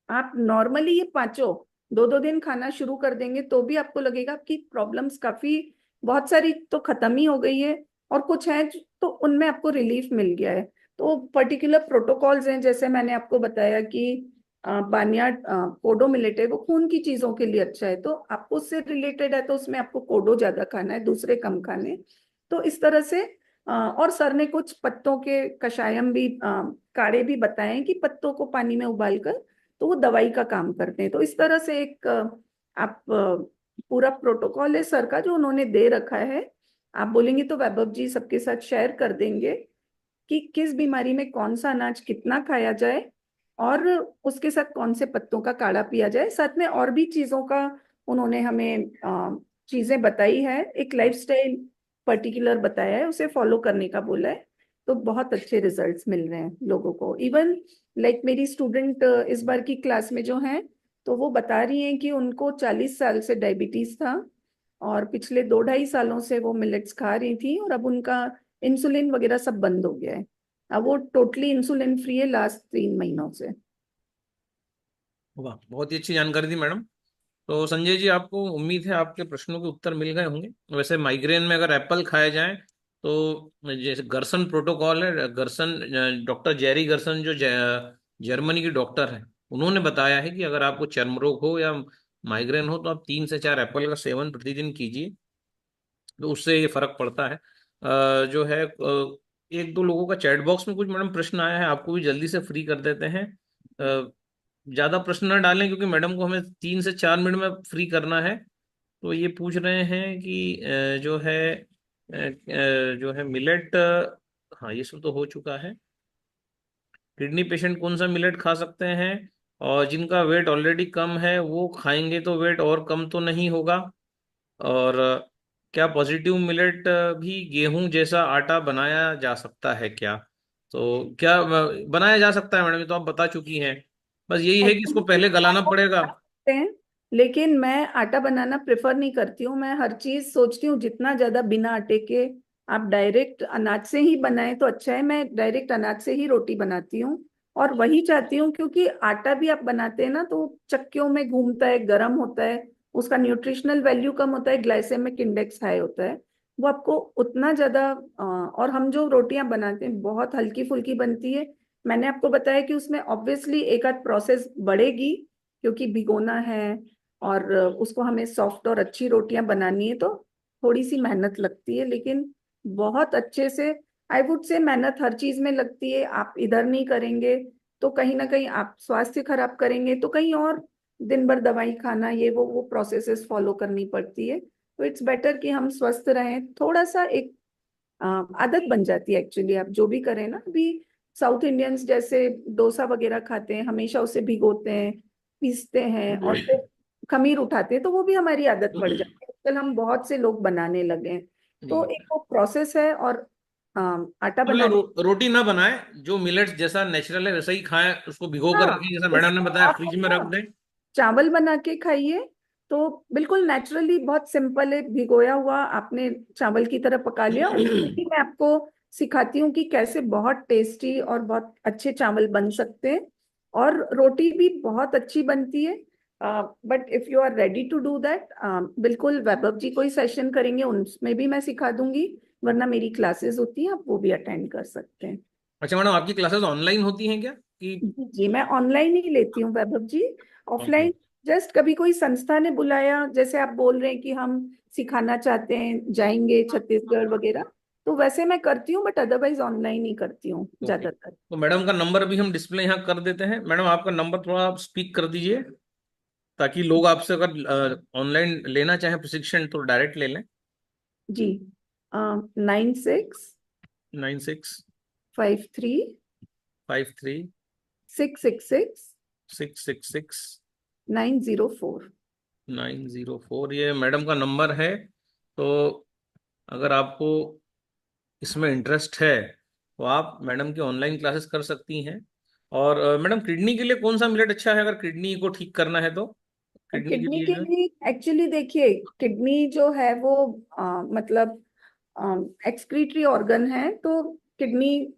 आप नॉर्मली ये पांचों 2-2 दिन खाना शुरू कर देंगे तो भी आपको लगेगा आपकी प्रॉब्लम्स काफी, बहुत सारी तो खत्म ही हो गई है, और कुछ है तो उनमें आपको रिलीफ मिल गया है। तो पर्टिकुलर प्रोटोकॉल्स हैं, जैसे मैंने आपको बताया कि बानियाड कोडो मिलेट है, वो खून की चीजों के लिए अच्छा है, तो आपको उससे रिलेटेड है तो उसमें आपको कोडो ज्यादा खाना है, दूसरे कम खाने। तो इस तरह से और सर ने कुछ पत्तों के कषायम भी, काढ़े भी बताए हैं कि पत्तों को पानी में उबालकर, तो वो दवाई का काम करते हैं। तो इस तरह से एक आप पूरा प्रोटोकॉल है सर का जो उन्होंने दे रखा है। आप बोलेंगे तो वैभव जी सबके साथ शेयर कर देंगे। कि किस बीमारी में कौन सा अनाज कितना खाया जाए और उसके साथ कौन से पत्तों का काढ़ा पिया जाए। साथ में और भी चीजों का उन्होंने हमें चीजें बताई है, एक लाइफस्टाइल पर्टिकुलर बताया है, उसे फॉलो करने का बोला है। तो बहुत अच्छे रिजल्ट्स मिल रहे हैं लोगों को। इवन लाइक मेरी स्टूडेंट इस बार की क्लास में जो हैं, तो वो बता रही हैं कि उनको 40 साल से डायबिटीज था और पिछले 2-2.5 सालों से वो मिलेट्स खा रही थी और अब उनका इंसुलिन वगैरह सब बंद हो गया है। अब वो टोटली इंसुलिन फ्री है लास्ट 3 महीनों से। वाह, बहुत ही अच्छी जानकारी दी मैडम। तो संजय जी, आपको उम्मीद है आपके प्रश्नों के उत्तर मिल गए होंगे। वैसे माइग्रेन में अगर एप्पल खाया जाए तो जैसे गर्सन प्रोटोकॉल है, गर्सन डॉक्टर जेरी गर्सन जो जर्मनी की डॉक्टर है, उन्होंने बताया है कि अगर आपको चर्म रोग हो या माइग्रेन हो तो आप 3 से 4 एप्पल का सेवन प्रतिदिन कीजिए, तो उससे ये फर्क पड़ता है। जो है एक दो लोगों का चैट बॉक्स में कुछ मैडम प्रश्न आया है, आपको भी जल्दी से फ्री कर देते हैं। ज्यादा प्रश्न न डालें क्योंकि मैडम को हमें 3 से 4 मिनट में फ्री करना है। तो ये पूछ रहे हैं कि जो है मिलेट, हाँ ये सब तो हो चुका है। किडनी पेशेंट कौन सा मिलेट खा सकते हैं, और जिनका वेट ऑलरेडी कम है वो खाएंगे तो वेट और कम तो नहीं होगा, और क्या पॉजिटिव मिलेट भी गेहूं जैसा आटा बनाया जा सकता है क्या? तो क्या बनाया जा सकता है मैडम, ये तो आप बता चुकी हैं। बस यही है कि इसको पहले गलाना पड़ेगा। सकते हैं, लेकिन मैं आटा बनाना प्रेफर नहीं करती हूँ। मैं हर चीज सोचती हूँ जितना ज्यादा बिना आटे के आप डायरेक्ट अनाज से ही बनाएं तो अच्छा है। मैं डायरेक्ट अनाज से ही रोटी बनाती हूँ और वही चाहती हूँ, क्योंकि आटा भी आप बनाते हैं ना तो चक्कियों में घूमता है, गर्म होता है, उसका न्यूट्रिशनल वैल्यू कम होता है, ग्लाइसेमिक इंडेक्स हाई होता है, वो आपको उतना ज्यादा और हम जो रोटियां बनाते हैं बहुत हल्की फुल्की बनती है। मैंने आपको बताया कि उसमें ऑब्वियसली एक आध प्रोसेस बढ़ेगी क्योंकि भिगोना है और उसको हमें सॉफ्ट और अच्छी रोटियां बनानी है, तो थोड़ी सी मेहनत लगती है, लेकिन बहुत अच्छे से आई वुड से मेहनत हर चीज में लगती है। आप इधर नहीं करेंगे तो कहीं ना कहीं आप स्वास्थ्य खराब करेंगे, तो कहीं और दिन भर दवाई खाना, ये वो प्रोसेसेस फॉलो करनी पड़ती है। तो इट्स बेटर कि हम स्वस्थ रहें। थोड़ा सा एक आदत बन जाती है एक्चुअली, आप जो भी करें ना। अभी साउथ इंडियंस जैसे डोसा वगैरह खाते हैं, हमेशा उसे भिगोते हैं, पीसते हैं और फिर खमीर उठाते हैं, तो वो भी हमारी आदत पड़ जाती है। आजकल हम बहुत से लोग बनाने लगे हैं, तो जी। एक वो प्रोसेस है। और आटा मतलब बनाने रोटी ना बनाए, जो मिलेट्स जैसा नेचुरल है वैसा ही खाएं, उसको भिगो कर हाँ, रखें जैसा मैडम ने उसको बताया, आप फ्रिज में रख ना दें। चावल बना के खाइए तो बिल्कुल नेचुरली, बहुत सिंपल है। भिगोया हुआ आपने चावल की तरह पका लिया, उसमें भी मैं आपको सिखाती हूँ कि कैसे बहुत टेस्टी और बहुत अच्छे चावल बन सकते हैं, और रोटी भी बहुत अच्छी बनती है। But if you are ready to do that, बिल्कुल वैभव जी कोई सेशन करेंगे उनमें भी मैं सिखा दूंगी, वरना मेरी क्लासेस होती हैं, आप वो भी अटेंड कर सकते हैं। अच्छा मैडम, आपकी क्लासेस ऑनलाइन होती हैं क्या कि? जी जी, मैं ऑनलाइन ही लेती हूँ वैभव जी। ओके। ऑफलाइन जस्ट कभी कोई संस्था ने बुलाया, जैसे आप बोल रहे हैं कि हम सिखाना चाहते हैं, जाएंगे छत्तीसगढ़ वगैरह, तो वैसे मैं करती हूँ, बट अदरवाइज ऑनलाइन ही करती हूँ ओके, ज्यादातर। तो मैडम का नंबर अभी हम डिस्प्ले यहाँ कर देते हैं। मैडम आपका नंबर थोड़ा आप स्पीक कर दीजिए, ताकि लोग आपसे अगर ऑनलाइन लेना चाहें प्रशिक्षण तो डायरेक्ट ले लें। जी, 96 96 53 53 666 666 904। 904, ये मैडम का नंबर है। तो अगर आपको इसमें इंटरेस्ट है तो आप मैडम की ऑनलाइन क्लासेस कर सकती हैं। और मैडम, किडनी के लिए कौन सा मिलेट अच्छा है, अगर किडनी को ठीक करना है तो? किडनी के किडनी लिए के जो है। लिए एक्चुअली देखिए, किडनी जो है वो मतलब एक्सक्रीटरी ऑर्गन है। तो किडनी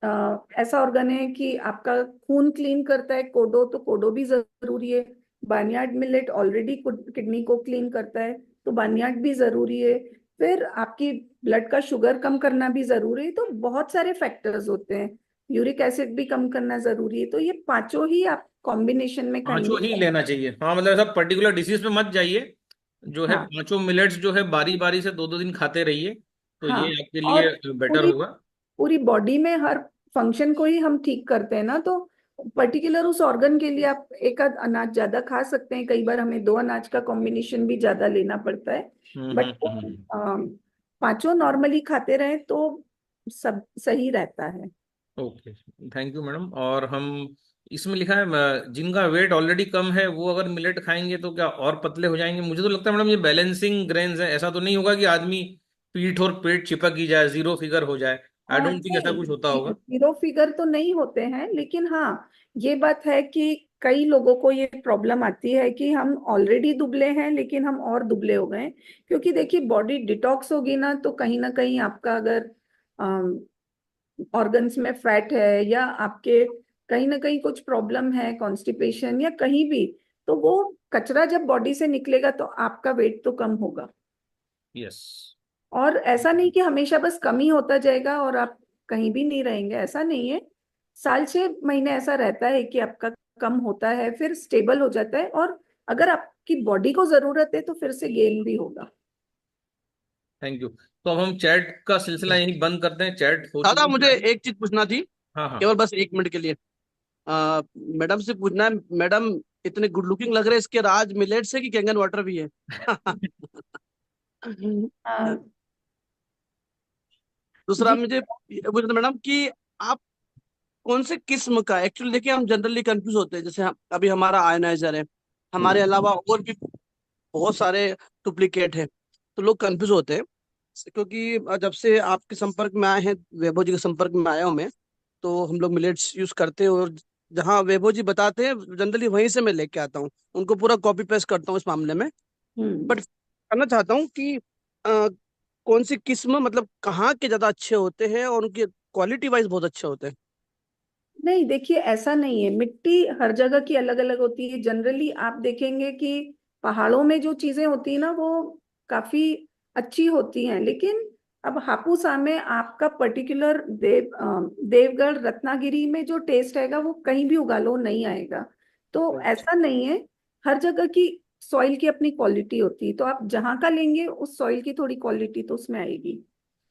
ऐसा ऑर्गन है कि आपका खून क्लीन करता है। कोडो, तो कोडो भी जरूरी है। बार्नयार्ड मिलेट ऑलरेडी किडनी को क्लीन करता है, तो बार्नयार्ड भी जरूरी है। फिर आपकी ब्लड का शुगर कम करना भी जरूरी है। तो बहुत सारे फैक्टर्स होते हैं, यूरिक एसिड भी कम करना जरूरी है। तो ये पांचों ही आप कॉम्बिनेशन में पांचों खाएंगे। ही लेना चाहिए, हाँ मतलब ऐसा पर्टिकुलर डिसीज पे मत जाइए। जो है हाँ पांचों मिलेट्स जो है बारी बारी से 2-2 दिन खाते रहिए, तो हाँ, ये आपके और लिए बेटर पूरी होगा। पूरी बॉडी में हर फंक्शन को ही हम ठीक करते हैं ना, तो पर्टिकुलर उस ऑर्गन के लिए आप एक आध अनाज ज्यादा खा सकते हैं। कई बार हमें 2 अनाज का कॉम्बिनेशन भी ज्यादा लेना पड़ता है। बट हम्म। पांचों नॉर्मली खाते रहे तो सब सही रहता है। Okay, thank you madam. और हम इसमें लिखा है जिनका वेट ऑलरेडी कम है वो अगर मिलेट खाएंगे तो क्या और पतले हो जाएंगे? मुझे तो लगता है मैडम ये बैलेंसिंग ग्रेन्स है, ऐसा तो नहीं होगा कि आदमी पीठ और पेट चिपक ही जाए, जीरो फिगर हो जाए। आई डोंट थिंक ऐसा कुछ होता नहीं, होगा। जीरो फिगर तो नहीं होते हैं, लेकिन हाँ ये बात है कि कई लोगों को ये प्रॉब्लम आती है कि हम ऑलरेडी दुबले हैं लेकिन हम और दुबले हो गए हैं। क्योंकि देखिए बॉडी डिटॉक्स होगी ना कहीं आपका अगर ऑर्गन्स में फैट है या आपके कहीं ना कहीं कुछ प्रॉब्लम है, कॉन्स्टिपेशन या कहीं भी, तो वो कचरा जब बॉडी से निकलेगा तो आपका वेट तो कम होगा। यस। और ऐसा नहीं कि हमेशा बस कम ही होता जाएगा और आप कहीं भी नहीं रहेंगे, ऐसा नहीं है। साल 6 महीने ऐसा रहता है कि आपका कम होता है, फिर स्टेबल हो जाता है, और अगर आपकी बॉडी को जरूरत है तो फिर से गेन भी होगा। Thank you. तो अब हम चैट का सिलसिला यहीं बंद करते हैं, चैट हो दादा चुकी मुझे है। एक चीज पूछना थी, हाँ हाँ। केवल बस 1 मिनट के लिए। मैडम से पूछना है, मैडम इतने गुड लुकिंग लग रहे हैं, इसके राज मिलेट्स है कि कैंगन वाटर भी है? आ, दूसरा जी मुझे ये पूछना था मैडम कि आप कौन से किस्म का, एक्चुअली देखिए हम जनरली कंफ्यूज होते हैं, जैसे अभी हमारा आयनाइजर है, हमारे अलावा और भी बहुत सारे डुप्लीकेट है, तो लोग कंफ्यूज होते हैं। क्योंकि जब से आपके संपर्क में आए हैं, वैभव जी के संपर्क में आया हूं मैं, तो हम लोग मिलेट्स यूज करते हैं, और जहाँ वैभव जी बताते हैं जनरली वहीं से मैं लेके आता हूँ, उनको पूरा कॉपी पेस्ट करता हूँ इस मामले में। बट करना चाहता हूँ कि कौन सी किस्म, मतलब कहाँ के ज्यादा अच्छे होते हैं और उनकी क्वालिटी वाइज बहुत अच्छे होते हैं? नहीं, देखिए ऐसा नहीं है, मिट्टी हर जगह की अलग अलग होती है। जनरली आप देखेंगे कि पहाड़ों में जो चीजें होती है ना वो काफी अच्छी होती हैं, लेकिन अब हापुसा में आपका पर्टिकुलर देवगढ़ रत्नागिरी में जो टेस्ट आएगा वो कहीं भी उगा लो नहीं आएगा। तो ऐसा नहीं है, हर जगह की सॉइल की अपनी क्वालिटी होती है, तो आप जहाँ का लेंगे उस सॉइल की थोड़ी क्वालिटी तो उसमें आएगी।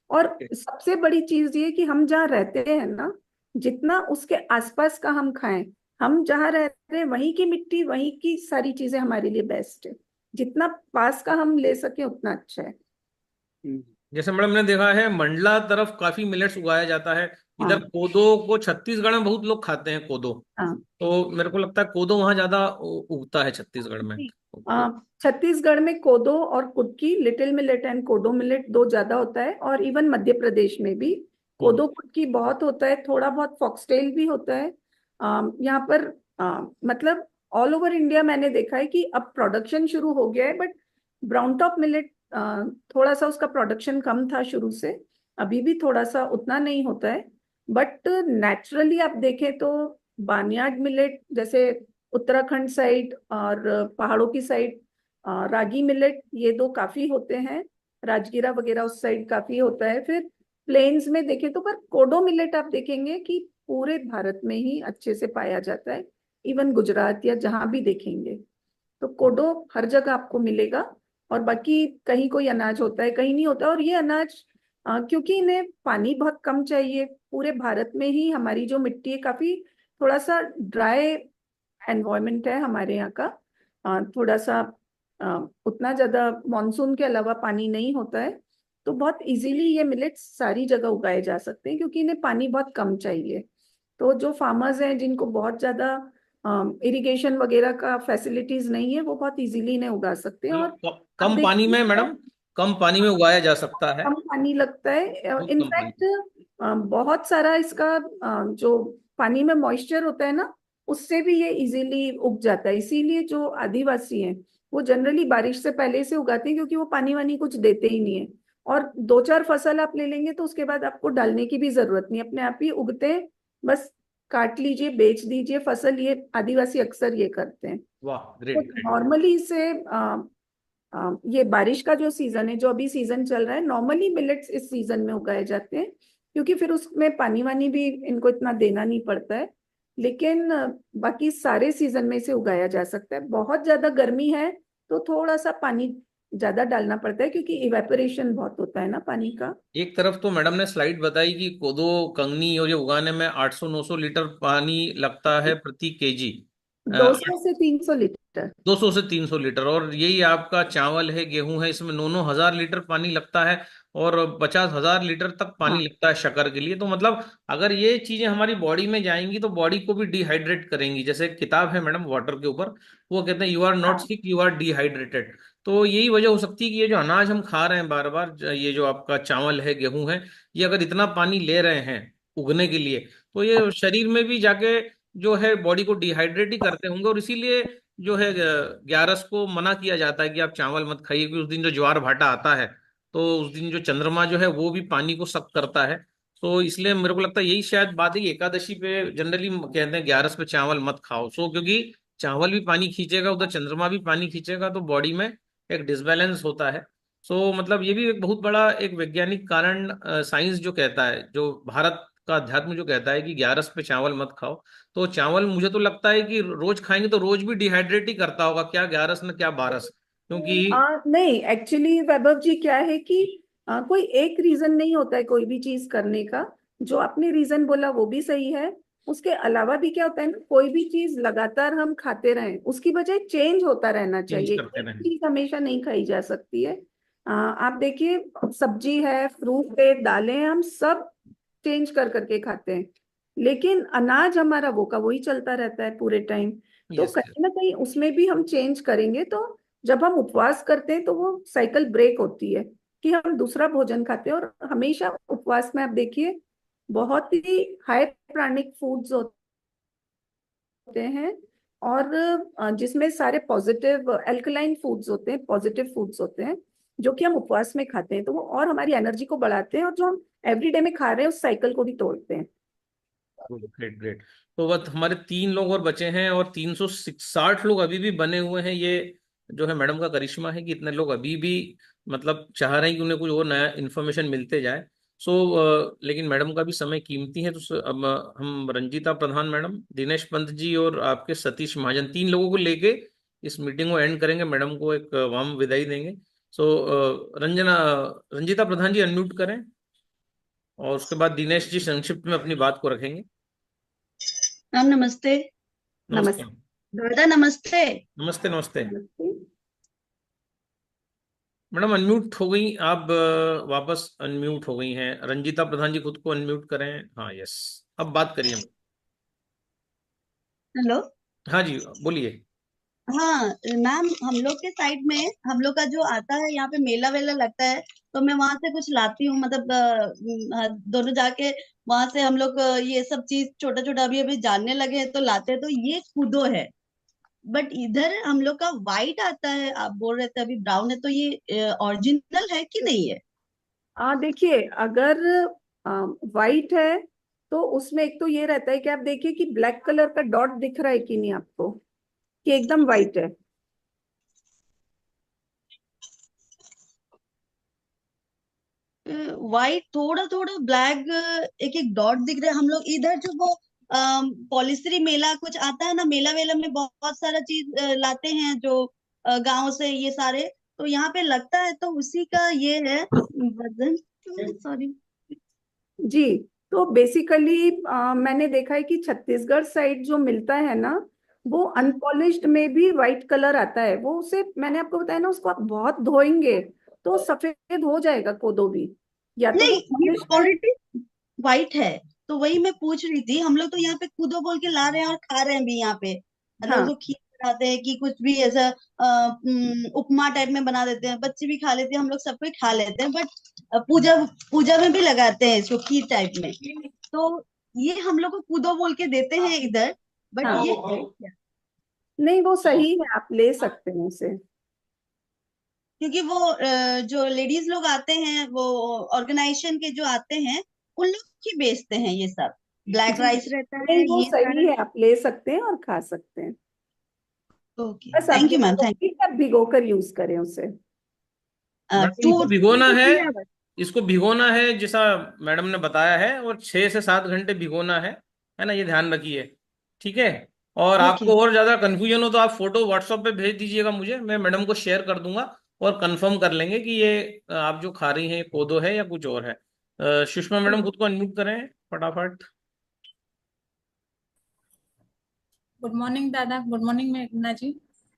और सबसे बड़ी चीज ये कि हम जहाँ रहते हैं ना, जितना उसके आसपास का हम खाएं, हम जहाँ रहते हैं वहीं की मिट्टी वहीं की सारी चीजें हमारे लिए बेस्ट है। जितना पास का हम ले सके उतना अच्छा है। जैसे मैडम ने देखा है मंडला तरफ काफी मिलेट्स उगाया जाता है। इधर हाँ कोदो को छत्तीसगढ़ में बहुत लोग खाते हैं, कोदो। हाँ। तो मेरे को लगता है कोदो वहां ज्यादा उगता है छत्तीसगढ़ में। छत्तीसगढ़ में कोदो और कुटकी, लिटिल मिलेट एंड कोदो मिलेट दो ज्यादा होता है, और इवन मध्य प्रदेश में भी कोदो कुटकी बहुत होता है, थोड़ा बहुत फॉक्सटेल भी होता है। यहाँ पर मतलब ऑल ओवर इंडिया मैंने देखा है कि अब प्रोडक्शन शुरू हो गया है, बट ब्राउन टॉप मिलेट थोड़ा सा उसका प्रोडक्शन कम था शुरू से, अभी भी थोड़ा सा उतना नहीं होता है। बट नेचुरली आप देखें तो बानियाड मिलेट जैसे उत्तराखंड साइड और पहाड़ों की साइड, रागी मिलेट ये दो काफी होते हैं, राजगिरा वगैरह उस साइड काफी होता है। फिर प्लेन्स में देखें तो पर कोडो मिलेट आप देखेंगे कि पूरे भारत में ही अच्छे से पाया जाता है, इवन गुजरात या जहां भी देखेंगे तो कोडो हर जगह आपको मिलेगा। और बाकी कहीं कोई अनाज होता है कहीं नहीं होता, और ये अनाज क्योंकि इन्हें पानी बहुत कम चाहिए, पूरे भारत में ही हमारी जो मिट्टी है काफी थोड़ा सा ड्राई एनवायरमेंट है हमारे यहाँ का, थोड़ा सा उतना ज्यादा मानसून के अलावा पानी नहीं होता है, तो बहुत इजीली ये मिलेट्स सारी जगह उगाए जा सकते हैं क्योंकि इन्हें पानी बहुत कम चाहिए। तो जो फार्मर्स हैं जिनको बहुत ज्यादा इरिगेशन वगैरह का फैसिलिटीज नहीं है वो बहुत इजीली इन्हें उगा सकते हैं। और मतलब अब कम पानी देखिए में मैडम, कम पानी में उगाया जा सकता है। कम पानी लगता है, बहुत कम पानी। इनफैक्ट बहुत सारा इसका जो पानी में मॉइस्चर होता है ना उससे भी ये इजीली उग जाता है। इसीलिए जो आदिवासी हैं वो जनरली बारिश से पहले से उगाते हैं क्योंकि वो पानी वानी कुछ देते ही नहीं है, और 2-4 फसल आप ले लेंगे तो उसके बाद आपको डालने की भी जरूरत नहीं, अपने आप ही उगते हैं। बस काट लीजिए बेच दीजिए फसल, ये आदिवासी अक्सर ये करते हैं। वाह, तो ग्रेट ग्रेट। नॉर्मली से ये बारिश का जो सीजन है, जो अभी सीजन चल रहा है, नॉर्मली मिलेट्स इस सीजन में उगाए जाते हैं क्योंकि फिर उसमें पानी वानी भी इनको इतना देना नहीं पड़ता है। लेकिन बाकी सारे सीजन में इसे उगाया जा सकता है। बहुत ज्यादा गर्मी है तो थोड़ा सा पानी ज्यादा डालना पड़ता है क्योंकि इवेपोरेशन बहुत होता है ना पानी का। एक तरफ तो मैडम ने स्लाइड बताई कि कोदो कंगनी और ये उगाने में 800-900 लीटर पानी लगता है प्रति केजी। 200 से 300 लीटर। 200 से 300 लीटर। और यही आपका चावल है, गेहूं है, इसमें 9-9 हजार लीटर पानी लगता है। और 50,000 लीटर तक पानी हाँ लगता है शक्कर के लिए। तो मतलब अगर ये चीजें हमारी बॉडी में जाएंगी तो बॉडी को भी डिहाइड्रेट करेंगी। जैसे एक किताब है मैडम वाटर के ऊपर, वो कहते हैं यू आर नॉट हाँ सिक, यू आर डिहाइड्रेटेड। तो यही वजह हो सकती है कि ये जो अनाज हम खा रहे हैं बार बार, ये जो आपका चावल है, गेहूं है, ये अगर इतना पानी ले रहे हैं उगने के लिए, तो ये शरीर में भी जाके जो है बॉडी को डिहाइड्रेट ही करते होंगे। और इसीलिए जो है 11 को मना किया जाता है कि आप चावल मत खाइए, क्योंकि उस दिन जो ज्वार भाटा आता है, तो उस दिन जो चंद्रमा जो है वो भी पानी को सक करता है। तो इसलिए मेरे को लगता है यही शायद बात है कि एकादशी पे जनरली कहते हैं 11 पे चावल मत खाओ। सो क्योंकि चावल भी पानी खींचेगा, उधर चंद्रमा भी पानी खींचेगा, तो बॉडी में एक डिसबैलेंस होता है। सो मतलब ये भी एक बहुत बड़ा एक वैज्ञानिक कारण साइंस जो कहता है, जो भारत का अध्यात्म जो कहता है कि 11 पे चावल मत खाओ। तो चावल मुझे तो लगता है कि रोज खाएंगे तो रोज भी डिहाइड्रेट ही करता होगा, क्या 11 न क्या 12, क्योंकि नहीं, एक्चुअली वैभव जी क्या है कि कोई एक रीजन नहीं होता है कोई भी चीज करने का। जो आपने रीजन बोला वो भी सही है। उसके अलावा भी क्या होता है ना, कोई भी चीज लगातार हम खाते रहें, उसकी बजाय चेंज होता रहना चेंज चाहिए। करते एक रहें। चीज हमेशा नहीं खाई जा सकती है। आप देखिए, सब्जी है, फ्रूट है, दालें हैं, हम सब चेंज कर करके खाते हैं। लेकिन अनाज हमारा वो का वही चलता रहता है पूरे टाइम। तो यस। कहीं ना कहीं उसमें भी हम चेंज करेंगे तो जब हम उपवास करते हैं तो वो साइकिल ब्रेक होती है कि हम दूसरा भोजन खाते हैं। और हमेशा उपवास में आप देखिए बहुत ही हाई प्राणिक फूड्स होते हैं, और जिसमें सारे पॉजिटिव एल्कलाइन फूड्स होते हैं, पॉजिटिव फूड्स होते हैं, जो कि हम उपवास में खाते हैं। तो वो और हमारी एनर्जी को बढ़ाते हैं, और जो हम एवरीडे में खा रहे हैं उस साइकिल को भी तोड़ते हैं। Great great. तो बस हमारे 3 लोग और बचे हैं, और 360 लोग अभी भी बने हुए हैं। ये जो है मैडम का करिश्मा है कि इतने लोग अभी भी मतलब चाह रहे हैं कि उन्हें कुछ और नया इन्फॉर्मेशन मिलते जाए। लेकिन मैडम का भी समय कीमती है, तो अब हम रंजीता प्रधान मैडम, दिनेश पंत जी और आपके सतीश महाजन, 3 लोगों को लेके इस मीटिंग को एंड करेंगे। मैडम को एक वार्म विदाई देंगे। रंजीता प्रधान जी अनम्यूट करें, और उसके बाद दिनेश जी संक्षिप्त में अपनी बात को रखेंगे। मैम नमस्ते। नमस्ते। नमस्ते। दादा नमस्ते। नमस्ते नमस्ते। नमस्ते। मैडम अनम्यूट हो गई आप, वापस अनम्यूट हो गई हैं। रंजीता प्रधान जी खुद को अनम्यूट करें। हाँ यस, अब बात करिए। हेलो। हाँ जी बोलिए। हाँ मैम, हम लोग के साइड में हम लोग का जो आता है यहाँ पे मेला वेला लगता है, तो मैं वहां से कुछ लाती हूँ। मतलब दोनों जाके वहां से हम लोग ये सब चीज छोटा छोटा अभी अभी जानने लगे हैं तो लाते हैं। तो ये कूदो है, बट इधर हम लोग का वाइट आता है। आप बोल रहे थे अभी ब्राउन है, तो ये ओरिजिनल है कि नहीं है? देखिए, अगर वाइट है तो उसमें एक तो ये रहता है कि आप देखिए कि ब्लैक कलर का डॉट दिख रहा है कि नहीं आपको, कि एकदम वाइट है। व्हाइट थोड़ा थोड़ा ब्लैक, एक एक डॉट दिख रहा है। हम लोग इधर जो वो पॉलिश्री मेला कुछ आता है ना, मेला वेला में बहुत सारा चीज लाते हैं जो गांव से ये सारे, तो यहाँ पे लगता है तो उसी का ये है वजन। सॉरी। जी। तो बेसिकली मैंने देखा है कि छत्तीसगढ़ साइड जो मिलता है ना, वो अनपॉलिश्ड में भी वाइट कलर आता है। वो उसे मैंने आपको बताया ना, उसको आप बहुत धोएंगे तो सफेद हो जाएगा कोदो भी, या तो नहीं, वो ये पॉलिश तो है। ऑलरेडी व्हाइट है। तो वही मैं पूछ रही थी, हम लोग तो यहाँ पे कूदो बोल के ला रहे हैं और खा रहे हैं भी यहाँ पे। मतलब हाँ उसको खीर बनाते हैं कि कुछ भी ऐसा उपमा टाइप में बना देते हैं, बच्चे भी खा लेते हैं, हम लोग सब कोई खा लेते हैं। बट पूजा पूजा में भी लगाते हैं इसको खीर टाइप में। तो ये हम लोग को कूदो बोल के देते हैं इधर, बट हाँ, ये है क्या? नहीं वो सही है, आप ले सकते हैं उसे। क्योंकि वो जो लेडीज लोग आते हैं, वो ऑर्गेनाइजेशन के जो आते हैं, उन लोग ही बेचते हैं ये सब। ब्लैक जी, राइस रहता है नहीं वो ये सही सारा। है, आप ले सकते हैं और खा सकते हैं। ओके, बस आप थैंक यू मैम, थैंक आप भिगो कर यूज करें उसे। यू। मैडम टू इनको टू भिगोना टू है, 3 आवर्स। इसको भिगोना है जैसा मैडम ने बताया है, और 6 से 7 घंटे भिगोना है ना, ये ध्यान रखिए। ठीक है। और ओके। आपको और ज्यादा कंफ्यूजन हो तो आप फोटो व्हाट्सएप पे भेज दीजिएगा मुझे, मैं मैडम को शेयर कर दूंगा, और कंफर्म कर लेंगे कि ये आप जो खा रही हैं ये कोदो है या कुछ और है। सुषमा मैडम खुद को अनम्यूट करें फटाफट। गुड मॉर्निंग दादा, गुड मॉर्निंग मेघना जी।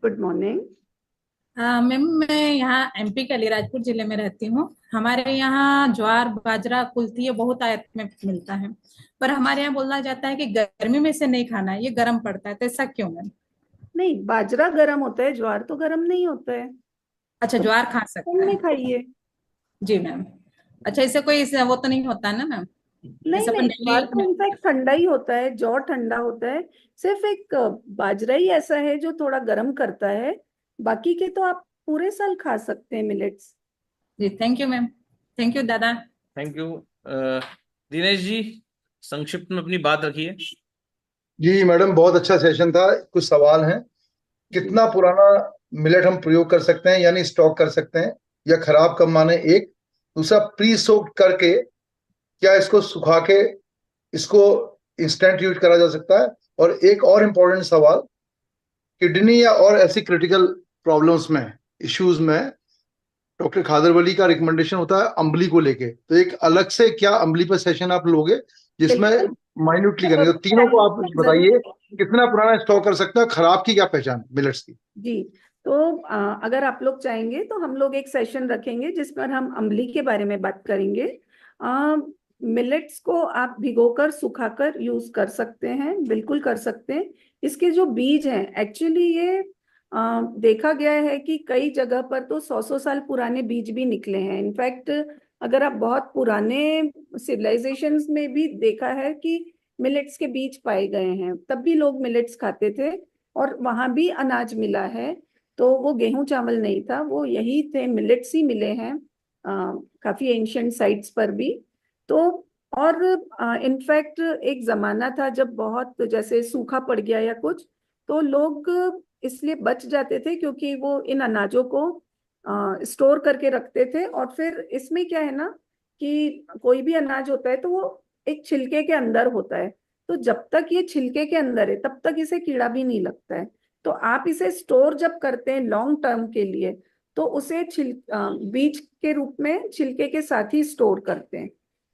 Good morning. मैम मैं यहाँ एमपी के अलीराजपुर जिले में रहती हूँ। हमारे यहाँ ज्वार बाजरा कुल्थी ये बहुत आयत में मिलता है, पर हमारे यहाँ बोला जाता है कि गर्मी में से नहीं खाना है, ये गर्म पड़ता है, तो ऐसा क्यों मैम? नहीं, बाजरा गर्म होता है, ज्वार तो गर्म नहीं होता है। अच्छा, तो ज्वार खा ठंड सकते में हैं? खाइए। जी मैम। अच्छा, इससे कोई वो तो नहीं होता है ना मैम? नहीं जैसे अपन नहीं, ज्वार तो डेली। इनफैक्ट ठंडा ही होता है, जौ ठंडा होता है। सिर्फ एक बाजरा ही ऐसा है जो थोड़ा गर्म करता है। बाकी के तो आप पूरे साल खा सकते हैं मिलेट्स। जी thank you ma'am. Thank you दादा। Thank you. दिनेश जी, संक्षिप्त में अपनी बात रखिए। जी मैडम, बहुत अच्छा सेशन था। कुछ सवाल हैं। कितना पुराना मिलेट हम प्रयोग कर सकते हैं, यानी स्टॉक कर सकते हैं, या खराब कब माने? एक दूसरा, प्री सोक्ड करके क्या इसको सुखा के इसको इंस्टेंट यूज करा जा सकता है? और एक और इम्पोर्टेंट सवाल, किडनी या और ऐसी क्रिटिकल प्रॉब्लम्स में, इश्यूज में डॉक्टर खादरवली का रिकमेंडेशन होता है अम्बली को लेके, तो एक अलग से क्या अम्बली पर सेशन आप लोगे जिसमें बिल्कुल। माइन्यूटली करेंगे? तो तीनों को आप बताइए, कितना पुराना स्टॉक कर सकते हैं, खराब की क्या पहचान मिलेट्स की? जी, तो अगर आप लोग चाहेंगे तो हम लोग एक सेशन रखेंगे जिस पर हम अम्बली के बारे में बात करेंगे। मिलेट्स को आप भिगोकर सुखाकर यूज कर सकते हैं, बिल्कुल कर सकते हैं। इसके जो बीज हैं, एक्चुअली ये देखा गया है कि कई जगह पर तो 100-100 साल पुराने बीज भी निकले हैं। इनफैक्ट अगर आप बहुत पुराने सिविलाइजेशंस में भी देखा है कि मिलेट्स के बीज पाए गए हैं, तब भी लोग मिलेट्स खाते थे और वहां भी अनाज मिला है। तो वो गेहूं चावल नहीं था, वो यही थे, मिलेट्स ही मिले हैं काफी एंशियंट साइट्स पर भी। तो और इनफैक्ट एक जमाना था जब बहुत जैसे सूखा पड़ गया या कुछ, तो लोग इसलिए बच जाते थे क्योंकि वो इन अनाजों को स्टोर करके रखते थे। और फिर इसमें क्या है ना कि कोई भी अनाज होता है तो वो एक छिलके के अंदर होता है, तो जब तक ये छिलके के अंदर है तब तक इसे कीड़ा भी नहीं लगता है। तो आप इसे स्टोर जब करते हैं लॉन्ग टर्म के लिए, तो उसे बीज के रूप में छिलके के साथ ही स्टोर करते हैं।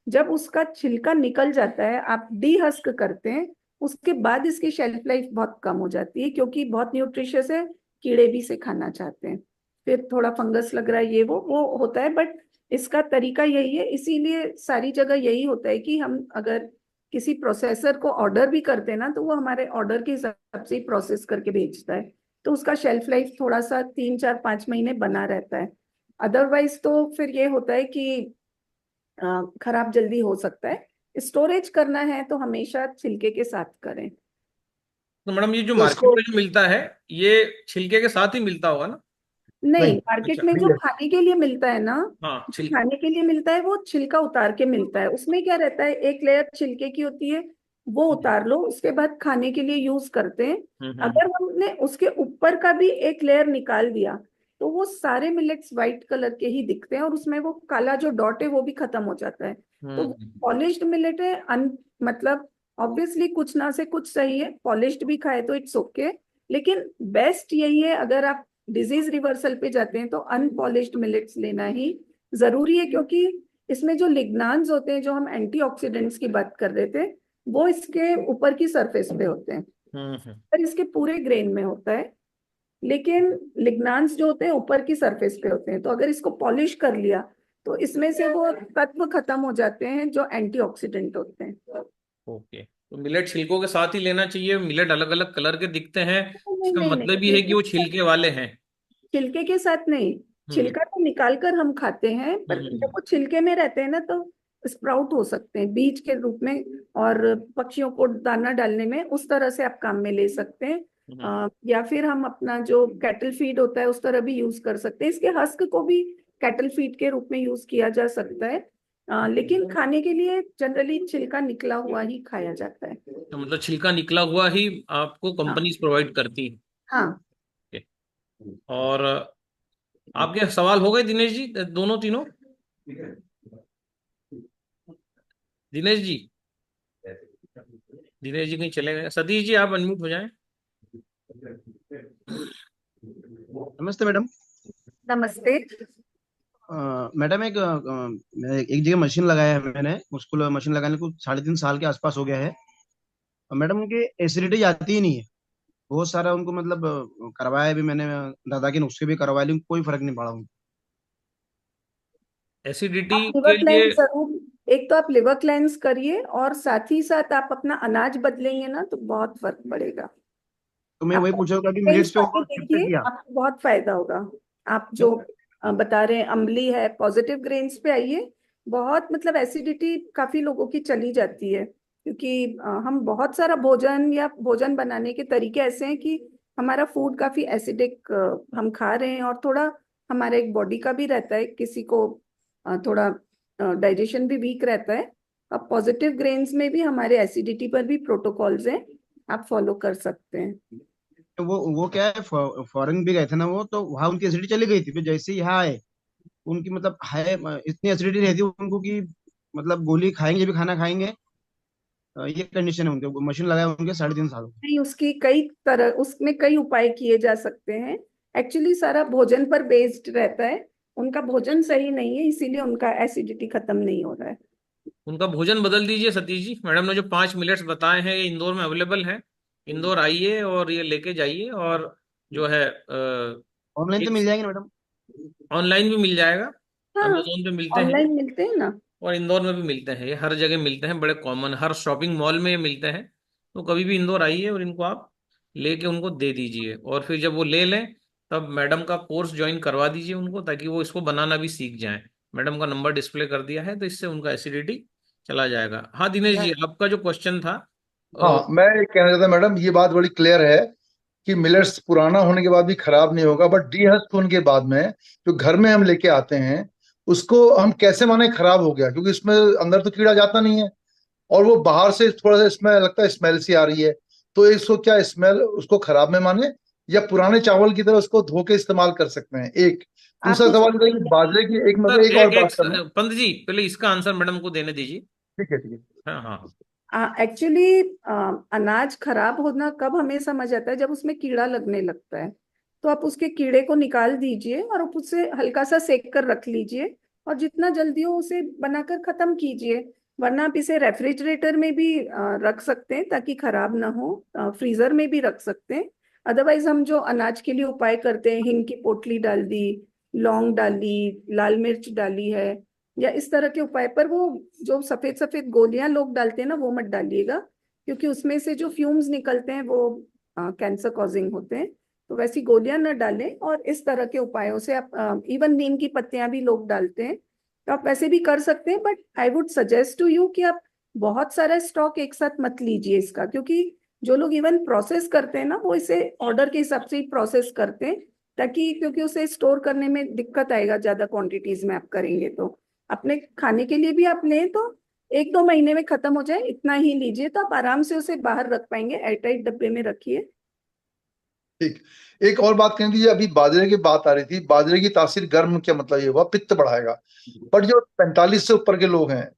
जब उसका छिलका निकल जाता है, आप डीहस्क करते हैं, उसके बाद इसकी शेल्फ लाइफ बहुत कम हो जाती है क्योंकि बहुत न्यूट्रिशियस है, कीड़े भी इसे खाना चाहते हैं। फिर थोड़ा फंगस लग रहा है, ये वो होता है, बट इसका तरीका यही है। इसीलिए सारी जगह यही होता है कि हम अगर किसी प्रोसेसर को ऑर्डर भी करते हैं ना, तो वो हमारे ऑर्डर के हिसाब से ही प्रोसेस करके भेजता है, तो उसका शेल्फ लाइफ थोड़ा सा 3-4-5 महीने बना रहता है। अदरवाइज तो फिर ये होता है कि खराब जल्दी हो सकता है। स्टोरेज करना है तो हमेशा छिलके के साथ करें। तो मैडम, ये जो तो मार्केट इसको में जो मिलता है, ये छिलके के साथ ही मिलता होगा ना? नहीं, नहीं, मार्केट अच्छा। में जो नहीं, खाने के लिए मिलता है ना, हाँ, छिलके। खाने के लिए मिलता है, वो छिलका उतार के मिलता है। उसमें क्या रहता है, एक लेयर छिलके की होती है, वो उतार लो, उसके बाद खाने के लिए यूज करते हैं। हम्म। अगर हमने उसके ऊपर का भी एक लेयर निकाल दिया तो वो सारे मिलेट्स वाइट कलर के ही दिखते हैं और उसमें वो काला जो डॉट है वो भी खत्म हो जाता है। तो हम्म। पॉलिश्ड मिलेट है। मतलब ऑब्वियसली कुछ ना से कुछ सही है, पॉलिश्ड भी खाए तो इट्स ओके, लेकिन बेस्ट यही है अगर आप डिजीज रिवर्सल पे जाते हैं तो अनपॉलिश्ड मिलेट्स लेना ही जरूरी है, क्योंकि इसमें जो लिग्नान्स होते हैं, जो हम एंटीऑक्सीडेंट्स की बात कर रहे थे, वो इसके ऊपर की सरफेस पे होते हैं, हम्म। पर इसके पूरे ग्रेन में होता है। लेकिन लिग्नान्स जो होते हैं ऊपर की सरफेस पे होते हैं, तो अगर इसको पॉलिश कर लिया तो इसमें से वो तत्व खत्म हो जाते हैं जो एंटीऑक्सीडेंट होते हैं। ओके, तो मिलेट छिलकों के साथ ही लेना चाहिए। मिलेट अलग अलग कलर के दिखते हैं, नहीं इसका नहीं नहीं, मतलब ही है कि वो छिलके वाले हैं। छिलके के साथ नहीं। हम्म। छिलका तो निकाल कर हम खाते हैं, पर जब वो छिलके में रहते हैं ना तो स्प्राउट हो सकते हैं बीज के रूप में, और पक्षियों को दाना डालने में उस तरह से आप काम में ले सकते हैं। या फिर हम अपना जो कैटल फीड होता है उस तरह भी यूज कर सकते हैं। इसके हस्क को भी कैटल फीड के रूप में यूज किया जा सकता है। लेकिन खाने के लिए जनरली छिलका निकला हुआ ही खाया जाता है। तो मतलब छिलका निकला हुआ ही आपको हाँ कंपनीज प्रोवाइड करती है? हाँ। ओके। और आपके सवाल हो गए दिनेश जी, दोनों तीनों? दिनेश जी, दिनेश जी कहीं चले गए? सतीश जी, आप अनम्यूट हो जाएं। नमस्ते मैडम। नमस्ते। मैडम एक जगह मशीन लगाया है मैंने, उसको मशीन लगाने को 3.5 साल के आसपास हो गया है। और मैडम उनके एसिडिटी आती ही नहीं है। बहुत सारा उनको मतलब करवाया भी मैंने, दादा के नुस्खे भी करवा लिए, कोई फर्क नहीं पड़ा उनको। एसिडिटी आप के लिवर लिए क्लेंस जरूर, एक तो आप लिवर क्लेंस करिए और साथ ही साथ आप अपना अनाज बदलेंगे ना तो बहुत फर्क पड़ेगा। तो मैं आप वही पूछा कि ग्रेन्स मिलेट्स पे खा के ओवर शिफ्ट देखिए, किया। आपको बहुत फायदा होगा। आप जो बता रहे हैं अम्बली है, पॉजिटिव ग्रेन्स पे आइए। बहुत मतलब एसिडिटी काफी लोगों की चली जाती है, क्योंकि हम बहुत सारा भोजन या भोजन बनाने के तरीके ऐसे हैं कि हमारा फूड काफी एसिडिक हम खा रहे हैं, और थोड़ा हमारे एक बॉडी का भी रहता है, किसी को थोड़ा डाइजेशन भी वीक रहता है। अब पॉजिटिव ग्रेन्स में भी हमारे एसिडिटी पर भी प्रोटोकॉल्स हैं, आप फॉलो कर सकते हैं। तो वो क्या है, फॉरेन भी गए थे ना वो, तो वहां उनकी एसिडिटी चली गई थी, फिर जैसे ही यहाँ आए उनकी मतलब है इतनी एसिडिटी रहती है उनको कि मतलब गोली खाएंगे भी, खाना खाएंगे, ये कंडीशन है उनके। मशीन लगाए उनके 3.5 साल। नहीं, उसकी कई तरह, उसमें कई उपाय किए जा सकते हैं। एक्चुअली सारा भोजन पर बेस्ड रहता है, उनका भोजन सही नहीं है इसीलिए उनका एसिडिटी खत्म नहीं हो रहा है। उनका भोजन बदल दीजिए सतीश जी। मैडम ने जो 5 मिलेट्स बताए हैं ये इंदौर में अवेलेबल है। इंदौर आइए और ये लेके जाइए, और जो है ऑनलाइन तो एक मिल जाएंगे मैडम? ऑनलाइन भी मिल जाएगा, हाँ, अमेजोन पे मिलते हैं, ऑनलाइन मिलते हैं ना। और इंदौर में भी मिलते हैं। ये हर जगह मिलते हैं, बड़े कॉमन, हर शॉपिंग मॉल में ये मिलते हैं। तो कभी भी इंदौर आइए और इनको आप लेके उनको दे दीजिए, और फिर जब वो ले लें तब मैडम का कोर्स ज्वाइन करवा दीजिए उनको, ताकि वो इसको बनाना भी सीख जाएं। मैडम का नंबर डिस्प्ले कर दिया है, तो इससे उनका एसिडिटी चला जाएगा। हाँ दिनेश जी, आपका जो क्वेश्चन था। हाँ, मैं ये कहना चाहता मैडम, ये बात बड़ी क्लियर है कि मिलेट्स पुराना होने के बाद भी खराब नहीं होगा, बट डीहस्क होने के बाद में जो घर में हम लेके आते हैं उसको हम कैसे माने खराब हो गया, क्योंकि इसमें अंदर तो कीड़ा जाता नहीं है, और वो बाहर से थोड़ा सा इसमें लगता है स्मेल सी आ रही है। तो इसको क्या स्मेल उसको खराब में माने, या पुराने चावल की तरह उसको धो के इस्तेमाल कर सकते हैं? एक आप दूसरा उस सवाल ये है कि बाजरे की एक मतलब सर एक और एक बात करना। पंत जी, पहले इसका आंसर मैडम को देने दीजिए। ठीक है, ठीक है। हाँ हाँ। एक्चुअली अनाज खराब होना कब हमें समझ आता है, जब उसमें कीड़ा लगने लगता है। तो आप उसके कीड़े को निकाल दीजिए और आप उसे हल्का सा सेक कर रख लीजिए, और जितना जल्दी हो उसे बनाकर खत्म कीजिए। वरना आप इसे रेफ्रिजरेटर में भी रख सकते हैं ताकि खराब ना हो, फ्रीजर में भी रख सकते हैं। अदरवाइज हम जो अनाज के लिए उपाय करते हैं, हिंग की पोटली डाल दी, लौंग डाली, लाल मिर्च डाली है, या इस तरह के उपाय पर, वो जो सफेद सफेद गोलियां लोग डालते हैं ना वो मत डालिएगा, क्योंकि उसमें से जो फ्यूम्स निकलते हैं वो कैंसर कॉजिंग होते हैं। तो वैसी गोलियां न डालें, और इस तरह के उपायों से आप इवन नीम की पत्तियां भी लोग डालते हैं, तो आप वैसे भी कर सकते हैं। But I would suggest to you कि आप बहुत सारा स्टॉक एक साथ मत लीजिए इसका, क्योंकि जो लोग इवन प्रोसेस करते हैं ना वो इसे ऑर्डर के हिसाब से ही प्रोसेस करते हैं, ताकि क्योंकि उसे स्टोर करने में दिक्कत आएगा ज्यादा क्वांटिटीज में आप करेंगे तो। अपने खाने के लिए भी आप लें तो 1-2 महीने में खत्म हो जाए इतना ही लीजिए, तो आप आराम से उसे बाहर रख पाएंगे। एयरटाइट डब्बे में रखिए। ठीक। एक और बात कहनी थी, अभी बाजरे की बात आ रही थी, बाजरे की तासीर गर्म, क्या मतलब ये हुआ पित्त बढ़ाएगा। बट जो 45 से ऊपर के लोग हैं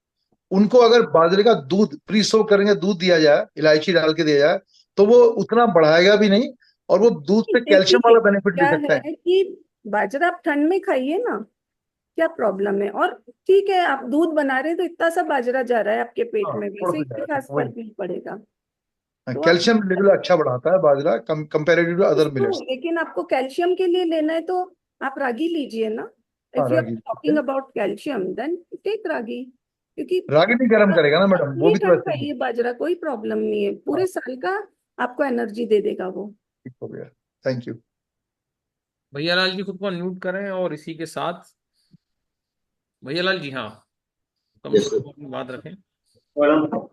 उनको अगर बाजरे का दूध प्री सोक करेंगे, दूध दिया जाए, इलायची डाल के दिया जाए, तो वो उतना बढ़ाएगा भी नहीं, और वो दूध से कैल्शियम देखिए वाला बेनिफिट क्या दे सकता है है। कि बाजरा आप ठंड में खाइए ना, क्या प्रॉब्लम है। और ठीक है, आप दूध बना रहे हैं तो इतना सा बाजरा जा रहा है आपके पेट हाँ, में, थोड़ा वैसे सा कोई जाएगा खास वही। फर्क नहीं पड़ेगा। तो आप कैल्शियम लेवल अच्छा बढ़ाता है बाजरा कंपेरेटिव टू अदर उसको, मिलेट्स। लेकिन आपको कैल्शियम के लिए लेना है तो आप रागी लीजिए ना। हाँ, इफ यू आर रागी ठीक टॉकिंग है। अबाउट कैल्शियम देन टेक रागी, क्योंकि रागी भी गर्म करेगा ना मैडम, वो पूरी भी तो ठंड ऐसे ही। खाइए बाजरा, कोई प्रॉब्लम नहीं है, हाँ, पूरे साल का आपको एनर्जी दे देगा वो। ठीक हो गया। Thank you. भैयालाल जी खुद को अनम्यूट करें, और इसी के साथ भैयालाल जी, हाँ, कम यस से सर। कम अपनी बात रखें। मैडम,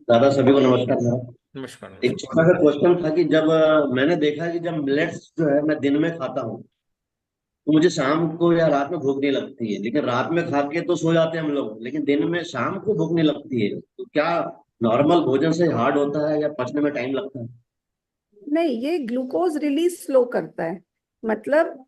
दादा सभी को नमस्कार मैडम। नमस्कार एक नमस्कार। छोटा सा क्वेश्चन था कि जब मैंने देखा कि जब मिलेट्स जो है मैं दिन में खाता हूँ तो मुझे शाम को या रात में भूख नहीं लगती है, लेकिन रात में खा के तो सो जाते हैं हम लोग, लेकिन दिन में शाम को भूख नहीं लगती है। तो क्या नॉर्मल भोजन से हार्ड होता है या पचने में टाइम लगता है? नहीं, ये ग्लूकोज रिलीज स्लो करता है, मतलब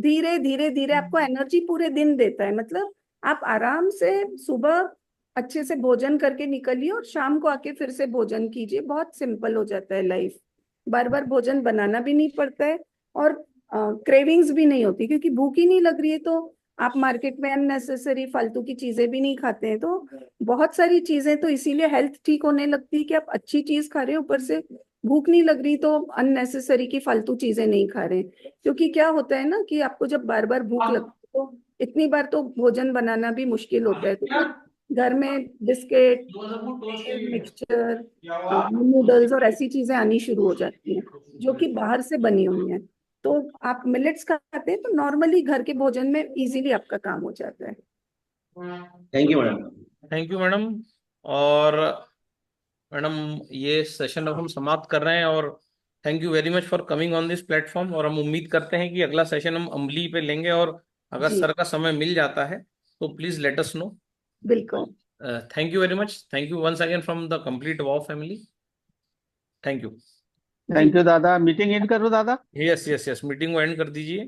धीरे धीरे धीरे आपको एनर्जी पूरे दिन देता है। मतलब आप आराम से सुबह अच्छे से भोजन करके निकलिए और शाम को आके फिर से भोजन कीजिए, बहुत सिंपल हो जाता है लाइफ। बार बार भोजन बनाना भी नहीं पड़ता है, और क्रेविंग्स भी नहीं होती, क्योंकि भूख ही नहीं लग रही है तो आप मार्केट में अननेसेसरी फालतू की चीजें भी नहीं खाते हैं। तो बहुत सारी चीजें तो इसीलिए हेल्थ ठीक होने लगती है कि आप अच्छी चीज खा रहे हो, ऊपर से भूख नहीं लग रही तो अननेसेसरी की फालतू चीजें नहीं खा रहे, क्योंकि क्या होता है ना कि आपको जब बार बार भूख लगती है तो इतनी बार तो भोजन बनाना भी मुश्किल होता है, तो कुछ घर में बिस्किट, मिक्सचर, नूडल्स और ऐसी चीजें आनी शुरू हो जाती हैं जो कि बाहर से बनी हुई हैं। तो आप मिलेट्स खाते हैं तो नॉर्मली घर के भोजन में इजीली आपका काम हो जाता है। Thank you madam. Thank you madam. और मैडम ये सेशन अब हम समाप्त कर रहे हैं, और thank you very much for coming on this platform. और हम उम्मीद करते हैं कि अगला सेशन हम अम्बली पे लेंगे, और अगर जी सर का समय मिल जाता है तो प्लीज लेट अस नो। बिल्कुल। Thank you very much. Thank you once again from the complete वाव family. Thank you. Thank you दादा। मीटिंग एंड करो दादा। यस यस यस, मीटिंग को एंड कर दीजिए।